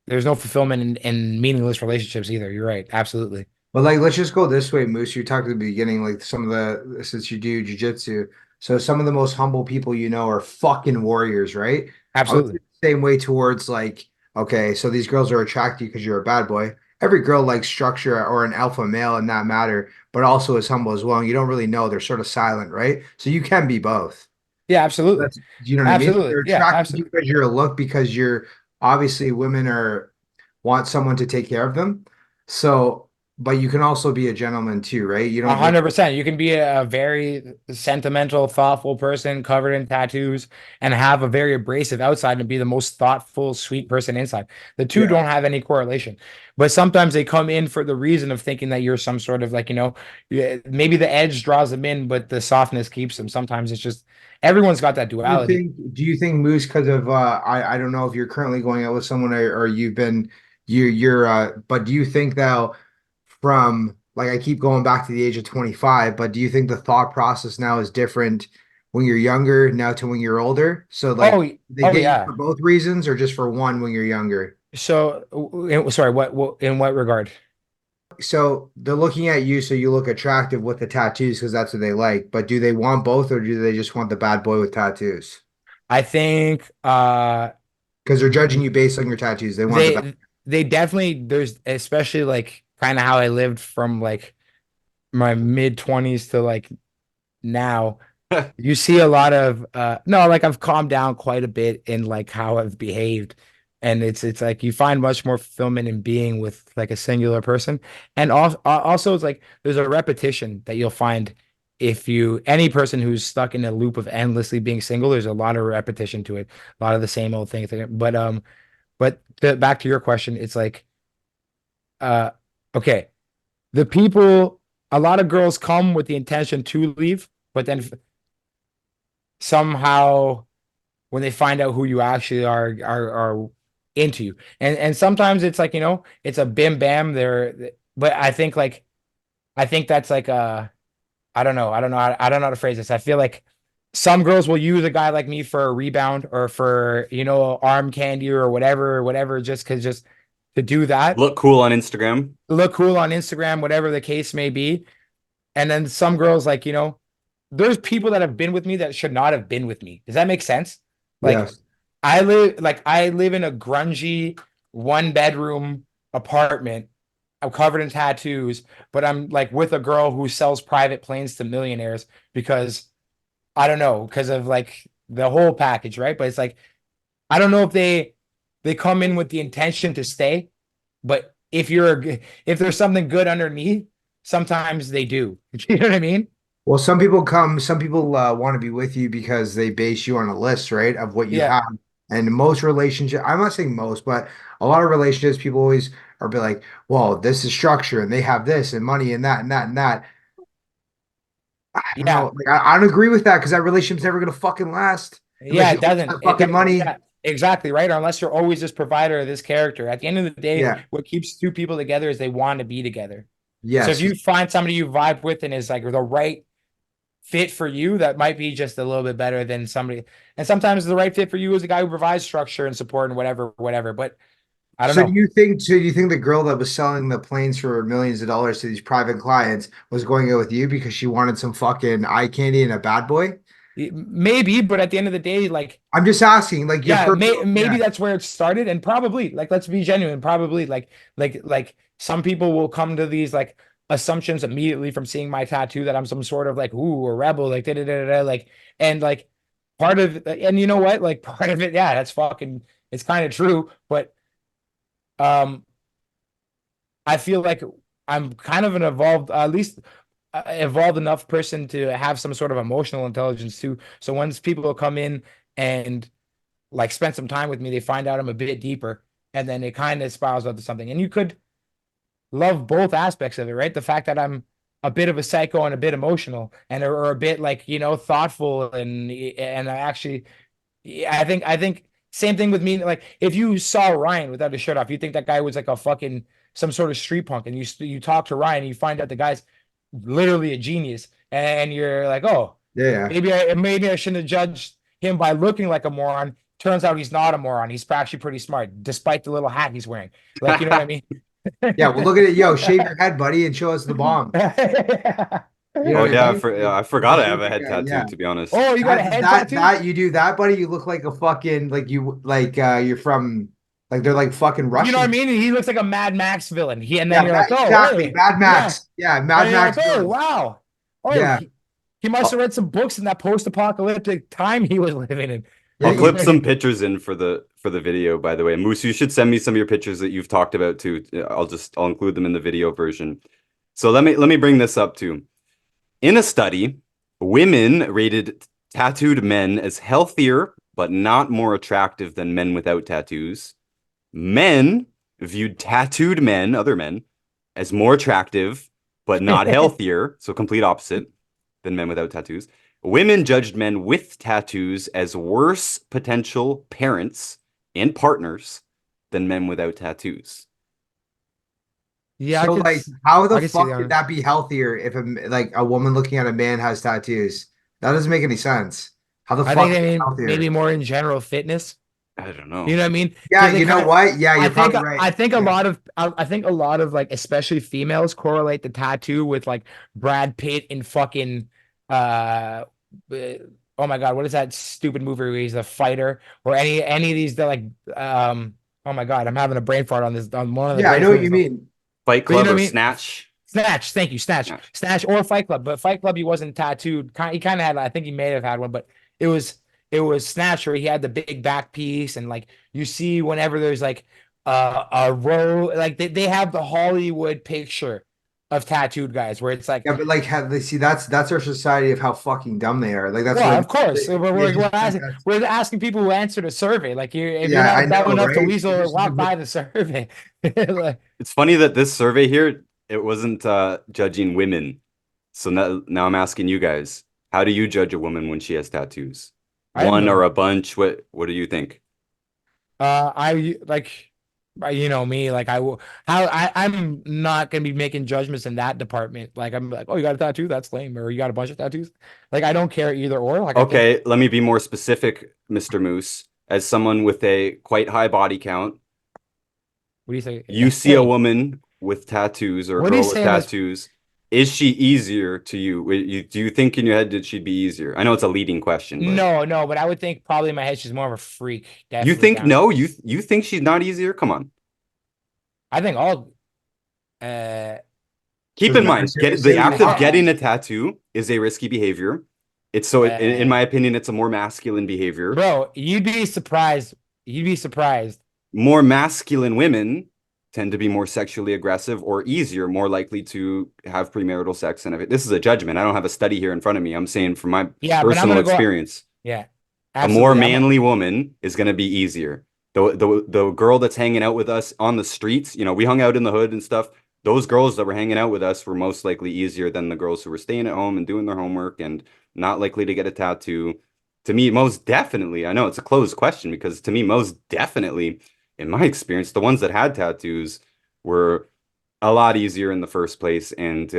there's no fulfillment in meaningless relationships either. You're right. Absolutely. but like, let's just go this way, Moose. You talked at the beginning, like some of since you do jujitsu, so some of the most humble people you know are fucking warriors, right? I would say Absolutely. the same way towards like, okay, so these girls are attracted because you're a bad boy. Every girl likes structure or an alpha male in that matter, but also is humble as well. And you don't really know; they're sort of silent, right? So you can be both. Yeah, absolutely. That's, you know what I mean? Absolutely. They're Yeah, attracted to you absolutely. because you're a look because you're obviously women are want someone to take care of them. So, but you can also be a gentleman too, right? You A don't just 100%. You can be a very sentimental, thoughtful person covered in tattoos and have a very abrasive outside and be the most thoughtful, sweet person inside. The two yeah. don't have any correlation, but sometimes they come in for the reason of thinking that you're some sort of like, yeah, maybe the edge draws them in, but the softness keeps them. Sometimes it's just everyone's got that duality. Do you think Moose because of I don't know if you're currently going out with someone or you've been you're but do you think that from like I keep going back to the age of 25, but do you think the thought process now is different when you're younger now to when you're older? So like Oh, they oh get you yeah. for both reasons or just for one when you're younger? So, sorry, what, in what regard? So they're looking at you so you look attractive with the tattoos because that's what they like. But do they want both or do they just want the bad boy with tattoos? I think, Because they're judging you based on your tattoos. They want the bad. they definitely there's especially like kind of how I lived from like my mid 20s to like now. You see a lot of no, like I've calmed down quite a bit in like how I've behaved and it's like you find much more fulfillment in being with like a singular person. And also it's like there's a repetition that you'll find if you any person who's stuck in a loop of endlessly being single, there's a lot of repetition to it, a lot of the same old thing. But back to your question, it's like uh okay, the people, a lot of girls come with the intention to leave, but then somehow when they find out who you actually are into you. And sometimes it's like, it's a bim bam there. But I think that's like I don't know how to phrase this. I feel like some girls will use a guy like me for a rebound or for, arm candy or whatever, just to do that. Look cool on Instagram. Look cool on Instagram, whatever the case may be. And then some girls like, there's people that have been with me that should not have been with me. Does that make sense? Like Yes. I live in a grungy 1 bedroom apartment. I'm covered in tattoos, but I'm like with a girl who sells private planes to millionaires because I don't know, because of like the whole package, right? But it's like I don't know if they come in with the intention to stay, but if there's something good underneath, sometimes they do. You know what I mean? Well, some people want to be with you because they base you on a list, right, of what you Yeah. have. And most relationship, I'm not saying most, but a lot of relationships, people always are be like, well, this is structure and they have this and money and that and that and that. I don't Yeah. know. Like, I don't agree with that because that relationship's never gonna fucking last unless Yeah, you it always doesn't. have fucking money. Yeah, exactly, right? Unless you're always this provider of this character. At the end of the day, Yeah. what keeps two people together is they want to be together. So if Yes. you find somebody you vibe with and is like the right fit for you, that might be just a little bit better than somebody. And sometimes the right fit for you is a guy who provides structure and support and whatever. But I don't So know. do you think the girl that was selling the planes for millions of dollars to these private clients was going out with you because she wanted some fucking eye candy and a bad boy? Maybe, but at the end of the day, like, I'm just asking, like your yeah, personal, maybe yeah. that's where it started, and probably, like, let's be genuine, probably, like some people will come to these like assumptions immediately from seeing my tattoo that I'm some sort of like a rebel, like like, and like part of, and you know what, like part of it, yeah, that's fucking, it's kind of true, but um, I feel like I'm kind of an evolved, at least evolved enough person to have some sort of emotional intelligence too. So once people come in and like spend some time with me, they find out I'm a bit deeper, and then it kind of spirals out to something. And you could love both aspects of it, right? The fact that I'm a bit of a psycho and a bit emotional, and or a bit like thoughtful, and I actually, yeah, I think same thing with me. Like if you saw Ryan without his shirt off, you think that guy was like a fucking some sort of street punk, and you talk to Ryan, and you find out the guy's literally a genius, and you're like, oh, Yeah. maybe I shouldn't have judged him by looking like a moron. Turns out he's not a moron. He's actually pretty smart, despite the little hat he's wearing. Like, you know what I mean? Yeah, well, look at it. Yo, shave your head, buddy, and show us the bomb. You know Oh what yeah, I mean? I forgot I have a head Yeah, tattoo, yeah. to be honest. Oh, you got a head tattoo? You do that, buddy. You look like a fucking you're from like they're like fucking You know what I Russian. mean? He looks like a Mad Max villain. And Yeah, then you're like, oh, exactly. hey, Mad yeah. Max. Yeah, And Mad you're Max. like, oh, villain. wow. Oh, Yeah. he must have read some books in that post-apocalyptic time he was living in. Yeah, I'll you- clip some pictures in for the video, by the way. Moose, you should send me some of your pictures that you've talked about too. I'll include them in the video version. So let me bring this up too. In a study, women rated tattooed men as healthier but not more attractive than men without tattoos. Men viewed tattooed men, other men, as more attractive but not healthier, so complete opposite than men without tattoos. Women judged men with tattoos as worse potential parents and partners than men without tattoos. Yeah, So I could, like, how I the can see fuck that. could that be healthier if a woman looking at a man has tattoos? That doesn't make any sense. How the I fuck think is I it mean healthier? maybe more in general fitness. I don't know. You know what I mean? Yeah, 'Cause they you know kinda- what? Yeah, you're I think probably right. I think Yeah. I think a lot of like especially females correlate the tattoo with like Brad Pitt in fucking uh oh my God, what is that stupid movie where he's a fighter or any of these that like oh my God, I'm having a brain fart on this on one of the Yeah, I greatest know what you movies. mean. Fight But you Club know or what I mean? Snatch? Snatch, thank you, Snatch. Snatch. Snatch or Fight Club, but Fight Club he wasn't tattooed. He kind of had, I think he may have had one, but it was it was Snatch where he had the big back piece, and like you see whenever there's like a row, like they have the Hollywood picture of tattooed guys where it's like, Yeah, but like, have they see that's our society of how fucking dumb they are. Like, that's well, what of course, they we're, just think asking, that's- we're asking people who answered a survey. Like you, if you're Yeah, I not dumb know, enough to right? weasel or Just walk like- by the survey, like, It's funny that this survey here, it wasn't judging women. So now I'm asking you guys, how do you judge a woman when she has tattoos? I have One no- or a bunch? What do you think? I like, you know me, like I will, I'm not gonna be making judgments in that department. Like I'm like, oh, you got a tattoo? That's lame. Or you got a bunch of tattoos? Like I don't care either or. Like I think, Okay, let me be more specific, Mr. Moose. As someone with a quite high body count, what do you say? you see a woman with tattoos or a What do you girl with say in this- tattoos. Is she easier to you? Do you think in your head that she'd be easier? I know it's a leading question, but No, but I would think probably in my head she's more of a freak. you Definitely think down. no? You think she's not easier? Come on. I think all. Uh, Keep So in mind, say- get say the act what? of getting a tattoo is a risky behavior. It's so in Uh, my opinion, it's a more masculine behavior. bro, you'd be surprised. You'd be surprised. More masculine women tend to be more sexually aggressive or easier, more likely to have premarital sex. And if this is a judgment, I don't have a study here in front of me. I'm saying from my Yeah, but I'm personal gonna go. experience, Yeah, a more absolutely. manly woman is going to be easier. The girl that's hanging out with us on the streets, you know, we hung out in the hood and stuff. Those girls that were hanging out with us were most likely easier than the girls who were staying at home and doing their homework and not likely to get a tattoo. To me, most definitely, I know it's a closed question because to me, most definitely, in my experience, the ones that had tattoos were a lot easier in the first place and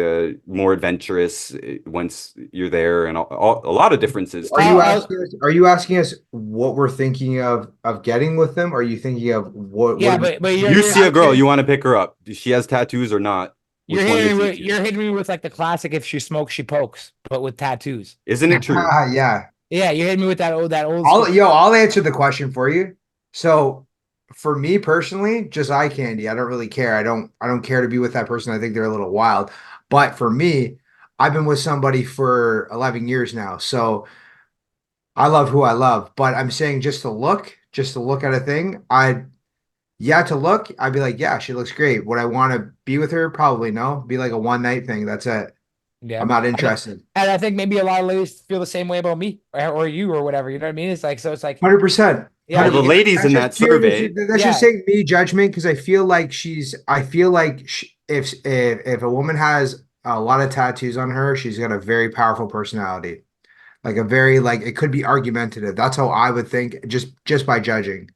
more adventurous once you're there, and a lot of differences. Are you I'll- asking us? Are you asking us what we're thinking of getting with them? Are you thinking of what? Yeah, what but You see a girl, you want to pick her up. She has tattoos or not? you're Which one hitting is me with, easier? you're hitting me with like the classic "if she smokes, she pokes," but with tattoos. Isn't it true? Yeah. Yeah, you're hitting me with that old I'll answer the question for you. So for me personally, just eye candy. I don't really care. I don't care to be with that person. I think they're a little wild. But for me, I've been with somebody for 11 years now. So I love who I love. But I'm saying just to look at a thing, to look, I'd be like, yeah, she looks great. Would I want to be with her? Probably no. Be like a one night thing. That's it. Yeah, I'm not interested. and I think maybe a lot of ladies feel the same way about me or you or whatever. You know what I mean? It's like, so it's like, 100%. yeah, Well, the you- ladies in that That's just survey, That's Yeah. just saying me judgment because I feel like if a woman has a lot of tattoos on her, she's got a very powerful personality, like a very like it could be argumentative. That's how I would think just by judging.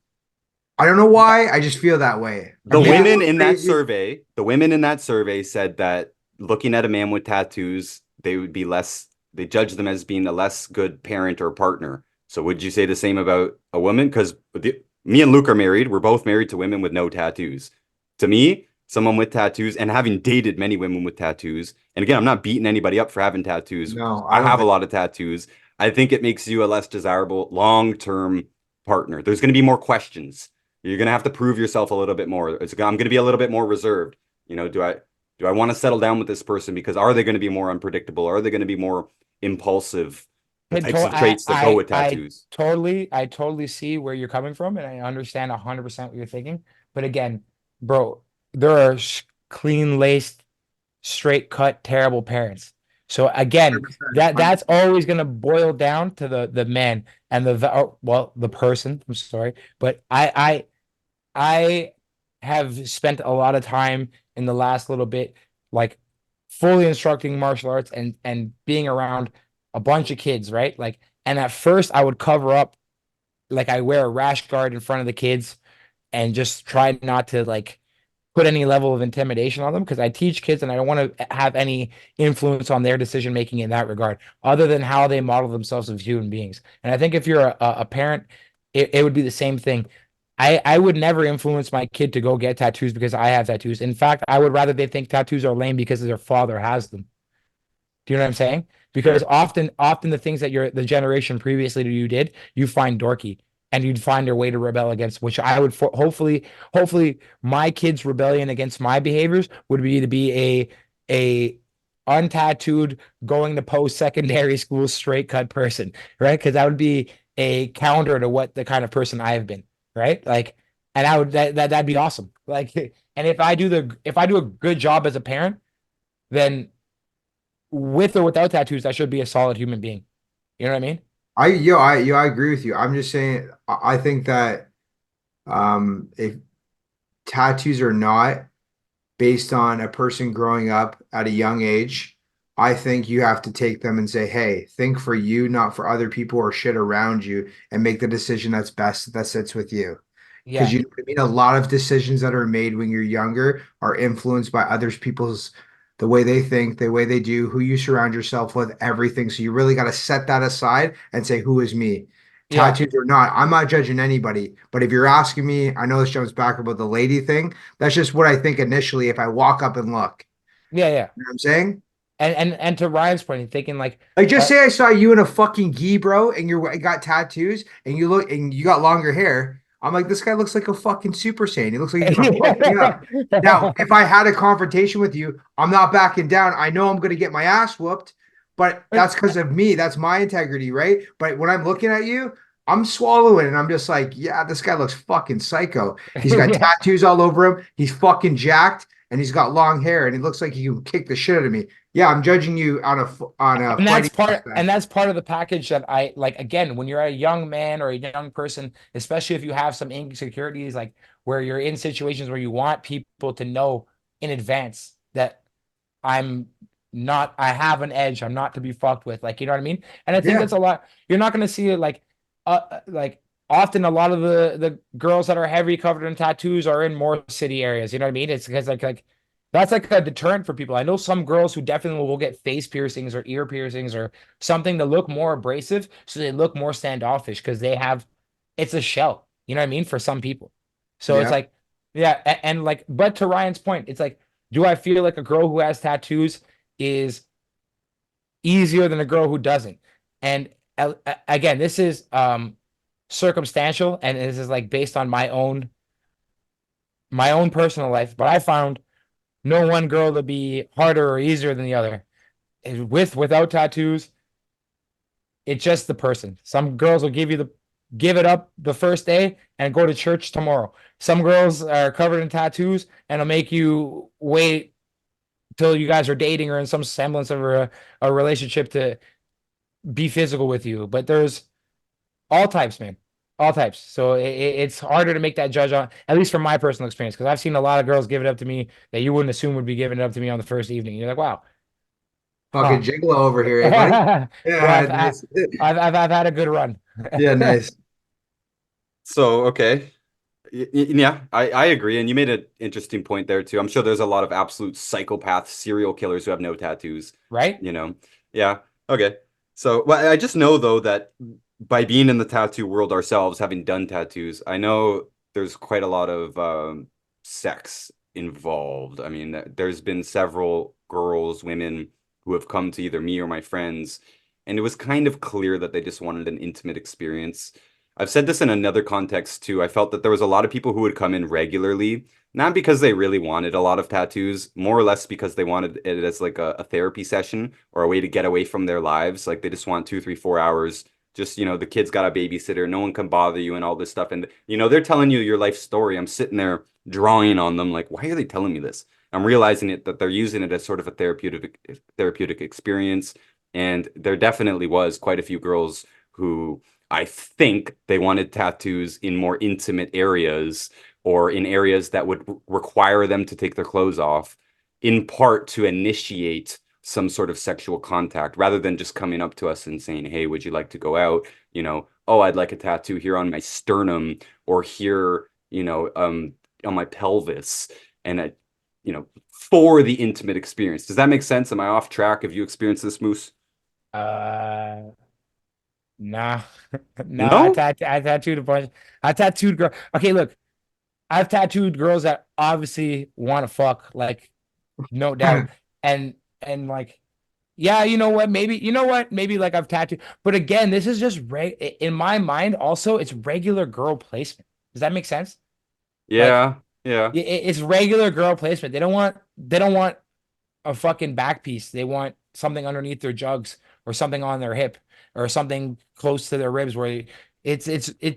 I don't know why. I just feel that way. the I'm women being in that crazy. survey, the women in that survey said that looking at a man with tattoos, they judge them as being a less good parent or partner. So would you say the same about a woman? Because me and Luke are married. We're both married to women with no tattoos. To me, someone with tattoos and having dated many women with tattoos, and again, I'm not beating anybody up for having tattoos. No, I don't have a think- lot of tattoos. I think it makes you a less desirable long-term partner. There's going to be more questions. You're going to have to prove yourself a little bit more. I'm going to be a little bit more reserved. You know, do I want to settle down with this person because are they going to be more unpredictable? Are they going to be more impulsive? The And types of traits that go with tattoos. I totally see where you're coming from, and I understand 100% what you're thinking. But again, bro, there are clean laced, straight cut, terrible parents. So again, 100%. that's always gonna boil down to the man and the person. I'm sorry, but I have spent a lot of time in the last little bit, like fully instructing martial arts and being around a bunch of kids, right? Like, and at first I would cover up, like I wear a rash guard in front of the kids and just try not to like put any level of intimidation on them because I teach kids and I don't want to have any influence on their decision making in that regard, other than how they model themselves as human beings. And I think if you're a parent, it would be the same thing. I would never influence my kid to go get tattoos because I have tattoos. In fact, I would rather they think tattoos are lame because their father has them. Do you know what I'm saying? Because often the things that the generation previously to you did, you find dorky and you'd find your way to rebel against, which I would hopefully my kids' rebellion against my behaviors would be to be a untattooed going to post secondary school straight cut person, right? Because that would be a counter to what the kind of person I have been, right? Like, and I would that'd be awesome. Like, and if I do a good job as a parent, then with or without tattoos, I should be a solid human being. You know what I mean? I agree with you. I'm just saying, I think that if tattoos are not based on a person growing up at a young age, I think you have to take them and say, hey, think for you, not for other people or shit around you, and make the decision that's best that sits with you. Because Yeah, you know what I mean? A lot of decisions that are made when you're younger are influenced by others people's the way they think, the way they do, who you surround yourself with, everything. So you really got to set that aside and say, who is me? yeah, Tattoos or not, I'm not judging anybody. But if you're asking me, I know this jumps back about the lady thing. That's just what I think initially if I walk up and look. yeah. You know what I'm saying? And to Ryan's point, thinking like, Like just uh, say I saw you in a fucking gi, bro, and you got tattoos and you look and you got longer hair. I'm like, this guy looks like a fucking Super Saiyan. He looks like he's gonna fuck me up. Now, if I had a confrontation with you, I'm not backing down. I know I'm gonna get my ass whooped, but that's because of me. That's my integrity, right? But when I'm looking at you, I'm swallowing and I'm just like, yeah, this guy looks fucking psycho. He's got yeah. tattoos all over him. He's fucking jacked and he's got long hair and he looks like he can kick the shit out of me. Yeah, I'm judging you on a And that's fighting part and aspect. that's part of the package that I like. Again, when you're a young man or a young person, especially if you have some insecurities, like where you're in situations where you want people to know in advance that I'm not, I have an edge, I'm not to be fucked with, like, you know what I mean? And I think Yeah, that's a lot. You're not going to see it like often a lot of the girls that are heavy covered in tattoos are in more city areas. You know what I mean? It's because like that's like a deterrent for people. I know some girls who definitely will get face piercings or ear piercings or something to look more abrasive, so they look more standoffish because they have it's a shell. You know what I mean? For some people, so it's yeah. like yeah, and like, but to Ryan's point, it's like, do I feel like a girl who has tattoos is easier than a girl who doesn't? And again, this is circumstantial and this is like based on my own personal life, but I found no one girl to be harder or easier than the other. Without tattoos, it's just the person. Some girls will give it up the first day and go to church tomorrow. Some girls are covered in tattoos and will make you wait till you guys are dating or in some semblance of a relationship to be physical with you. But there's all types, man. All types. So it's harder to make that judge on, at least from my personal experience, because I've seen a lot of girls give it up to me that you wouldn't assume would be giving it up to me on the first evening. You're like, wow, Fucking huh. gigolo over here, eh, buddy? Yeah, Yeah, nice. I've had a good run. Yeah, nice. So, okay. Yeah, I agree. And you made an interesting point there too. I'm sure there's a lot of absolute psychopath serial killers who have no tattoos, Right? you know? Yeah. Okay. So, well, I just know though that by being in the tattoo world ourselves, having done tattoos, I know there's quite a lot of sex involved. I mean, there's been several girls, women who have come to either me or my friends, and it was kind of clear that they just wanted an intimate experience. I've said this in another context too. I felt that there was a lot of people who would come in regularly, not because they really wanted a lot of tattoos, more or less because they wanted it as like a therapy session or a way to get away from their lives. Like they just want 2, 3, 4 hours. Just, the kid's got a babysitter, no one can bother you and all this stuff. And, they're telling you your life story. I'm sitting there drawing on them, like, why are they telling me this? I'm realizing that they're using it as sort of a therapeutic experience. And there definitely was quite a few girls who I think they wanted tattoos in more intimate areas or in areas that would require them to take their clothes off, in part to initiate some sort of sexual contact rather than just coming up to us and saying, hey, would you like to go out? Oh, I'd like a tattoo here on my sternum or here, on my pelvis. And for the intimate experience. Does that make sense? Am I off track? Have you experienced this, Moose? Uh, nah, no, No? I tattooed a bunch. I tattooed girl. Okay, look, I've tattooed girls that obviously want to fuck, like no doubt, and like, yeah, you know what? Maybe like I've tattooed, but again, this is just in my mind. Also, it's regular girl placement. Does that make sense? Like, Yeah, yeah. it's regular girl placement. They don't want a fucking back piece. They want something underneath their jugs or something on their hip. or something close to their ribs where it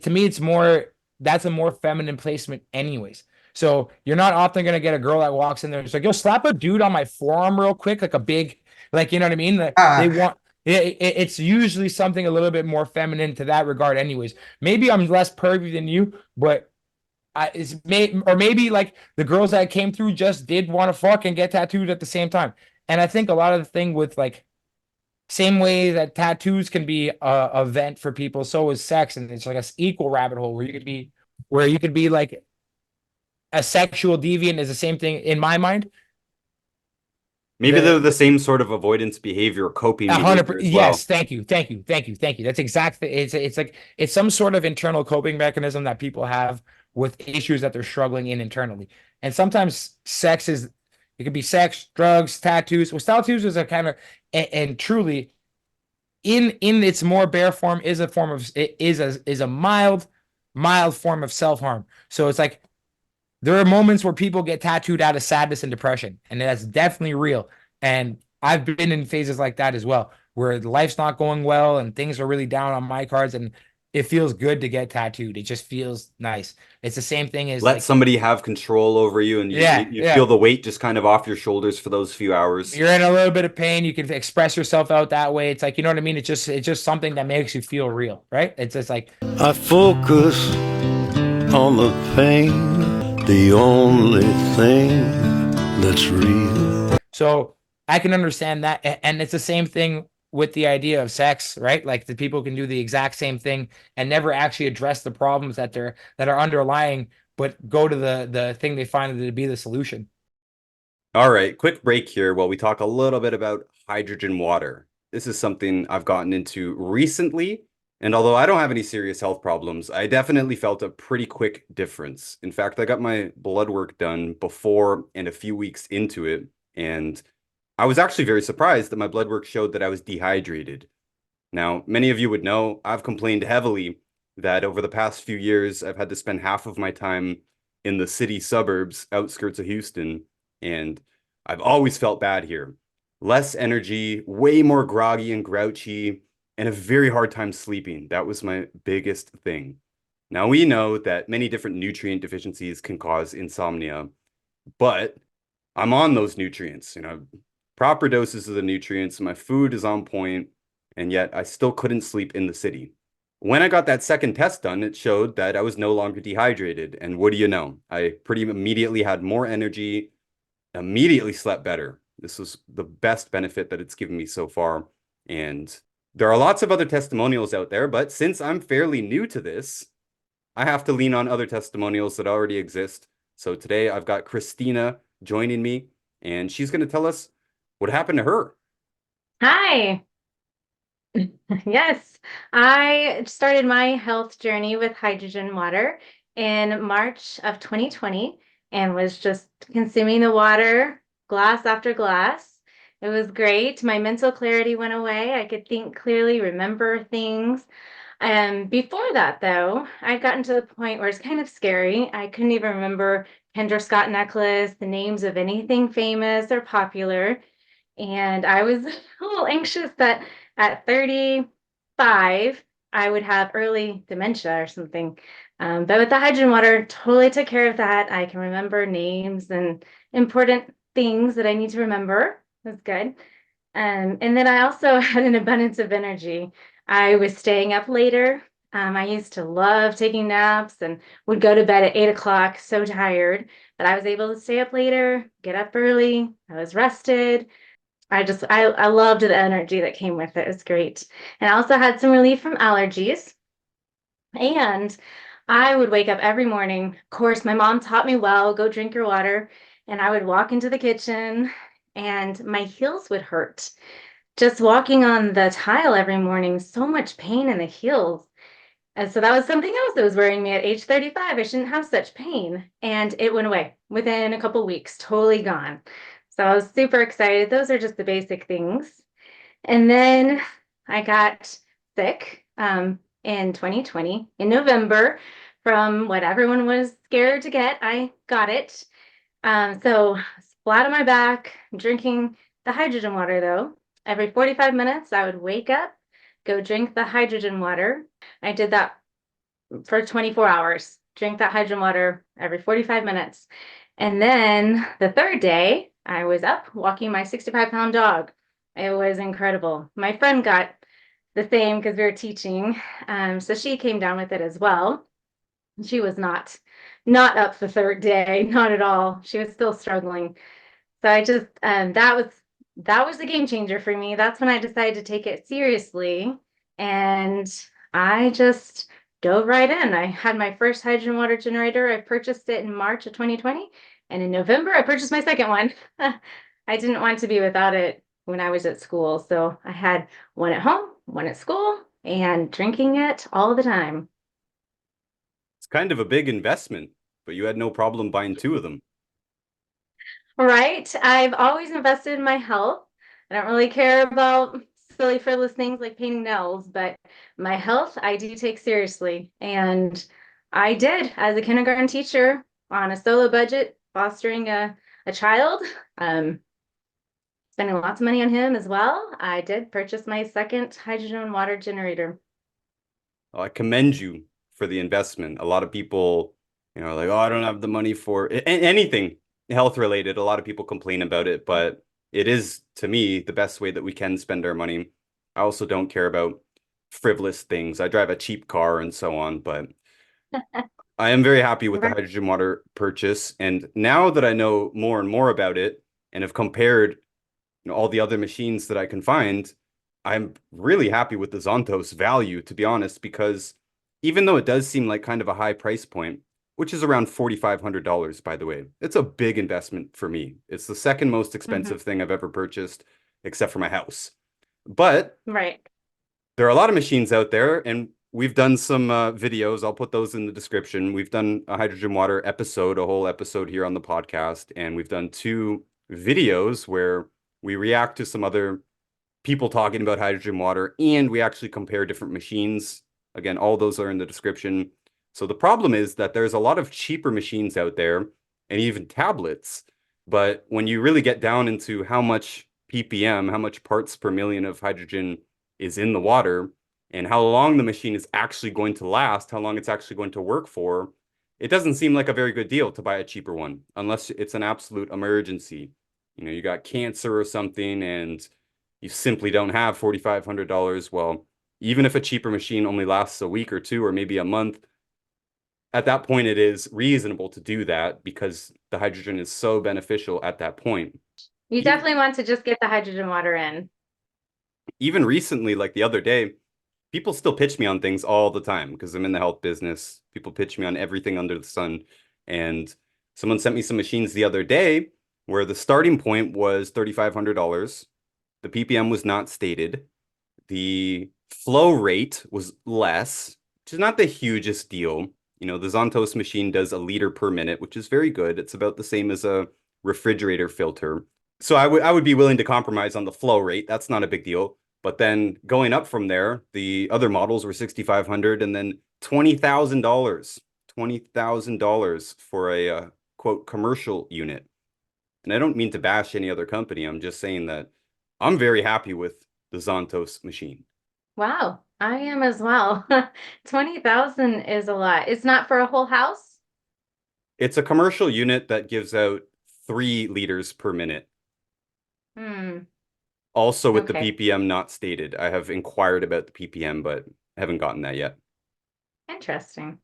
to me it's more that's a more feminine placement anyways. So you're not often gonna get a girl that walks in there and it's like, yo, slap a dude on my forearm real quick, like a big, like you know what I mean? Like they Ah, want it's usually something a little bit more feminine to that regard, anyways. Maybe I'm less pervy than you, but or maybe like the girls that came through just did want to fuck and get tattooed at the same time. And I think a lot of the thing with like same way that tattoos can be a vent for people, so is sex, and it's like a equal rabbit hole where you could be like a sexual deviant is the same thing in my mind. Maybe they're The the same sort of avoidance behavior, coping A hundred behavior percent. as well. Yes, thank you, thank you, thank you, thank you. That's exactly. It's like it's some sort of internal coping mechanism that people have with issues that they're struggling in internally. And sometimes sex is it could be sex, drugs, tattoos. Well, tattoos is a kind of and truly in its more bare form is a form of it is a mild form of self harm. So it's like there are moments where people get tattooed out of sadness and depression, and that's definitely real. And I've been in phases like that as well, where life's not going well and things are really down on my cards, and it feels good to get tattooed. It just feels nice. It's the same thing as Let like, somebody have control over you, and yeah, you yeah. feel the weight just kind of off your shoulders for those few hours. You're in a little bit of pain. You can express yourself out that way. It's like, you know what I mean? It's just something that makes you feel real, right? It's just like I focus on the pain, the only thing that's real. so I can understand that. And it's the same thing with the idea of sex, right? Like the people can do the exact same thing and never actually address the problems that are underlying, but go to the thing they find to be the solution. All right, quick break here while we talk a little bit about hydrogen water. This is something I've gotten into recently, and although I don't have any serious health problems, I definitely felt a pretty quick difference. In fact, I got my blood work done before and a few weeks into it, and I was actually very surprised that my blood work showed that I was dehydrated. Now, many of you would know I've complained heavily that over the past few years, I've had to spend half of my time in the city suburbs, outskirts of Houston, and I've always felt bad here. Less energy, way more groggy and grouchy, and a very hard time sleeping. That was my biggest thing. Now, we know that many different nutrient deficiencies can cause insomnia, but I'm on those nutrients, proper doses of the nutrients. My food is on point, and yet I still couldn't sleep in the city. When I got that second test done, it showed that I was no longer dehydrated. And what do you know? I pretty immediately had more energy, immediately slept better. This was the best benefit that it's given me so far. And there are lots of other testimonials out there, but since I'm fairly new to this, I have to lean on other testimonials that already exist. So today I've got Christina joining me, and she's going to tell us what happened to her. Hi. Yes, I started my health journey with hydrogen water in March of 2020 and was just consuming the water glass after glass. It was great. My mental clarity went away. I could think clearly, remember things. Before that, though, I'd gotten to the point where it's kind of scary. I couldn't even remember Kendra Scott necklace, the names of anything famous or popular. And I was a little anxious that at 35, I would have early dementia or something. But with the hydrogen water, totally took care of that. I can remember names and important things that I need to remember. That's good. And then I also had an abundance of energy. I was staying up later. I used to love taking naps and would go to bed at 8 o'clock, so tired, but I was able to stay up later, get up early. I was rested. I loved the energy that came with it. It was great. And I also had some relief from allergies. And I would wake up every morning. Of course, my mom taught me well, go drink your water. And I would walk into the kitchen and my heels would hurt. Just walking on the tile every morning, so much pain in the heels. And so that was something else that was worrying me at age 35. I shouldn't have such pain. And it went away within a couple weeks, totally gone. So I was super excited. Those are just the basic things. And then I got sick in 2020 in November from what everyone was scared to get. I got it. So flat on my back, drinking the hydrogen water though. Every 45 minutes, I would wake up, go drink the hydrogen water. I did that for 24 hours, drink that hydrogen water every 45 minutes. And then the third day, I was up walking my 65-pound dog. It was incredible. My friend got the same because we were teaching. So she came down with it as well. She was not up the third day, not at all. She was still struggling. So I just that was the game changer for me. That's when I decided to take it seriously, and I just dove right in. I had my first hydrogen water generator. I purchased it in March of 2020, and in November I purchased my second one. I didn't want to be without it when I was at school, so I had one at home, one at school, and drinking it all the time. It's kind of a big investment, but you had no problem buying two of them. Right. I've always invested in my health. I don't really care about silly, frivolous things like painting nails, but my health I do take seriously. And I did as a kindergarten teacher on a solo budget, fostering a child, spending lots of money on him as well. I did purchase my second hydrogen water generator. I commend you for the investment. A lot of people, are like, oh, I don't have the money for anything health related. A lot of people complain about it, but it is, to me, the best way that we can spend our money. I also don't care about frivolous things. I drive a cheap car and so on, but I am very happy with the Right. hydrogen water purchase. And now that I know more and more about it and have compared all the other machines that I can find, I'm really happy with the Zontos value, to be honest, because even though it does seem like kind of a high price point, which is around $4,500, by the way, it's a big investment for me. It's the second most expensive thing I've ever purchased, except for my house. But Right. there are a lot of machines out there, and we've done some videos. I'll put those in the description. We've done a hydrogen water episode, a whole episode here on the podcast, and we've done 2 videos where we react to some other people talking about hydrogen water, and we actually compare different machines. Again, all those are in the description. So the problem is that there's a lot of cheaper machines out there and even tablets, but when you really get down into how much ppm, how much parts per million of hydrogen is in the water, and how long the machine is actually going to last, how long it's actually going to work for, it doesn't seem like a very good deal to buy a cheaper one, unless it's an absolute emergency. You got cancer or something, and you simply don't have $4,500. Well, even if a cheaper machine only lasts a week or 2 or maybe a month, at that point it is reasonable to do that because the hydrogen is so beneficial at that point. You definitely want to just get the hydrogen water in. Even recently, like the other day, people still pitch me on things all the time because I'm in the health business. People pitch me on everything under the sun. And someone sent me some machines the other day where the starting point was $3,500. The ppm was not stated. The flow rate was less, which is not the hugest deal. The Zontos machine does a liter per minute, which is very good. It's about the same as a refrigerator filter. So I would be willing to compromise on the flow rate. That's not a big deal. But then going up from there, the other models were $6,500 and then $20,000. $20,000 for a quote commercial unit. And I don't mean to bash any other company. I'm just saying that I'm very happy with the Zontos machine. Wow, I am as well. 20,000 is a lot. It's not for a whole house? It's a commercial unit that gives out 3 liters per minute. Also with Okay. the ppm not stated. I have inquired about the ppm, but haven't gotten that yet. Interesting.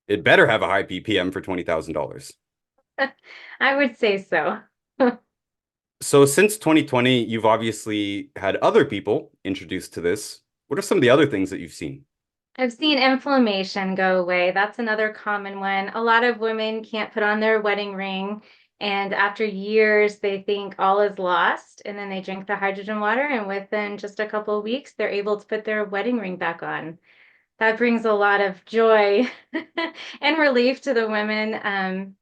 It better have a high ppm for $20,000. I would say so. So since 2020, you've obviously had other people introduced to this. What are some of the other things that you've seen? I've seen inflammation go away. That's another common one. A lot of women can't put on their wedding ring, and after years, they think all is lost, and then they drink the hydrogen water, and within just a couple of weeks, they're able to put their wedding ring back on. That brings a lot of joy and relief to the women.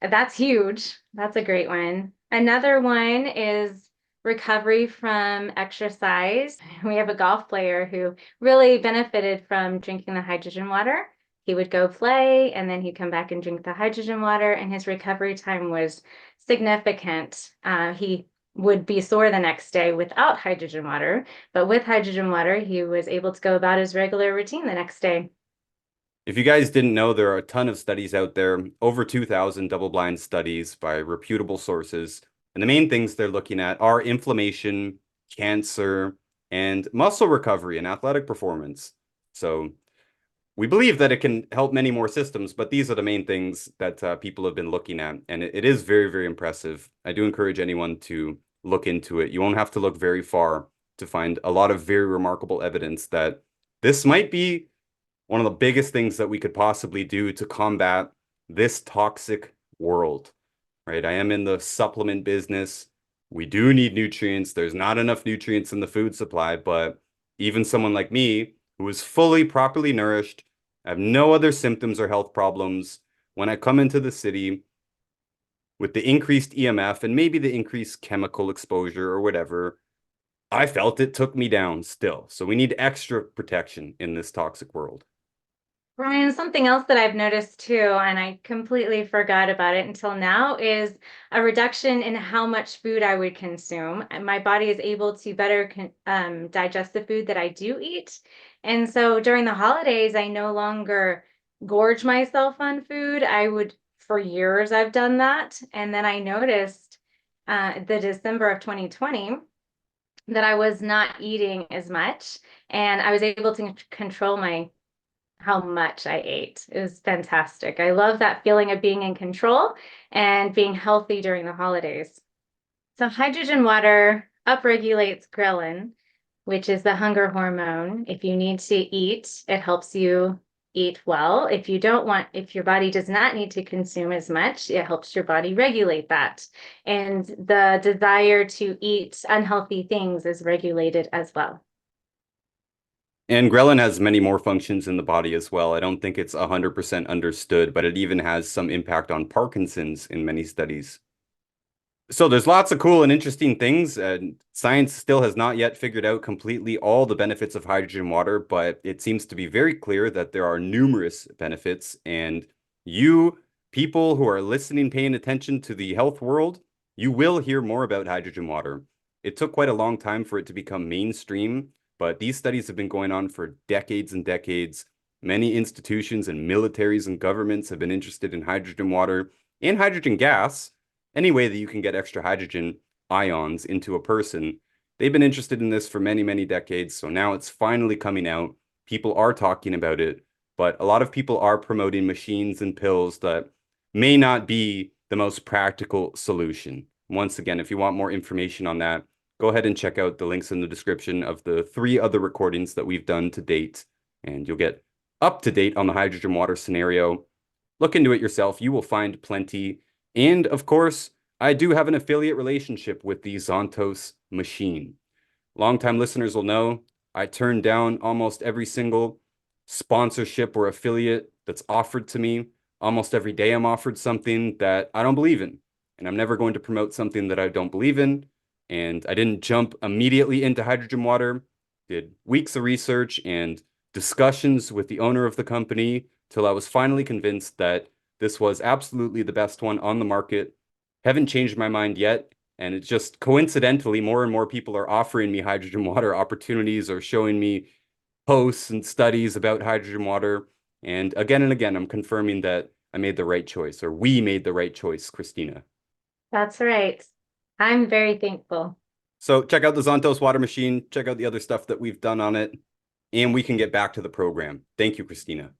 That's huge. That's a great one. Another one is recovery from exercise. We have a golf player who really benefited from drinking the hydrogen water. He would go play and then he'd come back and drink the hydrogen water, and his recovery time was significant. He would be sore the next day without hydrogen water. But with hydrogen water, he was able to go about his regular routine the next day. If you guys didn't know, there are a ton of studies out there, over 2,000 double-blind studies by reputable sources. And the main things they're looking at are inflammation, cancer, and muscle recovery and athletic performance. So we believe that it can help many more systems, but these are the main things that people have been looking at. And it is very, very impressive. I do encourage anyone to look into it. You won't have to look very far to find a lot of very remarkable evidence that this might be one of the biggest things that we could possibly do to combat this toxic world, right? I am in the supplement business. We do need nutrients. There's not enough nutrients in the food supply, but even someone like me who is fully properly nourished, I have no other symptoms or health problems. When I come into the city with the increased EMF and maybe the increased chemical exposure or whatever, I felt it took me down still. So we need extra protection in this toxic world. Ryan, something else that I've noticed too, and I completely forgot about it until now, is a reduction in how much food I would consume. And my body is able to better digest the food that I do eat. And so during the holidays, I no longer gorge myself on food. For years, I've done that. And then I noticed the December of 2020 that I was not eating as much, and I was able to control how much I ate. It was fantastic. I love that feeling of being in control and being healthy during the holidays. So hydrogen water upregulates ghrelin, which is the hunger hormone. If you need to eat, it helps you eat well. If your body does not need to consume as much, it helps your body regulate that. And the desire to eat unhealthy things is regulated as well. And ghrelin has many more functions in the body as well. I don't think it's 100% understood, but it even has some impact on Parkinson's in many studies. So there's lots of cool and interesting things, and science still has not yet figured out completely all the benefits of hydrogen water, but it seems to be very clear that there are numerous benefits. And you, people who are listening, paying attention to the health world, you will hear more about hydrogen water. It took quite a long time for it to become mainstream, but these studies have been going on for decades and decades. Many institutions and militaries and governments have been interested in hydrogen water and hydrogen gas. Any way that you can get extra hydrogen ions into a person. They've been interested in this for many, many decades. So now it's finally coming out. People are talking about it, but a lot of people are promoting machines and pills that may not be the most practical solution. Once again, if you want more information on that, go ahead and check out the links in the description of the 3 other recordings that we've done to date, and you'll get up to date on the hydrogen water scenario. Look into it yourself. You will find plenty. And of course, I do have an affiliate relationship with the Zontos machine. Longtime listeners will know I turn down almost every single sponsorship or affiliate that's offered to me. Almost every day I'm offered something that I don't believe in. And I'm never going to promote something that I don't believe in. And I didn't jump immediately into hydrogen water. Did weeks of research and discussions with the owner of the company till I was finally convinced that this was absolutely the best one on the market. Haven't changed my mind yet. And it's just coincidentally, more and more people are offering me hydrogen water opportunities or showing me posts and studies about hydrogen water. And again, I'm confirming that I made the right choice, or we made the right choice, Christina. That's right. I'm very thankful. So check out the Zontos water machine. Check out the other stuff that we've done on it. And we can get back to the program. Thank you, Christina.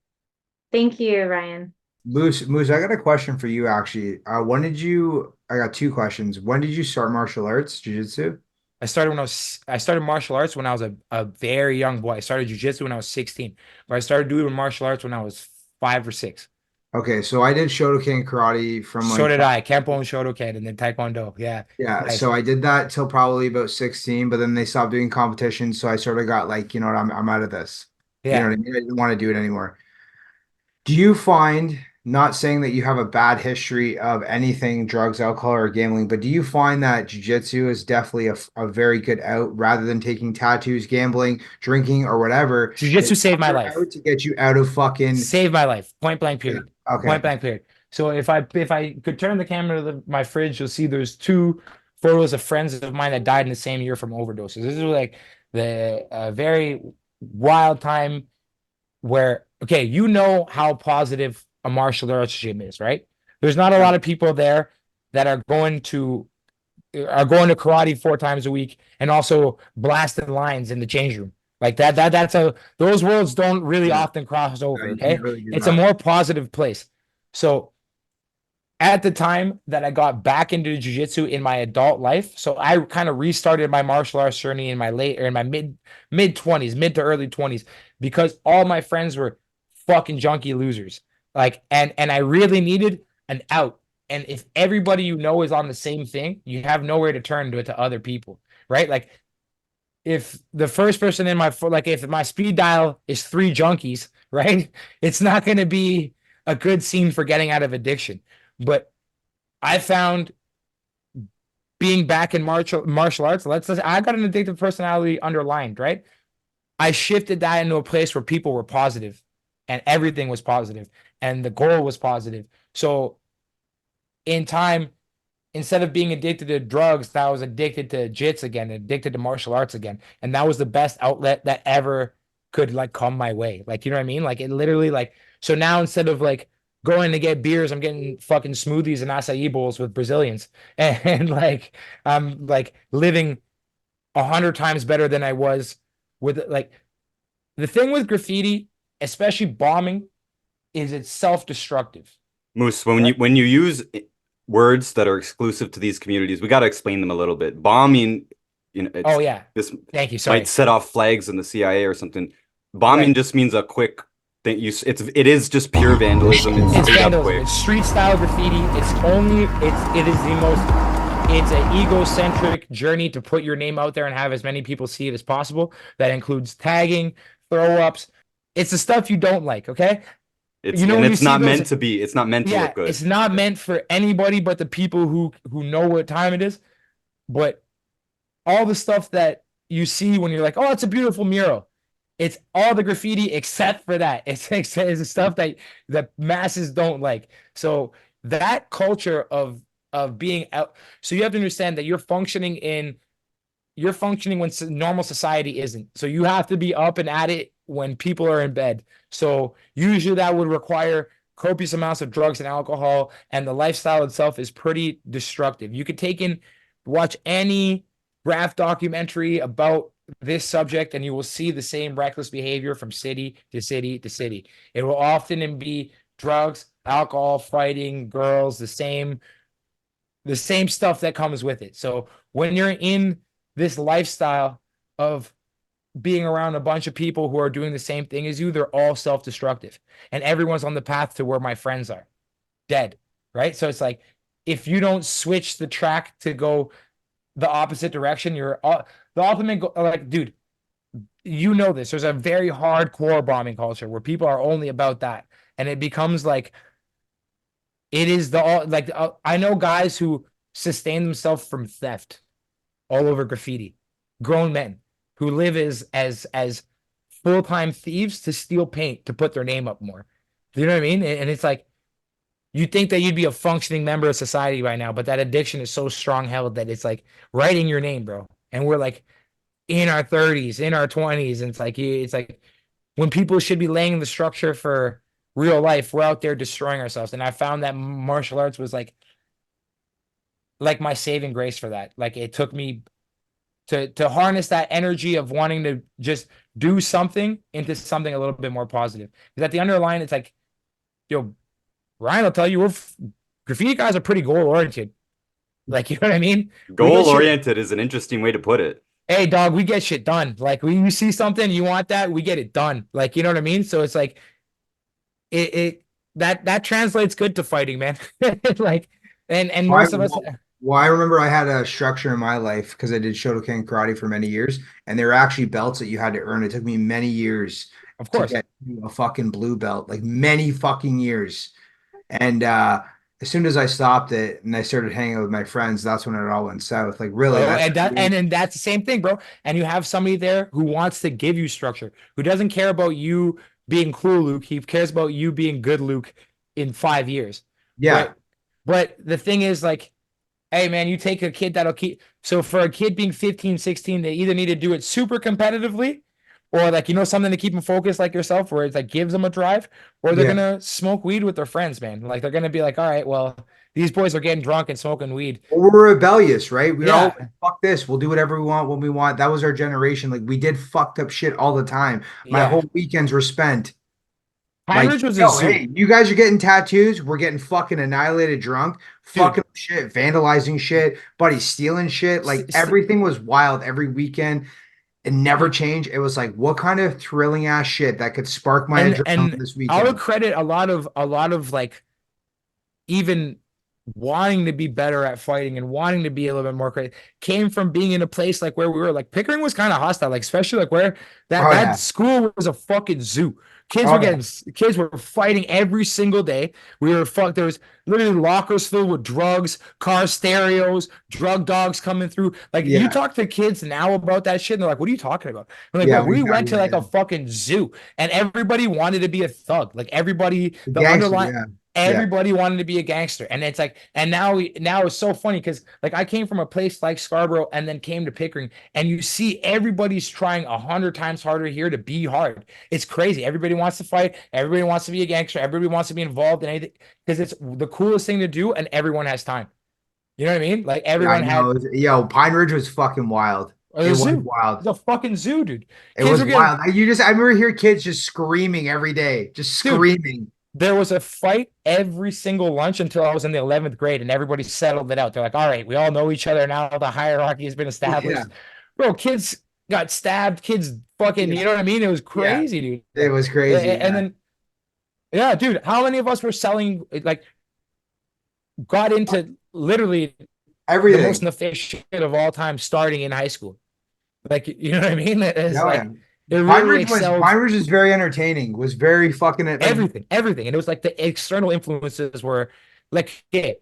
Thank you, Ryan. Moose, I got a question for you actually. I got 2 questions. When did you start martial arts, jiu-jitsu? I started martial arts when I was a very young boy. I started jiu-jitsu when I was 16, but I started doing martial arts when I was 5 or 6. Okay, so I did Shotokan karate from So did I. Kempo and Shotokan, and then Taekwondo. Yeah. Yeah, Nice. so I did that till probably about 16, but then they stopped doing competitions, so I sort of got like, you know what, I'm out of this. You know Yeah. what I mean? I didn't want to do it anymore. Do you find, not saying that you have a bad history of anything, drugs, alcohol, or gambling, but do you find that jiu-jitsu is definitely a very good out rather than taking tattoos, gambling, drinking, or whatever? Jiu-jitsu saved my life. Out to get you out of fucking. Saved my life. Point blank period. Okay. Point blank period. So if I could turn the camera to my fridge, you'll see there's 2 photos of friends of mine that died in the same year from overdoses. This is like the very wild time where, okay, you know how positive a martial arts gym is, right? There's not a lot of people there that are going to karate 4 times a week and also blasting lines in the change room. Like those worlds don't really Yeah. often cross over. You Okay. really do It's a not. more positive place. So at the time that I got back into jiu-jitsu in my adult life, so I kind of restarted my martial arts journey in my mid 20s, mid to early 20s, because all my friends were fucking junkie losers. Like, and I really needed an out. And if everybody you know is on the same thing, you have nowhere to turn to other people, right? Like, if the first person in like if my speed dial is 3 junkies, right? It's not going to be a good scene for getting out of addiction. But I found being back in martial arts, I got an addictive personality underlined, right? I shifted that into a place where people were positive and everything was positive and the goal was positive. So in time, instead of being addicted to drugs, I was addicted to jits again, addicted to martial arts again. And that was the best outlet that ever could like come my way. Like, you know what I mean? Like it literally like, so now instead of like going to get beers, I'm getting fucking smoothies and acai bowls with Brazilians. And like, I'm like living 100 times better than I was with like the thing with graffiti, especially bombing, is it's self-destructive. Moose, when Right. you use words that are exclusive to these communities, we got to explain them a little bit. Bombing, Oh yeah. this Thank you. might Sorry. set off flags in the CIA or something. Bombing Right. just means a quick thing. It is just pure vandalism. It's It's straight up vandalism. quick. It's street style graffiti. It is the most. It's an egocentric journey to put your name out there and have as many people see it as possible. That includes tagging, throw ups. It's the stuff you don't like. Okay. It's You know and when you it's see not those, meant to be. It's not meant to yeah, look good. it's not meant for anybody but the people who know what time it is. But all the stuff that you see when you're like, oh, it's a beautiful mural. It's all the graffiti except for that. It's the stuff that masses don't like. So that culture of being out. So you have to understand that you're functioning when normal society isn't. So you have to be up and at it when people are in bed. So usually that would require copious amounts of drugs and alcohol, and the lifestyle itself is pretty destructive. You could watch any Graph documentary about this subject, and you will see the same reckless behavior from city to city to city. It will often be drugs, alcohol, fighting, girls, the same stuff that comes with it. So when you're in this lifestyle of being around a bunch of people who are doing the same thing as you, they're all self-destructive. And everyone's on the path to where my friends are, dead. Right. So it's like if you don't switch the track to go the opposite direction, you're the ultimate like, dude, you know this. There's a very hardcore bombing culture where people are only about that. And it becomes like it is I know guys who sustain themselves from theft all over graffiti. Grown men who live as full-time thieves to steal paint to put their name up more. You know what I mean? And it's like you think that you'd be a functioning member of society right now, but that addiction is so strong held that it's like writing your name, bro. And we're like in our 30s, in our 20s, and it's like when people should be laying the structure for real life, we're out there destroying ourselves. And I found that martial arts was like my saving grace for that. Like it took me to harness that energy of wanting to just do something into something a little bit more positive. Because at the underline, it's like, yo, Ryan will tell you graffiti guys are pretty goal oriented. Like, you know what I mean? Goal oriented is an interesting way to put it. Hey, dog, we get shit done. Like when you see something, you want that, we get it done. Like, you know what I mean? So it's like that translates good to fighting, man. Like, and most of us. Well, I remember I had a structure in my life because I did Shotokan karate for many years, and there were actually belts that you had to earn. It took me many years Of course. to get a fucking blue belt, like many fucking years. And as soon as I stopped it and I started hanging out with my friends, that's when it all went south. Like really, And that's the same thing, bro. And you have somebody there who wants to give you structure, who doesn't care about you being cool, Luke. He cares about you being good, Luke, in 5 years. yeah. But the thing is, like, hey man, you take a kid that'll keep, so for a kid being 15, 16, they either need to do it super competitively or like, something to keep them focused like yourself, where it's like gives them a drive, or they're Yeah. gonna smoke weed with their friends, man. Like they're gonna be like, all right, well, these boys are getting drunk and smoking weed. Well, we're rebellious, right? We all Yeah, fuck this. We'll do whatever we want when we want. That was our generation. Like we did fucked up shit all the time. My yeah. whole weekends were spent Pine like, Ridge was a yo, zoo, hey, you guys are getting tattoos. We're getting fucking annihilated drunk, dude. fucking up shit, vandalizing shit, buddy stealing shit. S- Like s- everything was wild every weekend. It never changed. It was like, what kind of thrilling ass shit that could spark my adrenaline and this I would weekend? credit a lot of like even wanting to be better at fighting and wanting to be a little bit more creative came from being in a place like where we were. Like Pickering was kind of hostile, like especially like where that Oh that yeah. school was a fucking zoo. Kids Oh were yeah. getting kids were fighting every single day. We were fucked. There was literally lockers filled with drugs, car stereos, drug dogs coming through. Like you Yeah. talk to kids now about that shit, and they're like, "What are you talking about?" I'm like, Yeah. "Bro, We we know. went to Yeah. like Yeah. a fucking zoo, and everybody wanted to be a thug. Like everybody, The the gangster. underlying." Yeah. Yeah. Everybody wanted to be a gangster. And it's like, and now it's so funny because like I came from a place like Scarborough and then came to Pickering, and you see everybody's trying 100 times harder here to be hard. It's crazy. Everybody wants to fight, everybody wants to be a gangster, everybody wants to be involved in anything because it's the coolest thing to do, and everyone has time. You know what I mean? Like Yeah, I everyone know. had Yo, Pine Ridge was fucking wild. It a was zoo. wild. It's a fucking zoo, dude. It Kids was were getting, wild. I remember hear kids just screaming every day, just dude. screaming. There was a fight every single lunch until I was in the 11th grade, and everybody settled it out. They're like, all right, we all know each other now. The hierarchy has been Yeah, established. Bro, kids got stabbed. Kids fucking, yeah, you know what I mean? It was yeah. crazy, dude. It was crazy. And Yeah, then, yeah, dude, how many of us were selling, like, got into literally the most everything. nefarious shit of all time starting in high school? Like, you know what I mean? It's Oh yeah. like, it really excelled Pine Ridge was very entertaining. Was very fucking like everything. And it was like the external influences were like, yeah,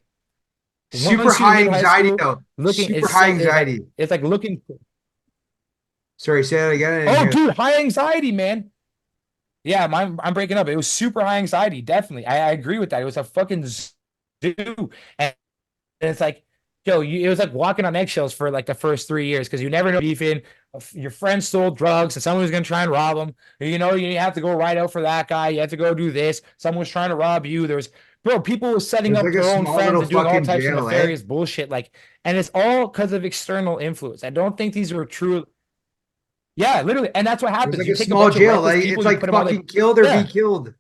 super once you high hit high anxiety school, though. looking Super it's high so anxiety. it's like looking. Sorry, say that again. I didn't Oh, hear. dude, high anxiety, man. Yeah, I'm breaking up. It was super high anxiety, definitely. I agree with that. It was a fucking zoo, and it's like, yo, it was like walking on eggshells for like the first 3 years because you never know beefing. Your friend stole drugs and someone was gonna try and rob them. You have to go right out for that guy. You have to go do this. Someone was trying to rob you. Bro, people were It setting was up like a their own small friends little and doing all fucking types of jail, eh? nefarious bullshit. Like, and it's all because of external influence. I don't think these were true. Yeah, literally. And that's what It was happens. like You a take a small bunch of jail. reckless Like people, it's you like put them on like, fucking killed or be yeah, killed.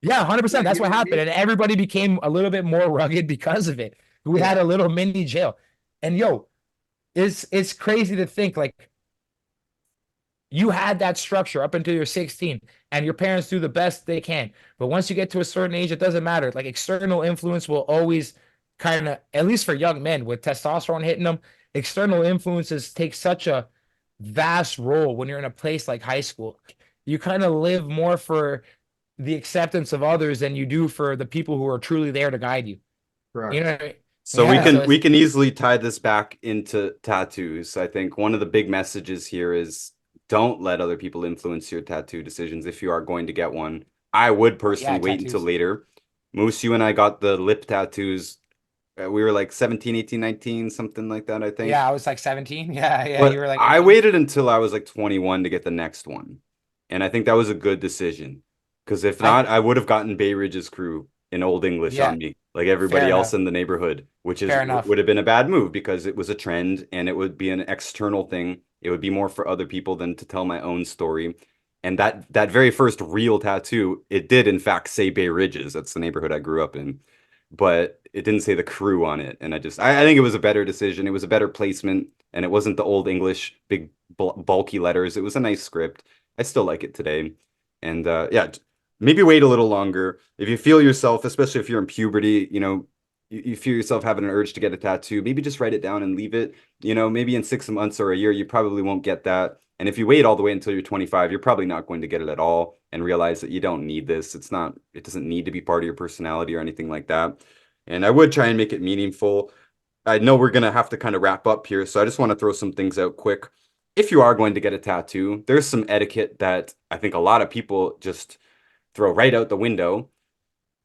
yeah, Yeah, 100%. That's you know what what I happened. mean? And everybody became a little bit more rugged because of it. We had Yeah. a little mini jail. And yo, it's crazy to think like you had that structure up until you're 16 and your parents do the best they can. But once you get to a certain age, it doesn't matter. Like external influence will always kind of, at least for young men with testosterone hitting them, external influences take such a vast role when you're in a place like high school. You kind of live more for the acceptance of others than you do for the people who are truly there to guide you. You know Correct. what I mean? So we Yeah, so can we it's can easily tie this back into tattoos. I think one of the big messages here is don't let other people influence your tattoo decisions if you are going to get one. I would personally yeah, wait until tattoos. later. Moose, you and I got the lip tattoos. We were like 17, 18, 19, something like that, I think. Yeah, I was like 17. Yeah, yeah, you But were like I 18. waited until I was like 21 to get the next one. And I think that was a good decision. Because if I not, I would have gotten Bay Ridge's crew in Old English yeah, on me, like everybody fair else enough. in the neighborhood, which is Fair enough. would have been a bad move because it was a trend and it would be an external thing. It would be more for other people than to tell my own story. And that very first real tattoo, it did in fact say Bay Ridges. That's the neighborhood I grew up in, but it didn't say the crew on it. And I think it was a better decision. It was a better placement, and it wasn't the Old English big bulky letters. It was a nice script. I still like it today. And yeah, maybe wait a little longer. If you feel yourself, especially if you're in puberty, you feel yourself having an urge to get a tattoo, maybe just write it down and leave it. Maybe in 6 months or a year, you probably won't get that. And if you wait all the way until you're 25, you're probably not going to get it at all and realize that you don't need this. It doesn't need to be part of your personality or anything like that. And I would try and make it meaningful. I know we're going to have to kind of wrap up here, so I just want to throw some things out quick. If you are going to get a tattoo, there's some etiquette that I think a lot of people just throw right out the window.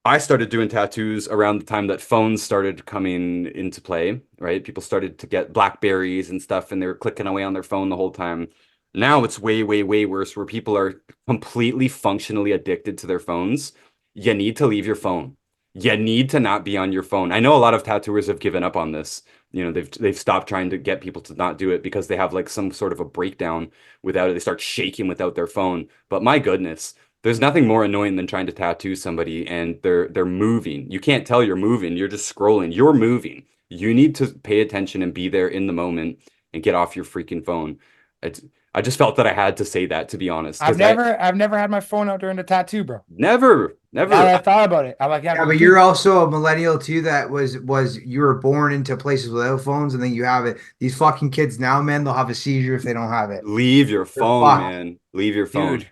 I started doing tattoos around the time that phones started coming into play, right? People started to get Blackberries and stuff, and they were clicking away on their phone the whole time. Now it's way, way, way worse where people are completely functionally addicted to their phones. You need to leave your phone. You need to not be on your phone. I know a lot of tattooers have given up on this. You know, they've stopped trying to get people to not do it because they have like some sort of a breakdown without it. They start shaking without their phone. But my goodness, there's nothing more annoying than trying to tattoo somebody and they're moving. You can't tell you're moving. You're just scrolling. You're moving. You need to pay attention and be there in the moment and get off your freaking phone. It's, I just felt that I had to say that, to be honest. I've never had my phone out during the tattoo, bro. Never. Now that I thought about it, I'm like, Yeah, but you're also a millennial too. That was you were born into places without phones, and then you have it. These fucking kids now, man, they'll have a seizure if they don't have it. Leave your phone, fucked. man. Leave your phone. Dude.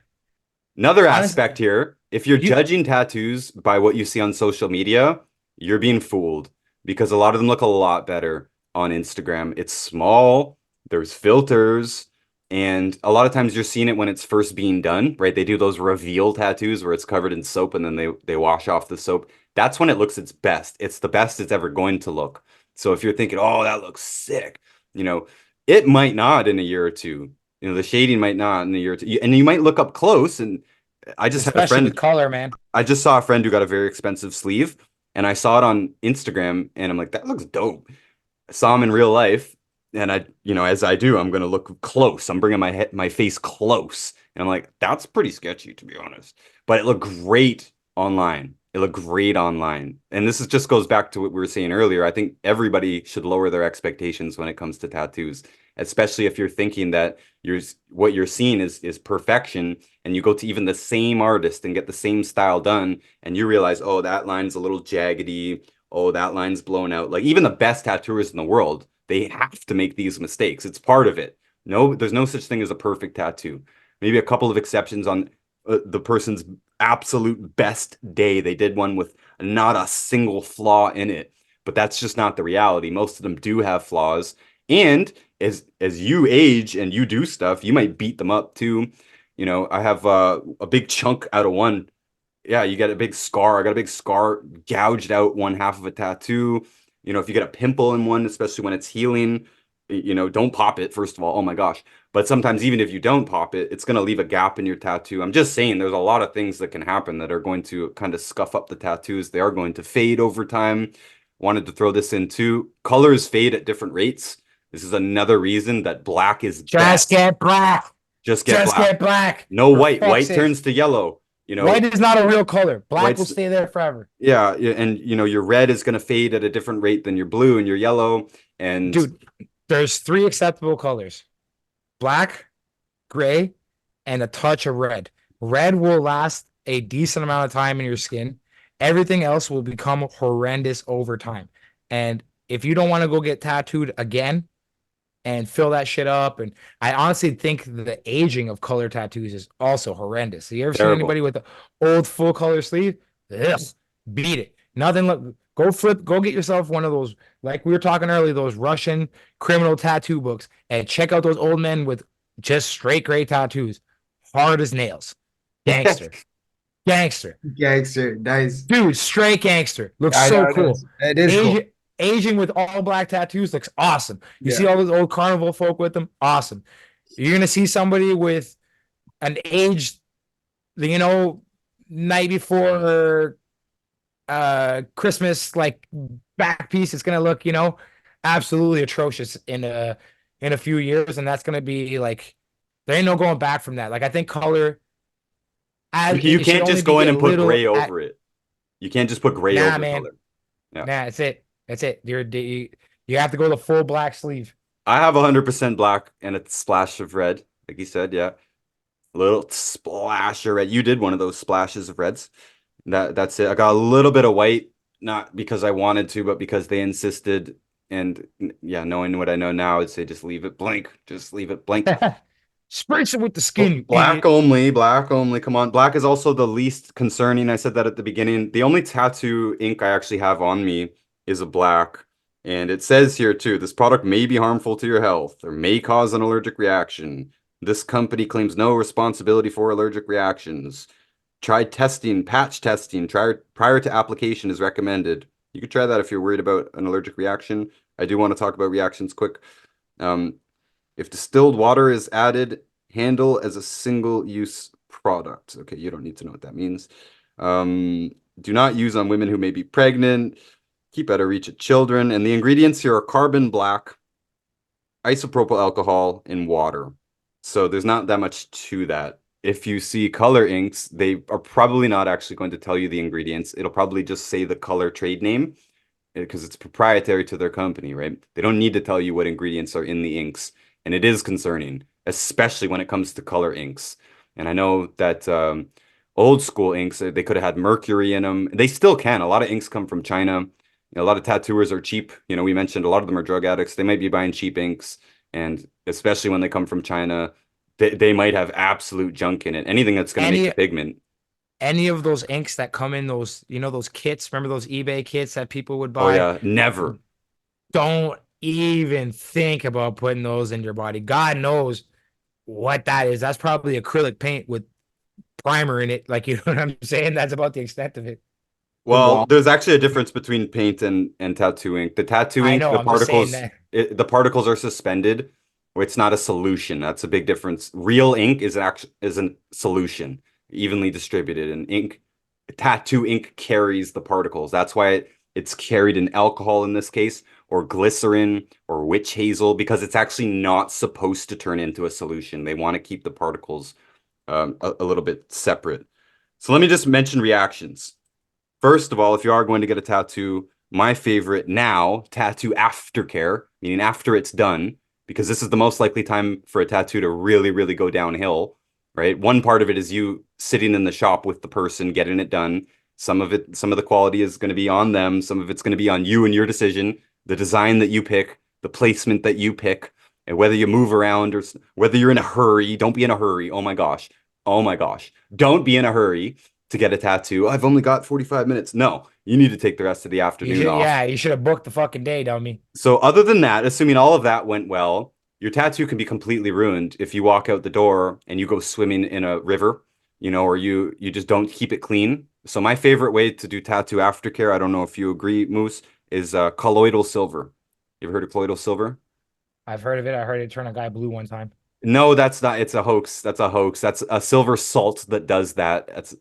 Another Honestly, aspect here, if you're you- judging tattoos by what you see on social media, you're being fooled because a lot of them look a lot better on Instagram. It's small, there's filters, and a lot of times you're seeing it when it's first being done, right? They do those reveal tattoos where it's covered in soap and then they wash off the soap. That's when it looks its best. It's the best it's ever going to look. So if you're thinking, oh, that looks sick, you know, it might not in a year or two. You know, the shading might not in a year or two. And you might look up close. And I just had a especially friend. with color, man. I just saw a friend who got a very expensive sleeve, and I saw it on Instagram, and I'm like, that looks dope. I saw him in real life, and I, you know, as I do, I'm gonna look close. I'm bringing my face close, and I'm like, that's pretty sketchy, to be honest. But it looked great online. It looked great online, and this is just goes back to what we were saying earlier. I think everybody should lower their expectations when it comes to tattoos, especially if you're thinking that what you're seeing is perfection, and you go to even the same artist and get the same style done, and you realize, oh, that line's a little jaggedy, oh, that line's blown out. Like even the best tattooers in the world, they have to make these mistakes. It's part of it. No, there's no such thing as a perfect tattoo. Maybe a couple of exceptions on the person's absolute best day. They did one with not a single flaw in it, but that's just not the reality. Most of them do have flaws, and as you age and you do stuff, you might beat them up too. You know, I have a big chunk out of one. Yeah, you get a big scar. I got a big scar gouged out one half of a tattoo. You know, if you get a pimple in one, especially when it's healing, you know, don't pop it, first of all. Oh my gosh. But sometimes even if you don't pop it, it's going to leave a gap in your tattoo. I'm just saying there's a lot of things that can happen that are going to kind of scuff up the tattoos. They are going to fade over time. Wanted to throw this in too. Colors fade at different rates. This is another reason that black is Just best. get black. Just get Just black. get black. No For white. fuck's White sake. turns to yellow. You know, White is not a real color. Black White's- will stay there forever. yeah, and you know, your red is going to fade at a different rate than your blue and your yellow. And Dude, there's 3 acceptable colors: black, gray, and a touch of red. Red will last a decent amount of time in your skin. Everything else will become horrendous over time. And if you don't want to go get tattooed again and fill that shit up, and I honestly think the aging of color tattoos is also horrendous. So you ever seen Terrible. anybody with an old full color sleeve? Ugh, beat it. Nothing. Go get yourself one of those, like we were talking earlier, those Russian criminal tattoo books, and check out those old men with just straight gray tattoos, hard as nails. Gangster. Gangster. Gangster, nice. Dude, straight gangster. Looks I so know, cool. It is cool. Aging with all black tattoos looks awesome. You Yeah. see all those old carnival folk with them? Awesome. You're gonna see somebody with an aged, you know, night before Christmas, like back piece. It's gonna look, you know, absolutely atrocious in a few years, and that's gonna be like there ain't no going back from that. Like I think color. you can't just go in and put gray over it. You can't just put gray Nah, over man. color. Yeah. Nah, that's it. That's it. You have to go the full black sleeve. I have 100% black and a splash of red, like you said. Yeah, a little splash of red. You did one of those splashes of reds. That's it. I got a little bit of white, not because I wanted to, but because they insisted. And yeah, knowing what I know now, I'd say just leave it blank. Just leave it blank. Spritz it with the skin. Black idiot. only, black only. Come on. Black is also the least concerning. I said that at the beginning. The only tattoo ink I actually have on me is a black. And it says here too, this product may be harmful to your health or may cause an allergic reaction. This company claims no responsibility for allergic reactions. Try testing, patch testing prior to application is recommended. You could try that if you're worried about an allergic reaction. I do want to talk about reactions quick. If distilled water is added, handle as a single-use product. Okay, you don't need to know what that means. Do not use on women who may be pregnant. Keep out of reach of children. And the ingredients here are carbon black, isopropyl alcohol, and water. So there's not that much to that. If you see color inks, they are probably not actually going to tell you the ingredients. It'll probably just say the color trade name because it's proprietary to their company, right? They don't need to tell you what ingredients are in the inks. And it is concerning, especially when it comes to color inks. And I know that old school inks, they could have had mercury in them. They still can. A lot of inks come from China. You know, a lot of tattooers are cheap. You know, we mentioned a lot of them are drug addicts. They might be buying cheap inks. And especially when they come from China, they might have absolute junk in it. Anything that's going to make the pigment. Any of those inks that come in those, you know, those kits, remember those eBay kits that people would buy? Oh yeah, never. Don't even think about putting those in your body. God knows what that is. That's probably acrylic paint with primer in it. Like, you know what I'm saying? That's about the extent of it. Well, there's actually a difference between paint and tattoo ink. The tattoo ink, the I'm just saying particles, the particles are suspended. It's not a solution. That's a big difference. Real ink is a solution, evenly distributed, and tattoo ink carries the particles. That's why it's carried in alcohol in this case, or glycerin, or witch hazel, because it's actually not supposed to turn into a solution. They want to keep the particles a little bit separate. So let me just mention reactions. First of all, if you are going to get a tattoo, my favorite now, tattoo aftercare, meaning after it's done, because this is the most likely time for a tattoo to really, really go downhill, right? One part of it is you sitting in the shop with the person, getting it done. Some of the quality is going to be on them. Some of it's going to be on you and your decision, the design that you pick, the placement that you pick, and whether you move around or whether you're in a hurry. Don't be in a hurry. Oh my gosh. Oh my gosh. Don't be in a hurry to get a tattoo. I've only got 45 minutes. No, you need to take the rest of the afternoon off. Yeah, you should have booked the fucking day, dummy. So other than that, assuming all of that went well, your tattoo can be completely ruined if you walk out the door and you go swimming in a river, you know, or you just don't keep it clean. So my favorite way to do tattoo aftercare, I don't know if you agree, Moose, is colloidal silver. You ever heard of colloidal silver? I've heard of it. I heard it turn a guy blue one time. No, that's not. It's a hoax. That's a hoax. That's a silver salt that does that.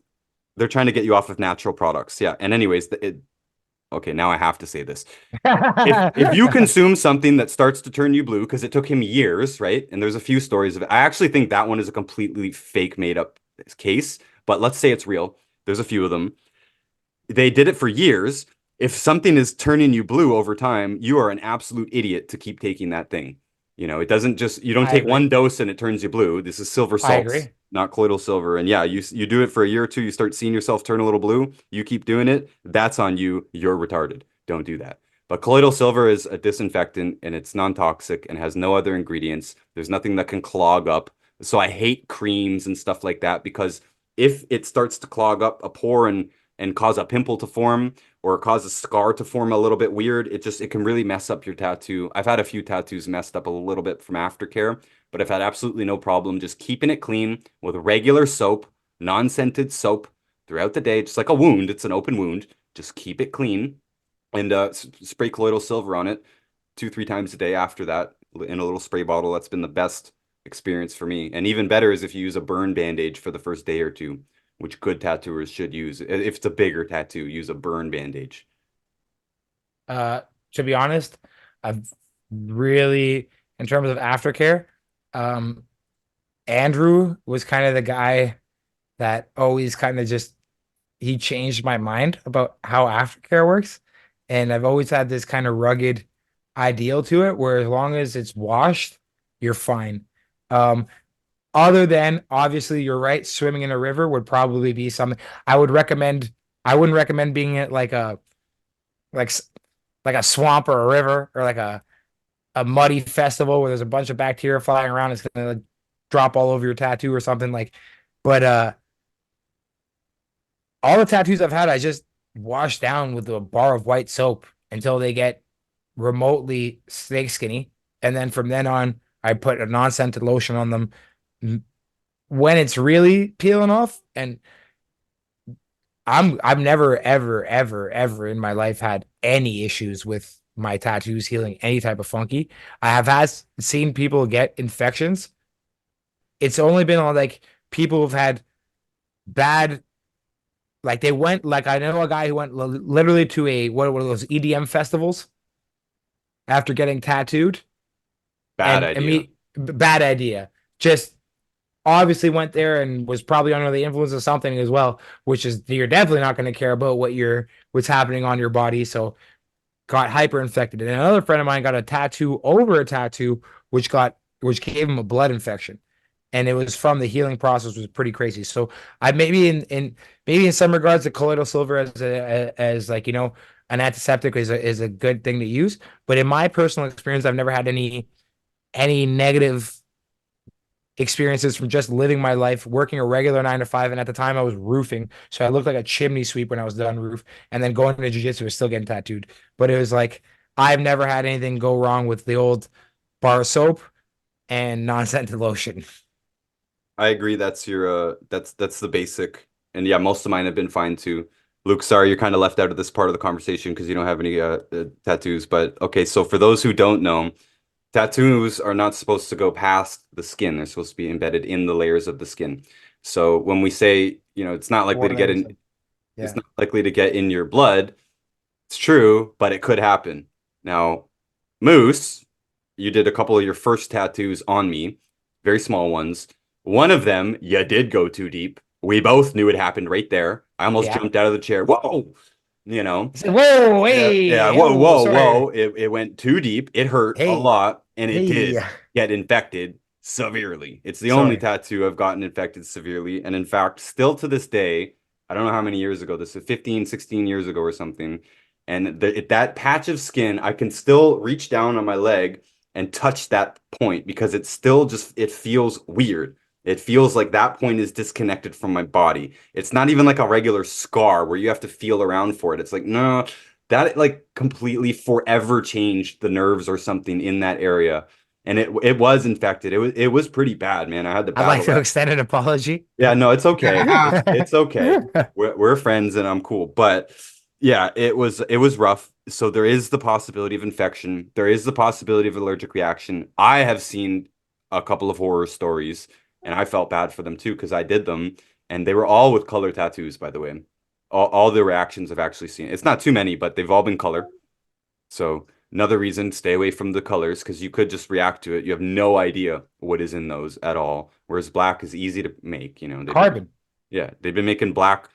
They're trying to get you off of natural products. Yeah. And anyways, okay, now I have to say this. If you consume something that starts to turn you blue, because it took him years, right? And there's a few stories of it. I actually think that one is a completely fake made up case, but let's say it's real. There's a few of them. They did it for years. If something is turning you blue over time, you are an absolute idiot to keep taking that thing. You know, it doesn't just, you don't take one dose and it turns you blue. This is silver salts, not colloidal silver. And yeah, you do it for a year or two, you start seeing yourself turn a little blue, you keep doing it, that's on you. You're retarded. Don't do that. But colloidal silver is a disinfectant and it's non-toxic and has no other ingredients. There's nothing that can clog up. So I hate creams and stuff like that because if it starts to clog up a pore and cause a pimple to form or cause a scar to form a little bit weird, it can really mess up your tattoo. I've had a few tattoos messed up a little bit from aftercare, but I've had absolutely no problem just keeping it clean with regular soap, non-scented soap throughout the day, just like a wound. It's an open wound. Just keep it clean and spray colloidal silver on it 2-3 times a day after that in a little spray bottle. That's been the best experience for me. And even better is if you use a burn bandage for the first day or two, which good tattooers should use. If it's a bigger tattoo, use a burn bandage. To be honest, I've really, in terms of aftercare, Andrew was kind of the guy that always kind of he changed my mind about how aftercare works. And I've always had this kind of rugged ideal to it, where as long as it's washed, you're fine. Other than, obviously, you're right, swimming in a river would probably be something I would recommend. I wouldn't recommend being at like a swamp or a river or like a muddy festival where there's a bunch of bacteria flying around. It's gonna like drop all over your tattoo or something like. But all the tattoos I've had, I just wash down with a bar of white soap until they get remotely snake skinny, and then from then on, I put a non-scented lotion on them. When it's really peeling off, and I've never ever in my life had any issues with my tattoos healing any type of funky. I have seen people get infections. It's only been on like people who've had bad, like they went, like I know a guy who went literally to a what were those EDM festivals after getting tattooed. Bad And idea. bad idea. Just obviously went there and was probably under the influence of something as well, which is you're definitely not going to care about what's happening on your body. So got hyper infected. And another friend of mine got a tattoo over a tattoo, which gave him a blood infection. And it was from the healing process was pretty crazy. So I maybe in some regards the colloidal silver as like, you know, an antiseptic is a good thing to use. But in my personal experience, I've never had any negative experiences from just living my life, working a regular 9 to 5. And at the time I was roofing. So I looked like a chimney sweep when I was done roof, and then going to jiu-jitsu was still getting tattooed. But it was like, I've never had anything go wrong with the old bar of soap and non-scented lotion. I agree. That's your that's the basic. And yeah, most of mine have been fine too. Luke, sorry you're kind of left out of this part of the conversation because you don't have any tattoos. But okay, so for those who don't know, tattoos are not supposed to go past the skin. They're supposed to be embedded in the layers of the skin. So when we say, you know, it's not likely to get in, Yeah. it's not likely to get in your blood. It's true, but it could happen. Now, Moose, you did a couple of your first tattoos on me, very small ones. One of them, you did go too deep. We both knew it happened right there. I almost Yeah. jumped out of the chair. Whoa! You know? I said, whoa, Yeah, hey, yeah. Whoa, oh, whoa, sorry. whoa. It went too deep. It hurt a Hey, lot, and it did hey. get infected severely. It's the only Sorry. tattoo I've gotten infected severely. And in fact, still to this day, I don't know how many years ago, this is 15, 16 years ago or something. And that patch of skin, I can still reach down on my leg and touch that point because it's still just, it feels weird. It feels like that point is disconnected from my body. It's not even like a regular scar where you have to feel around for it. It's like, no, that like completely forever changed the nerves or something in that area. And it was infected. It was pretty bad, man. I had to I'd like battle to that. extend an apology. Yeah, no, it's okay. It's okay. We're friends and I'm cool. But yeah, it was rough. So there is the possibility of infection. There is the possibility of allergic reaction. I have seen a couple of horror stories and I felt bad for them too because I did them and they were all with color tattoos, by the way. All the reactions I've actually seen. It's not too many, but they've all been color. So another reason, stay away from the colors because you could just react to it. You have no idea what is in those at all. Whereas black is easy to make, you know. Carbon. Yeah, they've been making black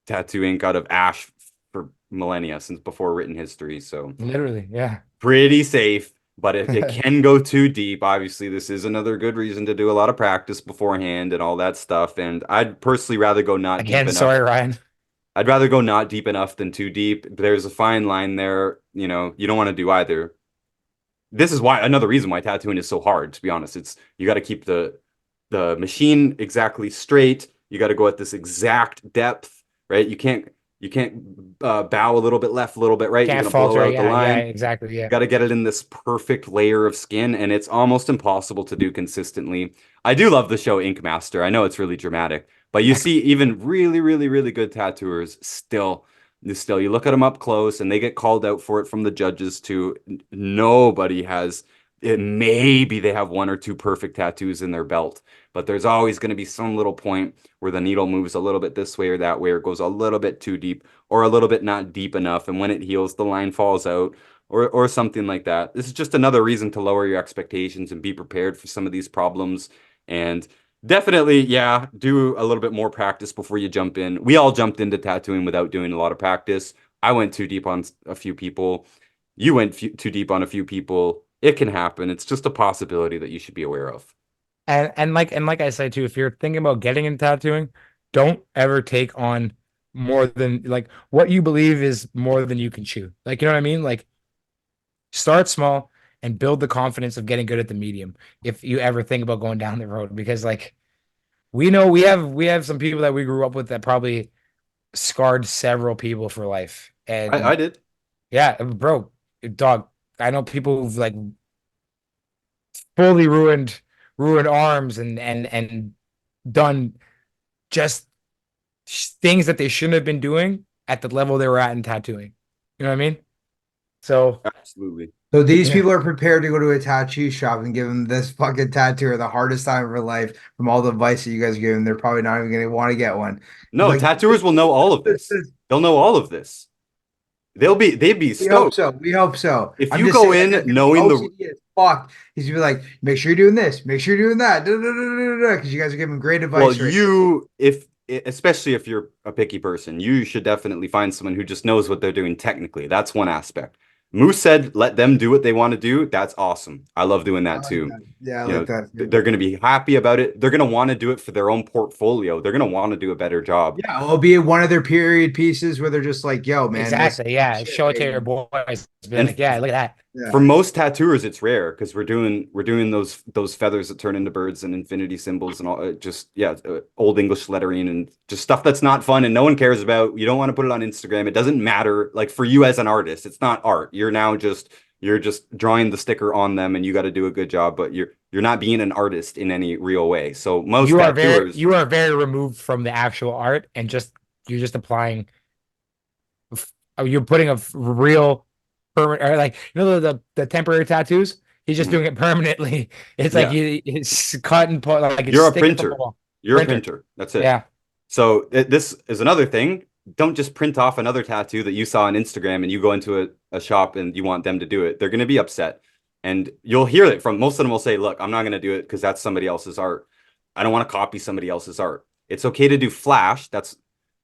tattoo ink out of ash for millennia since before written history. So Literally, yeah. pretty safe, but it can go too deep. Obviously, this is another good reason to do a lot of practice beforehand and all that stuff. And I'd personally rather go not deep Again, enough. sorry, Ryan. I'd rather go not deep enough than too deep. There's a fine line there. You know, you don't want to do either. This is why another reason why tattooing is so hard, to be honest. It's you got to keep the machine exactly straight. You got to go at this exact depth, right? You can't bow a little bit left, a little bit right. Can't You're gonna blow falter. out the Yeah, line. yeah, exactly. Yeah. You got to get it in this perfect layer of skin, and it's almost impossible to do consistently. I do love the show Ink Master. I know it's really dramatic, but you see even really, really, really good tattooers still you look at them up close and they get called out for it from the judges too. Nobody has it. Maybe they have one or two perfect tattoos in their belt, but there's always going to be some little point where the needle moves a little bit this way or that way, or goes a little bit too deep or a little bit not deep enough. And when it heals, the line falls out or something like that. This is just another reason to lower your expectations and be prepared for some of these problems. And definitely, yeah, do a little bit more practice before you jump in. We all jumped into tattooing without doing a lot of practice. I went too deep on a few people. You went too deep on a few people. It can happen. It's just a possibility that you should be aware of. And like I said too, if you're thinking about getting into tattooing, don't ever take on more than like what you believe is more than you can chew. Like, you know what I mean? Like, start small and build the confidence of getting good at the medium if you ever think about going down the road. Because like we know we have some people that we grew up with that probably scarred several people for life. I And did. yeah, bro, dog, I know people who've like fully ruined arms and done just things that they shouldn't have been doing at the level they were at in tattooing. You know what I mean? So Absolutely. So these yeah. people are prepared to go to a tattoo shop and give them this fucking tattoo or the hardest time of their life from all the advice that you guys give them. They're probably not even going to want to get one. No, Like, tattooers will know all of this. They'll know all of this. They'd be we hope stoked. so. We hope so. If I'm you just go saying in that knowing the OCD is fucked. He's gonna be like, make sure you're doing this, make sure you're doing that, because you guys are giving great advice. well, right you if especially if you're a picky person, you should definitely find someone who just knows what they're doing technically. That's one aspect. Moose said, let them do what they want to do. That's awesome. I love doing I that like too. that. Yeah, I You like know, that. they're going to be happy about it. They're going to want to do it for their own portfolio. They're going to want to do a better job. Yeah, it'll be one of their period pieces where they're just like, yo, man, this Exactly. Yeah. shit Show it right to your here. boys. Be And like, yeah, look at that. Yeah. For most tattooers, it's rare because we're doing those feathers that turn into birds and infinity symbols and all old English lettering and just stuff that's not fun and no one cares about. You don't want to put it on Instagram. It doesn't matter. Like for you as an artist, it's not art. You're just drawing the sticker on them and you got to do a good job, but you're not being an artist in any real way. So most tattooers, You are very removed from the actual art and you're just applying. You're putting a real permanent, or like the temporary tattoos. He's just Mhm. doing it permanently. It's like Yeah. it's cut and put like it's You're a sticking to the printer. wall. You're a printer. That's it. Yeah. So this is another thing. Don't just print off another tattoo that you saw on Instagram and you go into a shop and you want them to do it. They're going to be upset. And you'll hear it from most of them will say, look, I'm not going to do it because that's somebody else's art. I don't want to copy somebody else's art. It's okay to do Flash.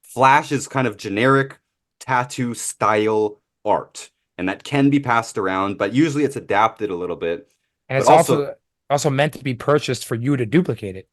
Flash is kind of generic tattoo style art. And that can be passed around, but usually it's adapted a little bit. And But it's also meant to be purchased for you to duplicate it.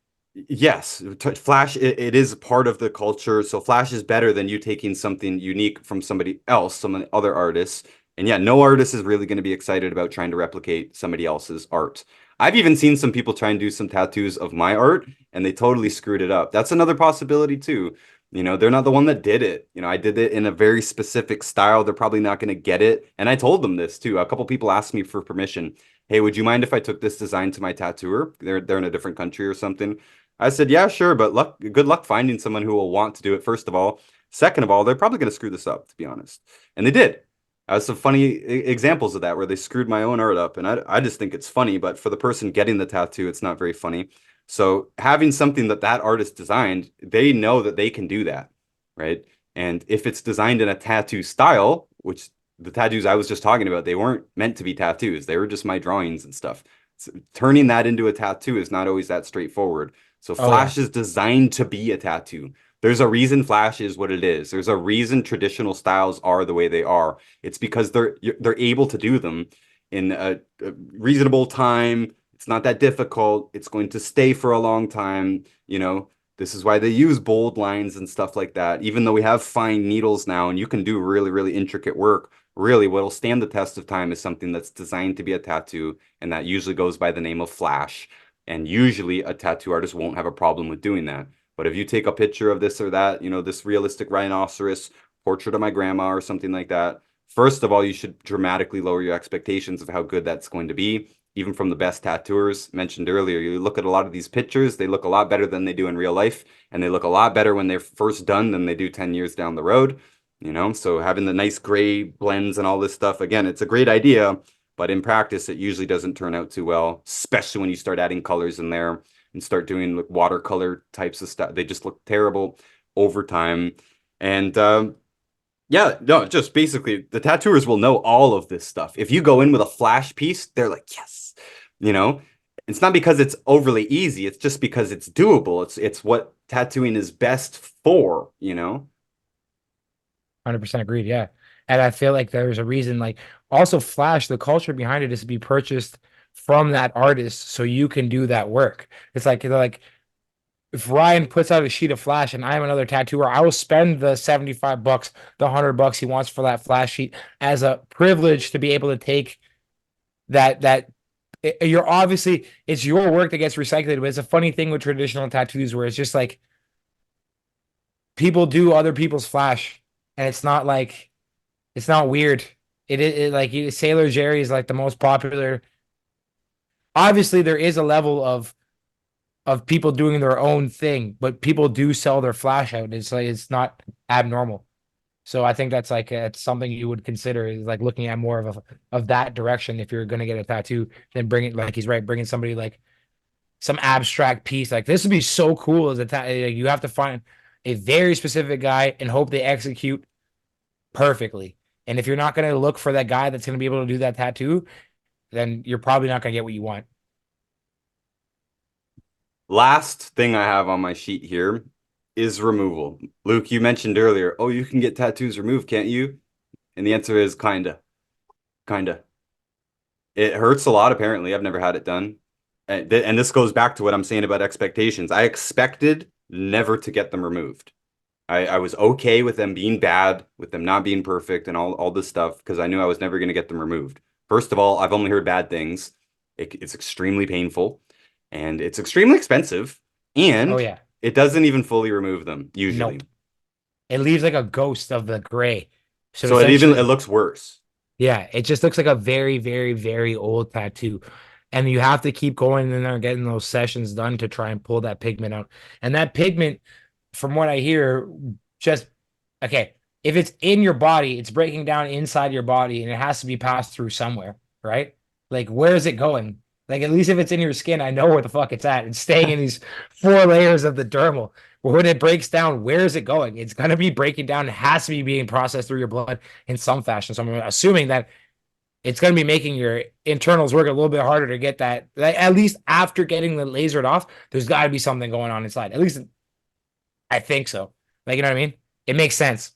yes, Flash, it is part of the culture. So Flash is better than you taking something unique from somebody else, some other artists. And yeah, no artist is really going to be excited about trying to replicate somebody else's art. I've even seen some people try and do some tattoos of my art and they totally screwed it up. That's another possibility too. You know, they're not the one that did it. You know, I did it in a very specific style. They're probably not going to get it. And I told them this too. A couple people asked me for permission. Hey, would you mind if I took this design to my tattooer? They're in a different country or something. I said, yeah, sure, but good luck finding someone who will want to do it, first of all. Second of all, they're probably going to screw this up, to be honest. And they did. I have some funny examples of that where they screwed my own art up. And I just think it's funny, but for the person getting the tattoo, it's not very funny. So having something that artist designed, they know that they can do that, right? And if it's designed in a tattoo style, which the tattoos I was just talking about, they weren't meant to be tattoos. They were just my drawings and stuff. So turning that into a tattoo is not always that straightforward. So Oh, yeah. Flash is designed to be a tattoo. There's a reason Flash is what it is. There's a reason traditional styles are the way they are. It's because they're able to do them in a reasonable time. It's not that difficult. It's going to stay for a long time. You know, this is why they use bold lines and stuff like that. Even though we have fine needles now and you can do really, really intricate work, really what'll stand the test of time is something that's designed to be a tattoo, and that usually goes by the name of Flash. And usually a tattoo artist won't have a problem with doing that. But if you take a picture of this or that, you know, this realistic rhinoceros, portrait of my grandma or something like that, first of all, you should dramatically lower your expectations of how good that's going to be. Even from the best tattooers mentioned earlier, you look at a lot of these pictures, they look a lot better than they do in real life. And they look a lot better when they're first done than they do 10 years down the road. You know, so having the nice gray blends and all this stuff, again, it's a great idea, but in practice, it usually doesn't turn out too well, especially when you start adding colors in there and start doing like watercolor types of stuff. They just look terrible over time. And yeah, no, just basically the tattooers will know all of this stuff. If you go in with a Flash piece, they're like, yes, you know, it's not because it's overly easy. It's just because it's doable. It's what tattooing is best for, you know? 100% agreed. Yeah. And I feel like there's a reason, like, also Flash, the culture behind it is to be purchased from that artist so you can do that work. It's like, they're like, if Ryan puts out a sheet of Flash and I'm another tattooer, I will spend the $75, the $100 he wants for that Flash sheet as a privilege to be able to take you're obviously, it's your work that gets recycled, but it's a funny thing with traditional tattoos where it's just like people do other people's Flash and it's not like, it's not weird. Like Sailor Jerry is like the most popular. Obviously, there is a level of of people doing their own thing, but people do sell their flash out. It's like it's not abnormal. So I think that's like it's something you would consider is like looking at more of that direction if you're gonna get a tattoo, then bring it like he's right, bringing somebody like some abstract piece. Like this would be so cool as a tattoo. You have to find a very specific guy and hope they execute perfectly. And if you're not gonna look for that guy that's gonna be able to do that tattoo, then you're probably not gonna get what you want. Last thing I have on my sheet here is removal. Luke, you mentioned earlier, oh, you can get tattoos removed, can't you? And the answer is kinda. Kinda. It hurts a lot, apparently. I've never had it done. And this goes back to what I'm saying about expectations. I expected never to get them removed. I was okay with them being bad, with them not being perfect and all this stuff, because I knew I was never going to get them removed. First of all, I've only heard bad things. It's extremely painful and it's extremely expensive. And Oh yeah. it doesn't even fully remove them, usually. Nope. It leaves like a ghost of the gray. So it looks worse. Yeah, it just looks like a very, very, very old tattoo. And you have to keep going in there and getting those sessions done to try and pull that pigment out. And that pigment, from what I hear, just okay, if it's in your body, it's breaking down inside your body and it has to be passed through somewhere, right? Like, where is it going? Like, at least if it's in your skin, I know where the fuck it's at. It's staying in these 4 layers of the dermal. When it breaks down, where is it going? It's going to be breaking down. It has to be being processed through your blood in some fashion. So I'm assuming that it's going to be making your internals work a little bit harder to get that. Like, at least after getting the lasered off, there's got to be something going on inside. At least I think so. Like, you know what I mean? It makes sense.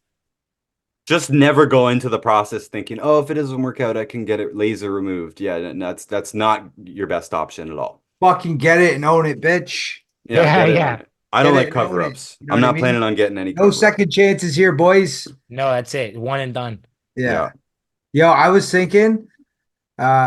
Just never go into the process thinking, oh, if it doesn't work out, I can get it laser removed. Yeah, and that's not your best option at all. Fucking get it and own it, bitch. Yeah, get it. yeah. I don't Get like it and own it. cover-ups. You know I'm what I not mean? planning on getting any No cover-ups. second chances here, boys. No, that's it. One and done. Yeah. Yo, I was thinking,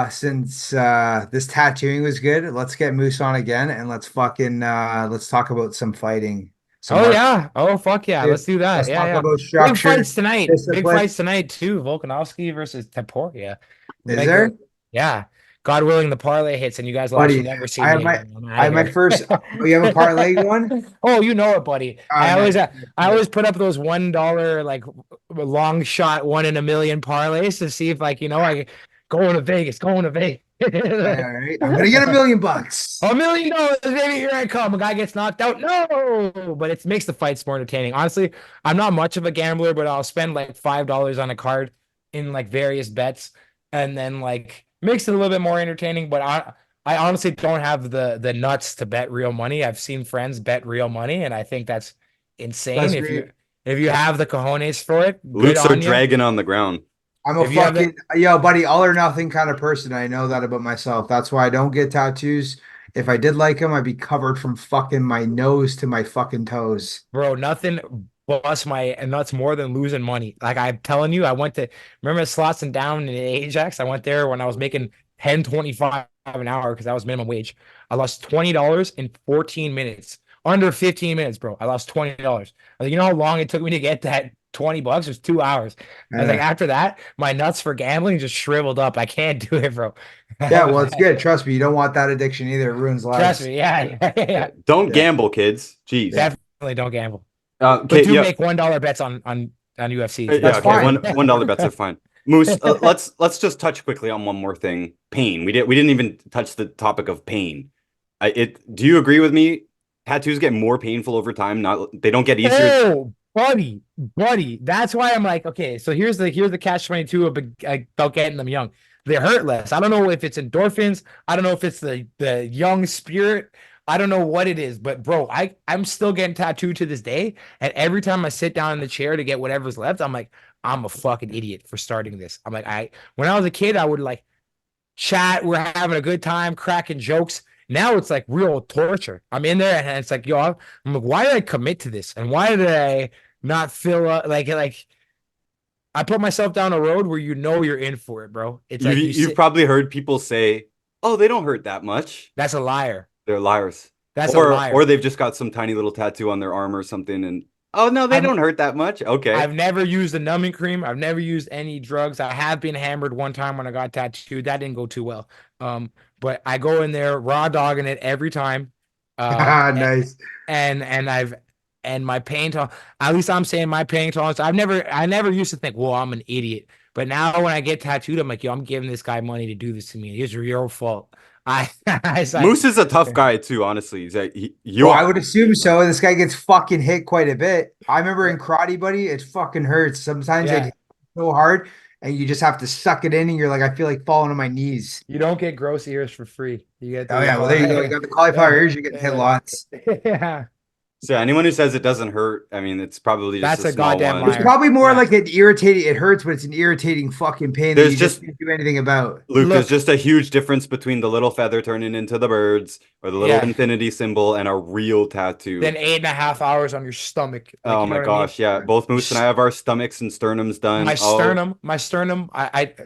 since this tattooing was good, let's get Moose on again and let's fucking let's talk about some fighting. Some Oh martial- yeah. Oh fuck yeah. Dude, Let's do that. let's Yeah, talk yeah. about Big structure. fights tonight. Big discipline. fights tonight too. Volkanovski versus Taporia. Is there? Yeah. God willing, the parlay hits, and you guys will Buddy, actually never see I have me my- again. I'm I outta have my here. first. You have a parlay going? Oh, you know it, buddy. I nice. always put up those $1 like long shot 1 in a million parlays to see if like I going to Vegas. All right, I'm gonna get $1 million. $1 million, baby, here I come. A guy gets knocked out. No, but it makes the fights more entertaining. Honestly, I'm not much of a gambler, but I'll spend like $5 on a card in like various bets, and then like makes it a little bit more entertaining. But I honestly don't have the nuts to bet real money. I've seen friends bet real money, and I think that's insane. That's If you have the cojones for it, good Luke's are on you. dragging on the ground. I'm a If you have fucking yo, buddy, all or nothing kind of person. I know that about myself. That's why I don't get tattoos. If I did like them, I'd be covered from fucking my nose to my fucking toes. Bro, nothing busts my nuts more than losing money. Like I'm telling you, I went to remember Slots and Down in Ajax. I went there when I was making $10.25 an hour because that was minimum wage. I lost $20 in 14 minutes. Under 15 minutes, bro. I lost $20. I was like, you know how long it took me to get that $20? It was 2 hours. I was like, after that, my nuts for gambling just shriveled up. I can't do it, bro. Yeah, well, it's good. Trust me, you don't want that addiction either. It ruins lives. Trust me. Yeah. Don't Yeah. gamble, kids. Jeez. Definitely don't gamble. Okay, But do yeah. make $1 bets on UFC. Yeah, That's okay. fine. $1 bets are fine. Moose, let's just touch quickly on one more thing. Pain. We didn't even touch the topic of pain. Do you agree with me? Tattoos get more painful over time. They don't get easier. Oh, buddy. That's why I'm like, okay, so here's the catch-22 about getting them young. They hurt less. I don't know if it's endorphins. I don't know if it's the young spirit. I don't know what it is, but bro, I'm still getting tattooed to this day. And every time I sit down in the chair to get whatever's left, I'm like, I'm a fucking idiot for starting this. I'm like, when I was a kid, I would like chat. We're having a good time, cracking jokes. Now it's like real torture. I'm in there and it's like, yo, I'm like, why did I commit to this? And why did I not feel like I put myself down a road where you're in for it, bro. It's like You've probably heard people say, "Oh, they don't hurt that much." That's a liar. They're liars. That's or, a liar. Or they've just got some tiny little tattoo on their arm or something, and oh no, they don't hurt that much. Okay. I've never used a numbing cream. I've never used any drugs. I have been hammered one time when I got tattooed. That didn't go too well. But I go in there raw dogging it every time. And, Nice. and I've and my pain tolerance, at least I'm saying my pain tolerance. I never used to think, well, I'm an idiot. But now when I get tattooed, I'm like, yo, I'm giving this guy money to do this to me. It's your fault. It's like, Moose is a tough guy too, honestly. He's like, you Well, I are. would assume so. This guy gets fucking hit quite a bit. I remember in Karate Buddy, it fucking hurts. Sometimes Yeah. it hits so hard, and you just have to suck it in, and you're like, I feel like falling on my knees. you don't get gross ears for free. You get Oh yeah, well there you go. You got the cauliflower ears. You're getting hit lots. Yeah. So anyone who says it doesn't hurt, I mean, it's probably just That's a a small goddamn one. It's liar. probably more Yeah. like an irritating. It hurts, but it's an irritating fucking pain that There's you just just- can't do anything about. Luke, Look- there's just a huge difference between the little feather turning into the birds or the little Yeah. infinity symbol and a real tattoo. Then 8.5 hours on your stomach. Like, Oh you know my what I mean? gosh, yeah. Both Moose and I have our stomachs and sternums done. My Oh, sternum,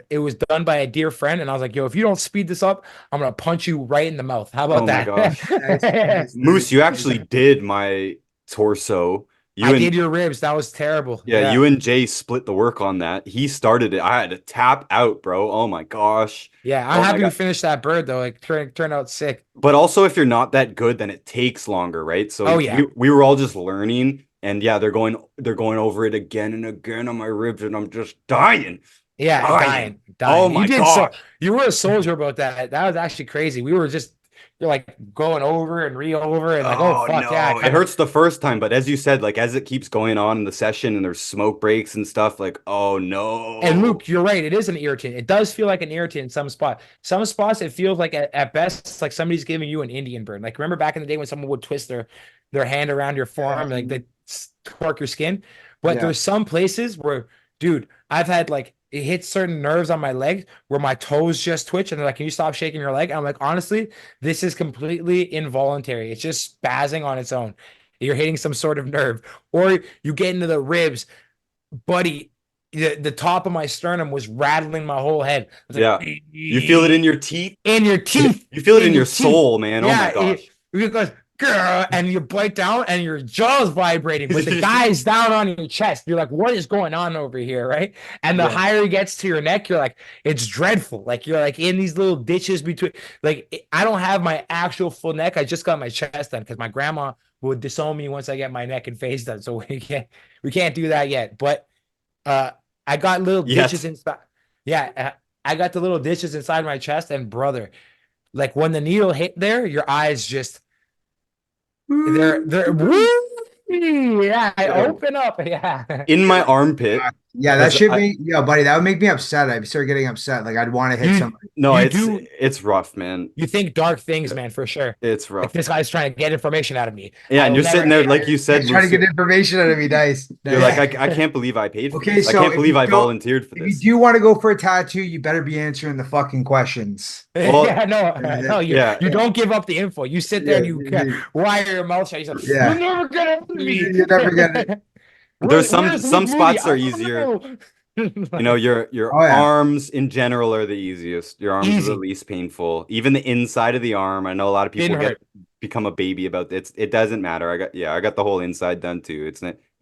it was done by a dear friend, and I was like, yo, if you don't speed this up, I'm gonna punch you right in the mouth. How about Oh my that? gosh. Nice. Moose, you actually did my torso. You I and did your ribs. That was terrible. yeah, you and Jay split the work on that. He started it. I had to tap out, bro. Oh my gosh. Yeah, Oh I'm my happy God. we finished that bird though. Like turned out sick. But also, if you're not that good, then it takes longer, right? So Oh, yeah. we were all just learning, and yeah, they're going over it again and again on my ribs, and I'm just dying. Yeah, Dying. dying. Oh my you did gosh. you were a soldier about that. That was actually crazy. We were just you're like going over and re-over and like, oh fuck no, yeah. it hurts the first time, but as you said, like as it keeps going on in the session and there's smoke breaks and stuff, like oh no. And Luke, you're right. It is an irritant. It does feel like an irritant in some spot. Some spots, it feels like at best, it's like somebody's giving you an Indian burn. Like remember back in the day when someone would twist their hand around your forearm, like they torque your skin. But Yeah. there's some places where, dude, I've had like it hits certain nerves on my leg where my toes just twitch, and they're like, "Can you stop shaking your leg?" And I'm like, honestly, this is completely involuntary. It's just spazzing on its own. You're hitting some sort of nerve, or you get into the ribs, buddy. The top of my sternum was rattling my whole head. It's Yeah. like, You feel it in your teeth. in your teeth. You feel it in your teeth. soul, man. Oh my gosh. It goes, "Grr," and you bite down and your jaw's vibrating, but the guy's down on your chest. You're like, what is going on over here? Right. And the Yeah. higher he gets to your neck, you're like, it's dreadful. Like you're like in these little ditches between, like, I don't have my actual full neck. I just got my chest done because my grandma would disown me once I get my neck and face done. So we can't do that yet. But I got little Yes. ditches inside. Yeah. I got the little ditches inside my chest, and brother, like when the needle hit there, your eyes just they're woo! Yeah, I Yeah. open up. Yeah. In my armpit. Yeah, that Because should I- be, yeah, buddy. That would make me upset. I'd start getting upset. Like I'd want to hit You- somebody. No, You it's do- it's rough, man. You think dark things, man, for sure. It's Like rough. this guy's trying to get information out of me. Yeah, I and will you're sitting never- there, like you said, Trying to Lucy, get information out of me. Nice. you're like, I can't believe I paid for Okay, this. I so can't if believe you I don't- volunteered for If you this. do want to go for a tattoo, you better be answering the fucking questions. Well- yeah, no, Yeah. you don't give up the info. You sit there and you wire your mouth shut. You say, Yeah. "You're never gonna hit me. You're never gonna- There's some Where's some Luke spots Moody? are I don't easier. know." You know, your Oh, yeah. arms in general are the easiest. Your arms are Easy. the least painful. Even the inside of the arm. I know a lot of people Didn't become a baby about it. It doesn't matter. I got the whole inside done too.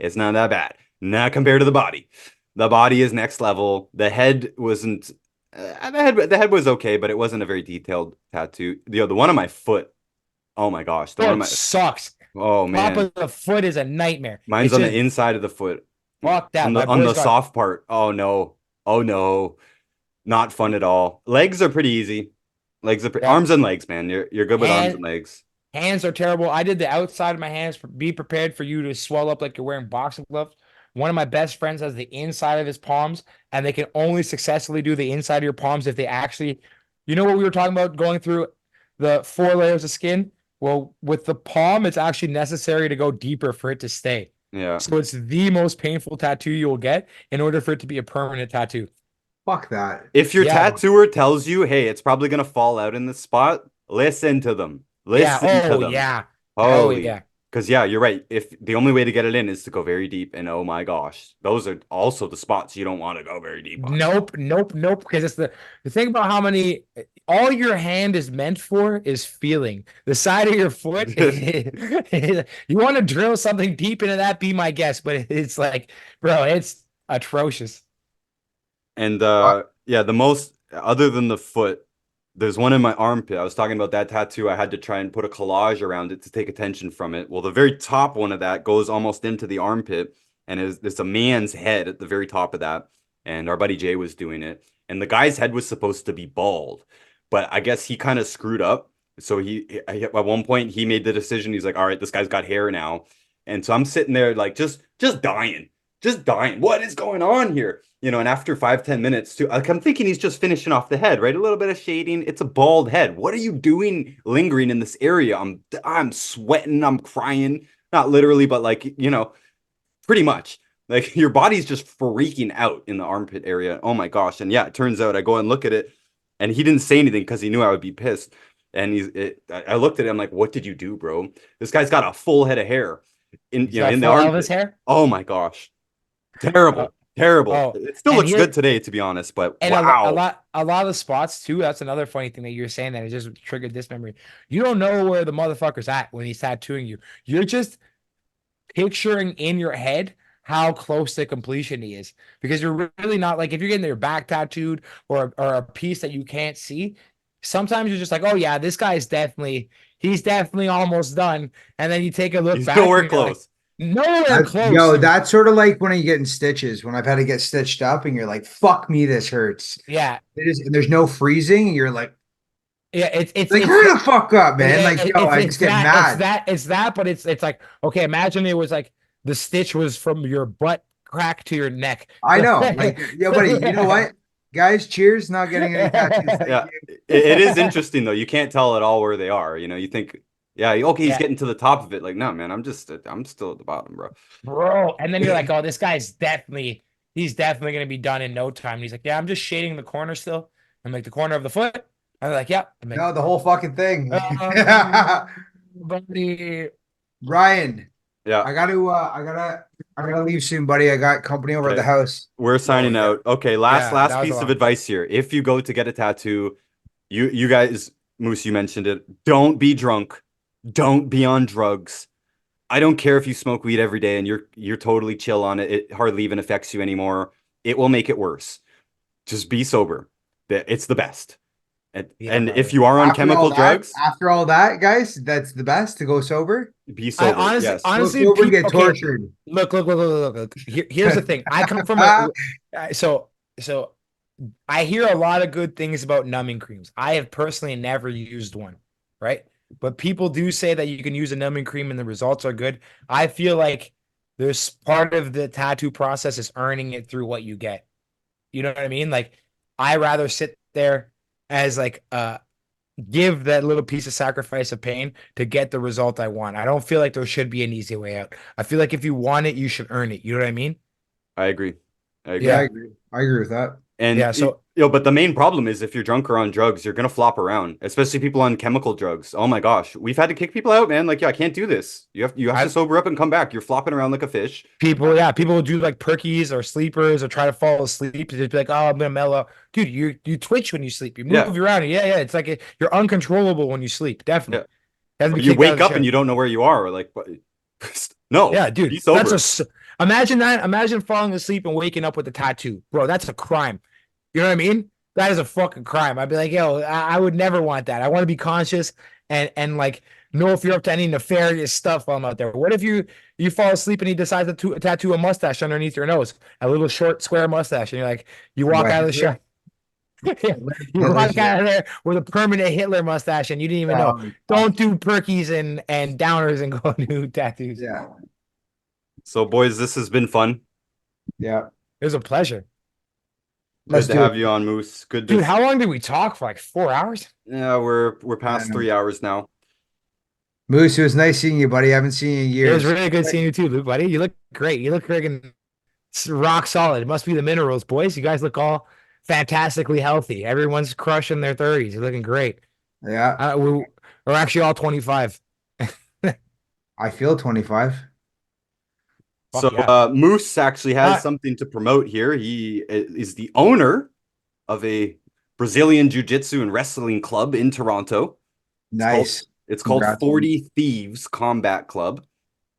It's not that bad. Not compared to the body. The body is next level. The head wasn't the head was okay, but it wasn't a very detailed tattoo. The one on my foot. Oh my gosh. The one on Foot my sucks. oh Top man. of the foot is a nightmare. Mine's It's on just- the inside of the foot. Fuck that. On My the boys got- soft part. Oh no. Oh no. Not fun at all. Legs are pretty easy. Yeah. Arms and legs, man. You're good with arms Hand- and legs. Hands are terrible. I did the outside of my hands. Be prepared for you to swell up like you're wearing boxing gloves. One of my best friends has the inside of his palms, and they can only successfully do the inside of your palms if they actually, you know what we were talking about going through the 4 layers of skin? Well, with the palm, it's actually necessary to go deeper for it to stay. Yeah. So it's the most painful tattoo you'll get in order for it to be a permanent tattoo. Fuck that. If your Yeah. tattooer tells you, hey, it's probably gonna fall out in this spot, listen to them. Listen Yeah. to Oh, them. yeah. Oh, Holy. yeah. Because yeah, you're right. If the only way to get it in is to go very deep, and oh my gosh, those are also the spots you don't want to go very deep on. Nope. Because it's the thing about how many all your hand is meant for is feeling. The side of your foot, you want to drill something deep into that, be my guest. But it's like, bro, it's atrocious. And yeah, the most other than the foot, There's one in my armpit. I was talking about that tattoo. I had to try and put a collage around it to take attention from it. Well, the very top one of that goes almost into the armpit, and it's a man's head at the very top of that. And our buddy Jay was doing it, and the guy's head was supposed to be bald, but I guess he kind of screwed up. So at one point he made the decision. He's like, "All right, this guy's got hair now," and so I'm sitting there like just dying, just dying. What is going on here? You know, and after 5-10 minutes too, like I'm thinking he's just finishing off the head, right? A little bit of shading. It's a bald head. What are you doing lingering in this area? I'm sweating, I'm crying. Not literally, but like, you know, pretty much. Like your body's just freaking out in the armpit area. Oh my gosh. And yeah, it turns out I go and look at it and he didn't say anything because he knew I would be pissed. And I looked at him like, what did you do, bro? This guy's got a full head of hair in, you know, in the Full armpit. Elvis hair. Oh my gosh. Terrible. Terrible. Oh, It still and looks here- good today, to be honest, but And wow. a lot of the spots too. That's another funny thing that you're saying that it just triggered this memory. You don't know where the motherfucker's at when he's tattooing you. You're just picturing in your head how close to completion he is, because you're really not, like, if you're getting your back tattooed or a piece that you can't see, sometimes you're just like, oh yeah, this guy's he's definitely almost done, and then you take a look He's back. nowhere and you're like, close. nowhere close. Yo, dude. that's sort of like when you're getting stitches, when I've had to get stitched up and you're like, fuck me, this hurts. Yeah, And there's no freezing, and you're like, yeah. It's hurry the fuck up, man. Yeah, Like, yo, I just get mad. It's that, but it's like, okay, imagine it was like the stitch was from your butt crack to your neck. I know. Like, yo, buddy, you know what? Guys, cheers, not getting any tattoos. Thank Yeah. you. It is interesting though. You can't tell at all where they are. You know, you think, yeah, okay, he's Yeah. getting to the top of it. Like, no, man, I'm still at the bottom, bro. Bro. And then you're like, oh, this guy's he's definitely gonna be done in no time. And he's like, yeah, I'm just shading the corner still. I'm like, the corner of the foot. I'm like, yeah. I'm like, No, the whole fucking thing. buddy. Ryan, Yeah, I gotta leave soon, buddy. I got company over at the Okay. house. we're signing yeah. out. Okay, Yeah, last that was piece a of lot. advice here. If you go to get a tattoo, you guys, Moose, you mentioned it. Don't be drunk. Don't be on drugs. I don't care if you smoke weed every day and you're totally chill on it. It hardly even affects you anymore. It will make it worse. Just be sober. It's the best. Yeah, And brother. if you are on chemical drugs, After all that, guys, that's the best to go sober. be sober. Yes. honestly, Go sober, get okay, tortured. Look. Here's the thing. I come from so I hear a lot of good things about numbing creams. I have personally never used one, right? But people do say that you can use a numbing cream and the results are good. I feel like there's part of the tattoo process is earning it through what you get. You know what I mean? Like, I rather sit there as like give that little piece of sacrifice of pain to get the result I want. I don't feel like there should be an easy way out. I feel like if you want it, you should earn it. You know what I mean? I agree. Yeah, I agree with that. And Yeah, so- but the main problem is if you're drunk or on drugs, you're gonna flop around, especially people on chemical drugs. Oh my gosh, we've had to kick people out, man. Like, yeah, I can't do this. You have to sober up and come back. You're flopping around like a fish. People will do like perkies or sleepers or try to fall asleep to just be like, oh, I'm gonna mellow. Dude, you twitch when you sleep. You move around. Yeah. It's like you're uncontrollable when you sleep. Definitely. Hasn't been You kicked out of wake the up shower. and you don't know where you are. Like, what? No. Yeah, dude. Be sober. Imagine that. Imagine falling asleep and waking up with a tattoo, bro. That's a crime. You know what I mean? That is a fucking crime. I'd be like, yo, I would never want that. I want to be conscious and like know if you're up to any nefarious stuff while I'm out there. What if you fall asleep and he decides to tattoo a mustache underneath your nose, a little short square mustache, and you're like, you walk out of the shower. You walk out of there with a permanent Hitler mustache and you didn't even know. Don't do perkies and downers and go do tattoos. Yeah. So, boys, this has been fun. Yeah. It was a pleasure. Let's Good to do have it. you on, Moose. Good to Dude, how long did we talk for? Like 4 hours? Yeah, we're past Yeah. 3 hours now. Moose, it was nice seeing you, buddy. I haven't seen you in It years. was really good seeing you too, Luke, buddy. You look great. You look friggin' rock solid. It must be the minerals, boys. You guys look all fantastically healthy. Everyone's crushing their 30s. You're looking great. Yeah. We're actually all 25. I feel 25. Fuck So yeah. Moose actually has Uh, something to promote here. He is the owner of a Brazilian Jiu-Jitsu and wrestling club in Toronto. Nice. It's called Congrats. 40 Thieves Combat Club.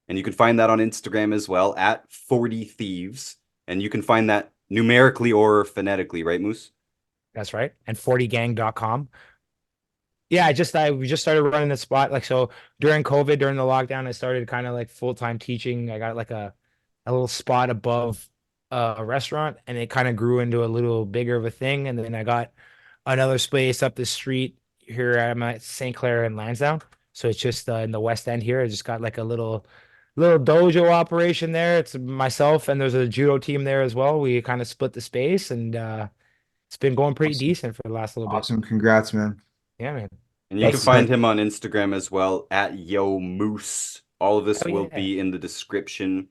And you can find that on Instagram as well at 40 Thieves. And you can find that numerically or phonetically, right, Moose? That's right. And 40gang.com. Yeah, we just started running the spot. Like, so during COVID, during the lockdown, I started kind of like full-time teaching. I got like a little spot above a restaurant, and it kind of grew into a little bigger of a thing. And then I got another space up the street here. I'm at St. Clair and Lansdowne. So it's just in the West End here. I just got like a little dojo operation there. It's myself and there's a judo team there as well. We kind of split the space, and it's been going pretty Awesome. decent for the last little bit. Awesome. Congrats, man. Yeah, man. And you can Thanks. find him on Instagram as well at Yo Moose. All of this Oh, will yeah. be in the description.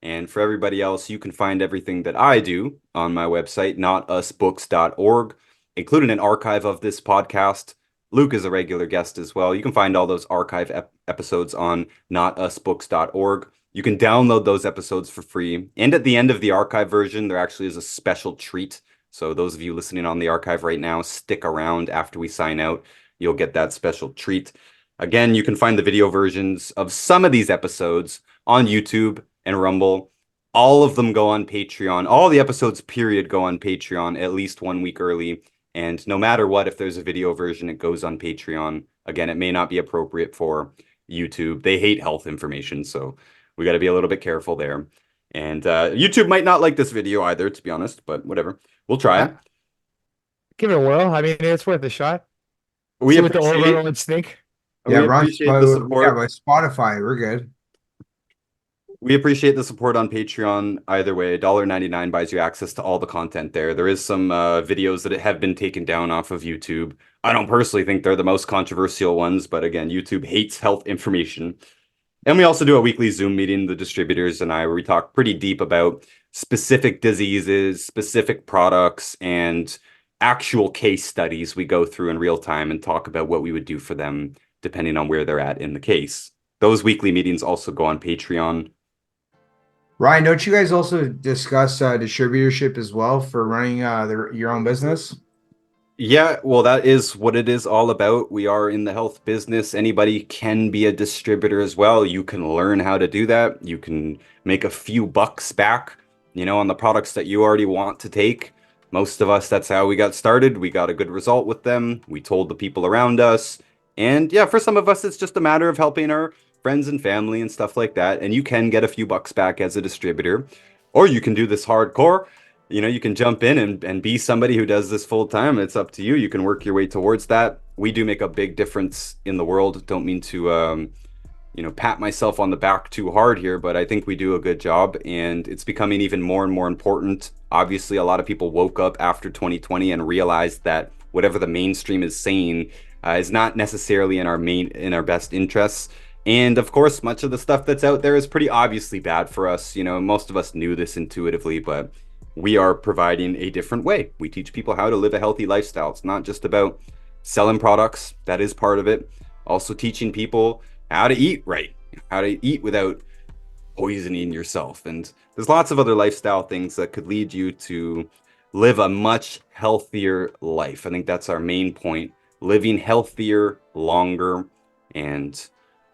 And for everybody else, you can find everything that I do on my website, notusbooks.org, including an archive of this podcast. Luke is a regular guest as well. You can find all those archive episodes on notusbooks.org. You can download those episodes for free. And at the end of the archive version, there actually is a special treat. So those of you listening on the archive right now, stick around after we sign out. You'll get that special treat. Again, you can find the video versions of some of these episodes on YouTube and Rumble. All of them go on Patreon. All the episodes, period, go on Patreon at least 1 week early. And no matter what, if there's a video version, it goes on Patreon. Again, it may not be appropriate for YouTube. They hate health information, so we got to be a little bit careful there. And YouTube might not like this video either, to be honest, but whatever. We'll try it. Give it a whirl. I mean, it's worth a shot. We See what the appreciate, overlords think. we Yeah, Ron, appreciate the support. by Spotify, we're good. We appreciate the support on Patreon either way. $1.99 buys you access to all the content there. There is some videos that have been taken down off of YouTube. I don't personally think they're the most controversial ones, but again, YouTube hates health information. And we also do a weekly Zoom meeting, the distributors and I, where we talk pretty deep about specific diseases, specific products, and actual case studies we go through in real time and talk about what we would do for them depending on where they're at in the case. Those weekly meetings also go on Patreon. Ryan, don't you guys also discuss distributorship as well for running your own business? Yeah, well, that is what it is all about. We are in the health business. Anybody can be a distributor as well. You can learn how to do that. You can make a few bucks back, on the products that you already want to take. Most of us, that's how we got started. We got a good result with them. We told the people around us. And yeah, for some of us, it's just a matter of helping our friends and family and stuff like that. And you can get a few bucks back as a distributor, or you can do this hardcore. You can jump in and be somebody who does this full time. It's up to you. You can work your way towards that. We do make a big difference in the world. Don't mean to, pat myself on the back too hard here, but I think we do a good job, and it's becoming even more and more important. Obviously, a lot of people woke up after 2020 and realized that whatever the mainstream is saying is not necessarily in our best interests. And of course, much of the stuff that's out there is pretty obviously bad for us. Most of us knew this intuitively, but we are providing a different way. We teach people how to live a healthy lifestyle. It's not just about selling products. That is part of it. Also teaching people how to eat right, how to eat without poisoning yourself. And there's lots of other lifestyle things that could lead you to live a much healthier life. I think that's our main point, living healthier, longer. And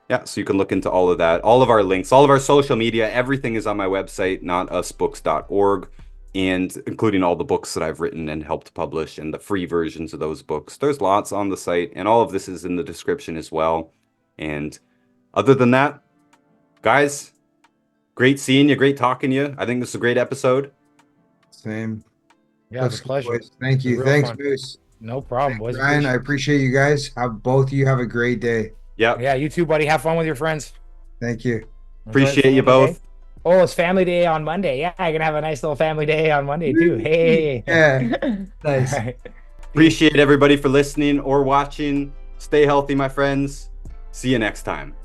yeah, so you can look into all of that. All of our links, all of our social media, everything is on my website, notusbooks.org. And including all the books that I've written and helped publish and the free versions of those books. There's lots on the site, and all of this is in the description as well. And other than that, guys, great seeing you, great talking to you. I think this is a great episode. Same. Yeah, it's a pleasure. Boys. Thank you. Real Thanks, fun. Moose. No problem, boys. Ryan, I appreciate you guys. Both of you have a great day. Yep. Yeah, you too, buddy. Have fun with your friends. Thank you. Appreciate you both. Oh, it's family day on Monday. Yeah, I can have a nice little family day on Monday too. Hey. Yeah. Nice. All right. Appreciate everybody for listening or watching. Stay healthy, my friends. See you next time.